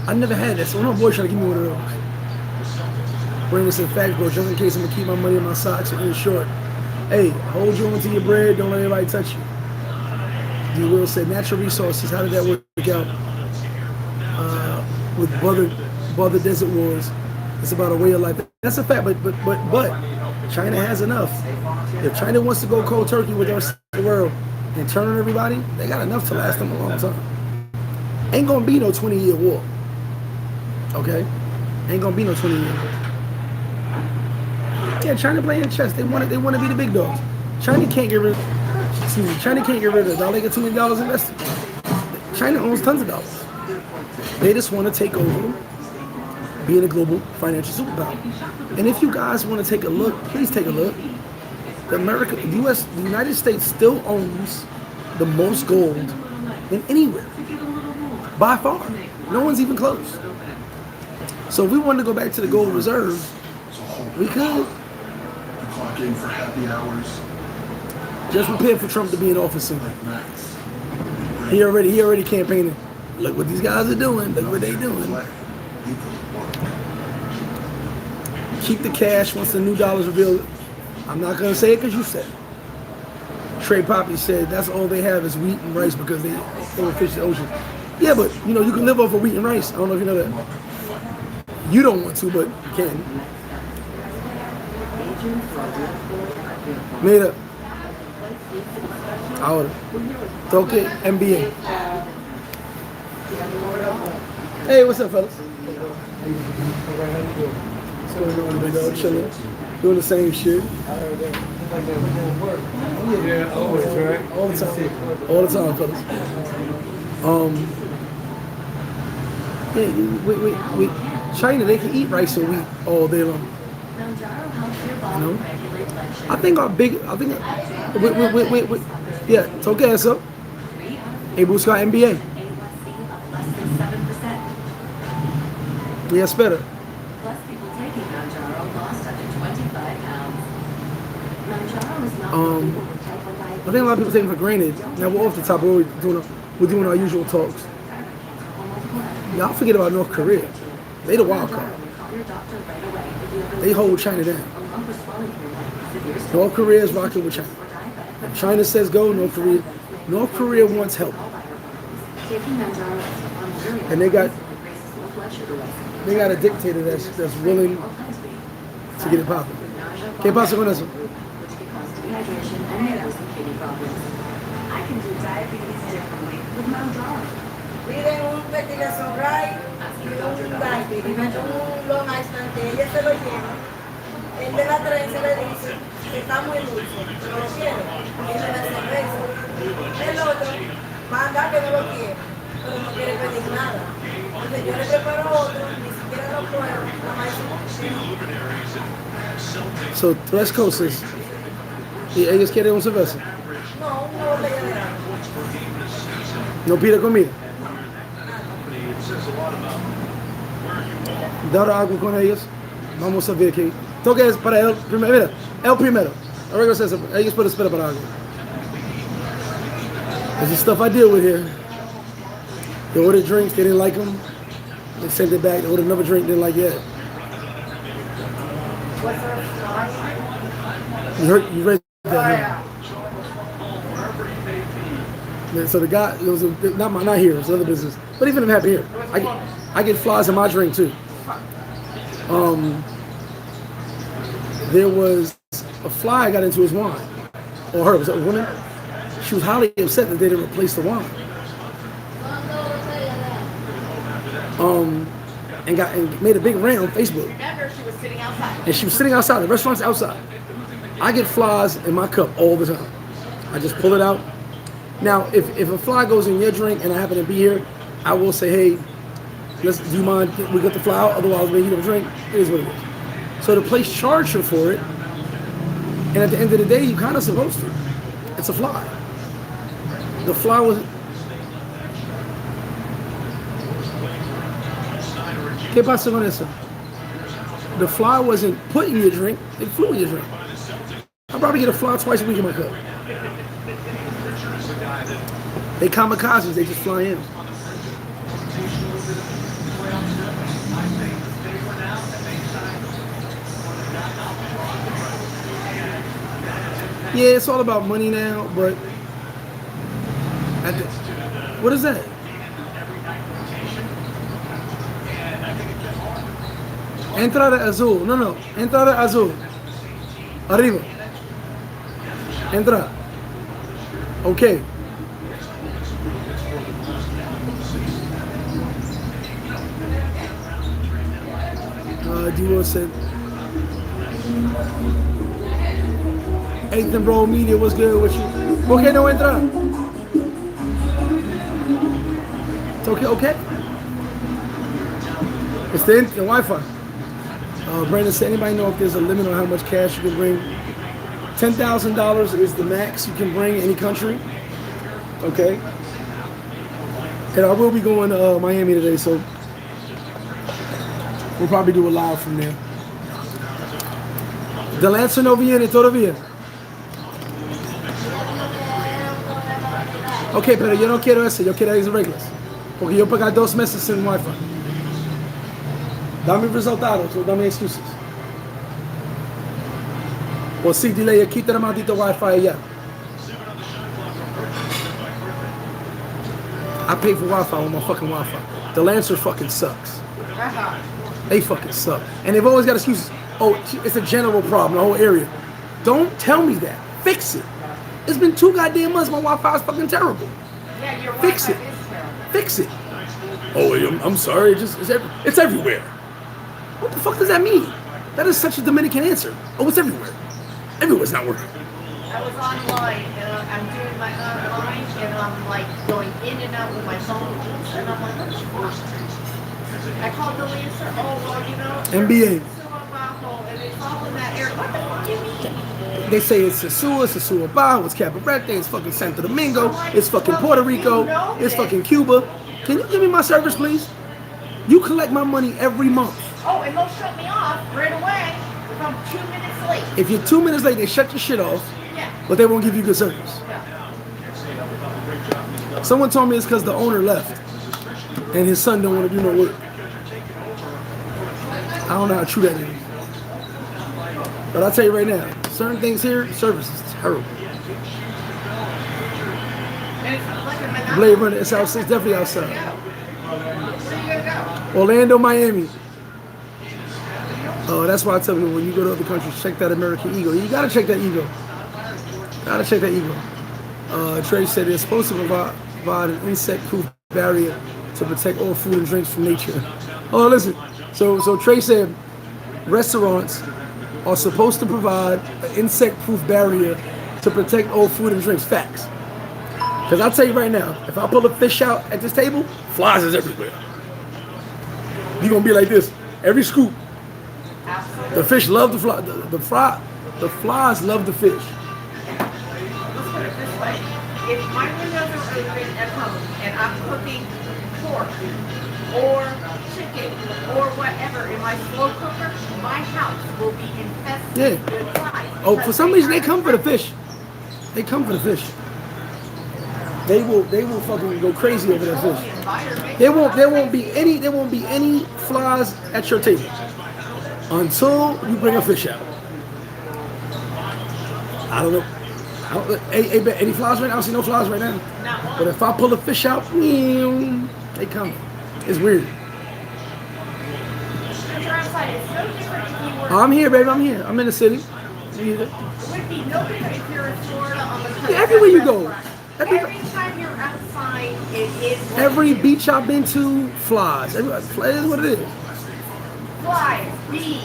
I never had that. So no boy trying to give me one of those. Bring us in facts, bro. Just in case I'm gonna keep my money in my socks or in short. Hey, hold you onto your bread. Don't let anybody touch you. You will say natural resources. How did that work out? With brother desert wars, it's about a way of life. That's a fact. But China has enough. If China wants to go cold turkey with the rest of the world and turn on everybody, they got enough to last them a long time. Ain't gonna be no 20-year war. Okay? Ain't gonna be no 20-year war. Yeah, China playing chess. They want to be the big dogs. China can't get rid of the dollar. They get $2 million invested. China owns tons of dollars. They just want to take over being a global financial superpower. And if you guys want to take a look, please take a look. The United States still owns the most gold in anywhere. By far. No one's even close. So if we wanted to go back to the gold reserve, we could. Clock in for happy hours. Just prepare for Trump to be in office soon. He already campaigning. Look what these guys are doing. Look what they doing. Keep the cash once the new dollar's revealed. I'm not gonna say it because you said it. Trey Poppy said that's all they have is wheat and rice because they overfish the ocean. Yeah, but you know you can live off of wheat and rice. I don't know if you know that. You don't want to, but you can. Made up. Ahora. Toque NBA. Hey, what's up, fellas? What's going on, big dog? Chilling. Doing the same shit. Yeah, always, right? All the time. All the time, fellas. Yeah, we China, they can eat rice and wheat all day long. You know? I think yeah, toque eso. Y busca NBA. Y espera. I think a lot of people take it for granted. Now we're off the top, we're doing our usual talks. Y'all forget about North Korea. They the wild card. They hold China down. North Korea is rocking with China. If China says go, North Korea wants help. And they got a dictator that's willing to get it popping. ¿Qué pasa con eso? Piden un petilazo right y un diabetes, un long Island que ella se lo lleva. El de la trenza le dice que está muy dulce, pero lo quiere, y le da cerveza. El otro manda que no lo quiere, pero no quiere pedir nada. Entonces yo le preparo otro, ni siquiera lo pruebo, nada más es So, tres cosas. ¿Y ellos quieren un cerveza? no, una botella de agua. ¿No pide comida? Dar agua con ellos. Vamos a ver qué. Toque es para él primero. Mira, él primero. Arreglo eso. Ellos pueden esperar para algo. This is stuff I deal with here. They ordered drinks, they didn't like them. They sent it back. They ordered another drink, didn't like it. You read that? Huh? So the guy, it was not here, it was another business. But even if it happened here, I get flies in my drink too. There was a fly got into his wine, or her, was that a woman? She was highly upset that they didn't replace the wine. And made a big rant on Facebook. Remember, she was sitting outside. And she was sitting outside, the restaurant's outside. I get flies in my cup all the time. I just pull it out. Now, if a fly goes in your drink and I happen to be here, I will say, hey, do you mind we get the fly out? Otherwise, we heat up a drink. It is what it is. So the place charged her for it. And at the end of the day, you kind of supposed to. It's a fly. The fly was... ¿Qué pasa con eso? The fly wasn't put in your drink, it flew in your drink. I probably get a fly twice a week in my cup. They kamikazes, they just fly in. Yeah, it's all about money now, but what is that? Entrada azul. No. Entrada azul. Arriba. Entra. Okay. Do you want to say? Eighth and Roll Media, what's good with you? Okay, no entra. It's okay. It's the Wi-Fi. Brandon said, anybody know if there's a limit on how much cash you can bring? $10,000 is the max you can bring any country. Okay. And I will be going to Miami today, so we'll probably do a live from there. The Lancer no viene todavía. Ok, pero yo no quiero ese, yo quiero esas reglas. Porque yo pagué 2 meses sin Wi-Fi. Dame resultados, o dame excusas. O sí, dile, quita el maldito Wi-Fi allá. I pay for Wi-Fi on my fucking Wi-Fi. The Lancer fucking sucks. They fucking suck. And they've always got excuses. Oh, it's a general problem, the whole area. Don't tell me that. Fix it. It's been 2 goddamn months. My Wi-Fi is fucking terrible. Yeah, your Fix Wi-Fi it. is terrible. Fix it. Oh, I'm sorry. It's everywhere. What the fuck does that mean? That is such a Dominican answer. Oh, it's everywhere. Everywhere's not working. I was online and I'm doing my online and I'm like going in and out with my phone and I'm like, what the fuck? I called the answer. Oh, well, you know. NBA. And it's all in that area. What the fuck do you mean? They say it's Sosua, Bajo, it's Cabarete, it's fucking Santo Domingo, it's fucking Puerto Rico, it's fucking Cuba. Can you give me my service, please? You collect my money every month. Oh, and they'll shut me off right away if I'm 2 minutes late. If you're 2 minutes late, they shut your shit off, Yeah. but they won't give you good service. Yeah. Someone told me it's because the owner left and his son don't want to do no work. I don't know how true that is. But I'll tell you right now, certain things here, service is terrible. And it's like a monopoly. Blade Runner, it's outside, it's definitely outside. Where you gonna go? Orlando, Miami. Oh, that's why I tell people when you go to other countries, check that American ego. You gotta check that ego. Gotta check that ego. Trey said it's supposed to provide an insect-proof barrier to protect all food and drinks from nature. Oh, listen. So Trey said restaurants are supposed to provide an insect-proof barrier to protect all food and drinks. Facts. Because I'll tell you right now, if I pull a fish out at this table, flies is everywhere. You're going to be like this. Every scoop. The fish love the fly. The flies love the fish. Let's put it this way. If my windows are open at home and I'm cooking pork or chicken or whatever in my slow cooker, my house will be infested with flies. Oh, for some reason they come for the fish. They come for the fish. They will fucking go crazy over that fish. There won't be any flies at your table until you bring a fish out. I don't know. Any flies right now? I don't see no flies right now. But if I pull a fish out, they come. It's weird. I'm here, baby. I'm here. I'm in the city. It would be no different if you're in Florida on the coast. Yeah, everywhere you go. Every time you're outside, it is. Every beach I've been to, flies. It is what it is. Flies, bees,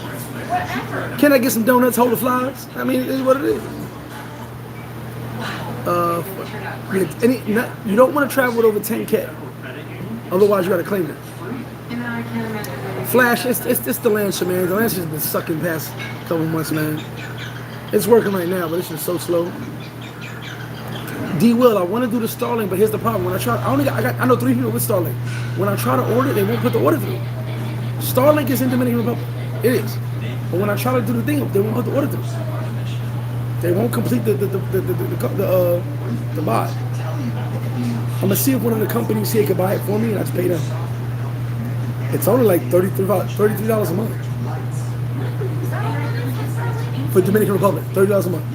whatever. Can I get some donuts, hold the flies? I mean, it is what it is. You don't want to travel with over 10K. Otherwise, you got to claim it. Flash, it's the Lancer, man. The Lancer's been sucking past a couple months, man. It's working right now, but it's just so slow. D-Will, I want to do the Starlink, but here's the problem. When I try, I know 3 people with Starlink. When I try to order, they won't put the order through. Starlink is in Dominican Republic. It is. But when I try to do the thing, they won't put the order through. They won't complete the buy. I'm gonna see if one of the companies here can buy it for me, and I just pay them. It's only like $33 a month for Dominican Republic. $30 a month.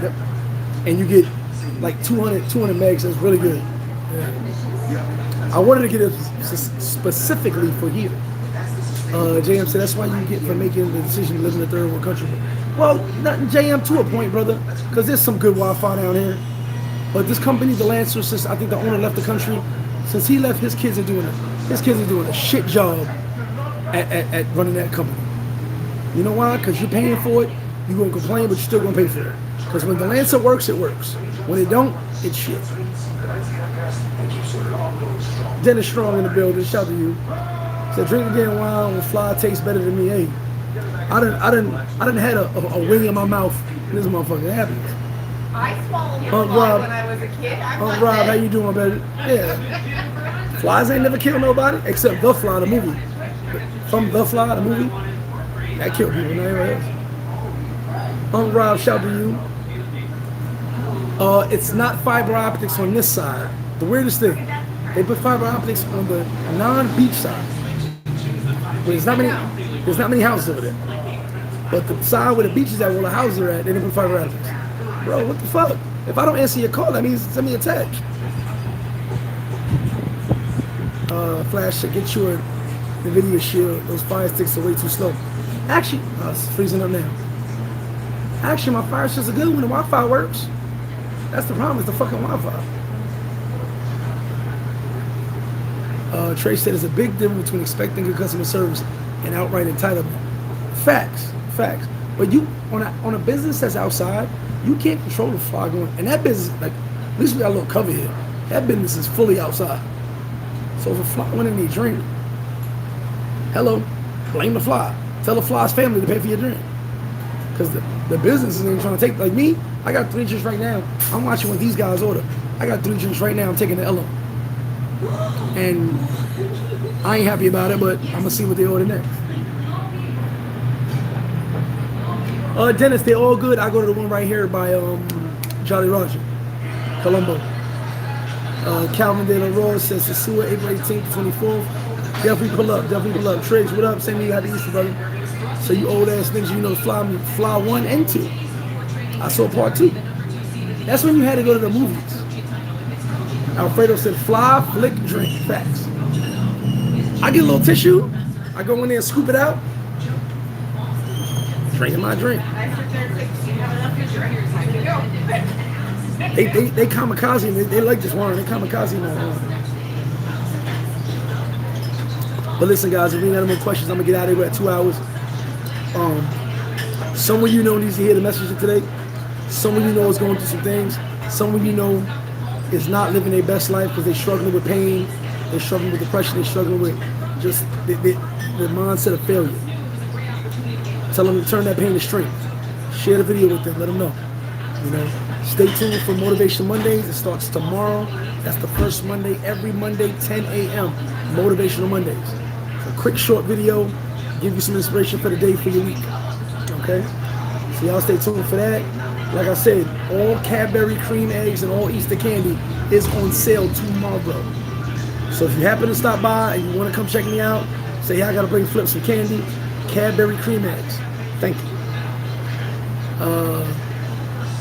Yep. And you get like 200 megs. That's really good. Yeah. I wanted to get it specifically for here. JM said that's why you get for making the decision to live in a third world country. Well, not JM to a point, brother, because there's some good Wi-Fi down here. But this company, the Lancer, since I think the owner left the country, since he left, his kids are doing a shit job at running that company. You know why? Because you're paying for it. You're gonna complain, but you're still gonna pay for it. Because when the Lancer works, it works. When it don't, it's shit. Dennis Strong in the building. Shout out to you. Said drink again wine when fly tastes better than me. Hey, I done had a wing in my mouth. This motherfucker happens. I swallowed a fly when I was a kid. Rob, how you doing, baby? Yeah. Flies ain't never killed nobody except The Fly, the movie. From The Fly, the movie, that killed people. Not anywhere else. Rob, shout to you. It's not fiber optics on this side. The weirdest thing, they put fiber optics on the non-beach side. There's not many houses over there. But the side where the beach is at, where the houses are at, they didn't put fiber optics. Bro, what the fuck? If I don't answer your call, that means send me a text. Flash should get you a NVIDIA shield. Those fire sticks are way too slow. Actually, it's freezing up now. Actually, my fire sticks are good when the Wi-Fi works. That's the problem. It's the fucking Wi-Fi. Trey said there's a big difference between expecting good customer service and outright entitlement. Facts. But you on a business that's outside, you can't control the fly going. And that business, like, at least we got a little cover here. That business is fully outside. So if a fly went in their drink, hello, blame the fly. Tell the fly's family to pay for your drink. Because the business isn't trying to take, like me, I got 3 drinks right now. I'm watching what these guys order. I got 3 drinks right now. I'm taking the L on. And I ain't happy about it, but I'm going to see what they order next. Dennis, they all good. I go to the one right here by Jolly Roger, Colombo. Calvin De La Rose says Sosua, April 18th, 24th. Definitely pull up. Triggs, what up? Send me happy Easter, brother. So you old ass niggas, you know, fly 1 and 2. I saw part 2. That's when you had to go to the movies. Alfredo said fly, flick, drink. Facts. I get a little tissue. I go in there and scoop it out. Drinking my drink. I sit there and think, you have enough of your drink, time to go. They kamikaze me. They like this wine. They kamikaze me. But listen, guys, if we ain't got no more questions, I'm gonna get out of here. We're at 2 hours. Someone you know needs to hear the message of today. Someone you know is going through some things. Someone you know is not living their best life because they're struggling with pain. They're struggling with depression. They're struggling with just the mindset of failure. Tell them to turn that pain to strength. Share the video with them. Let them know. You know, stay tuned for Motivation Mondays. It starts tomorrow. That's the first Monday, every Monday, 10 a.m. Motivational Mondays. It's a quick, short video. Give you some inspiration for the day, for your week. Okay? So y'all stay tuned for that. Like I said, all Cadbury cream eggs and all Easter candy is on sale tomorrow. So if you happen to stop by and you want to come check me out, say, hey, I got to bring Flip some candy. Cadbury cream eggs. Thank you.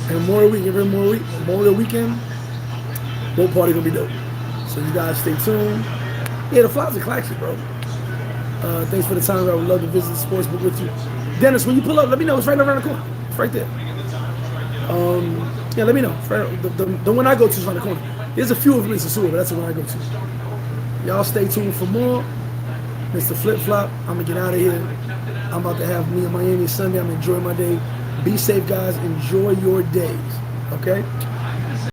And Memorial Weekend, boat party gonna be dope. So you guys stay tuned. Yeah, the flies are classic, bro. Thanks for the time. I would love to visit the sports book with you. Dennis, when you pull up, let me know. It's right around the corner. It's right there. Yeah, let me know. The one I go to is around the corner. There's a few of them in Sosua, but that's the one I go to. Y'all stay tuned for more. MrFlipFlop, I'm gonna get out of here. I'm about to have me in Miami Sunday. I'm enjoying my day. Be safe, guys. Enjoy your days. Okay?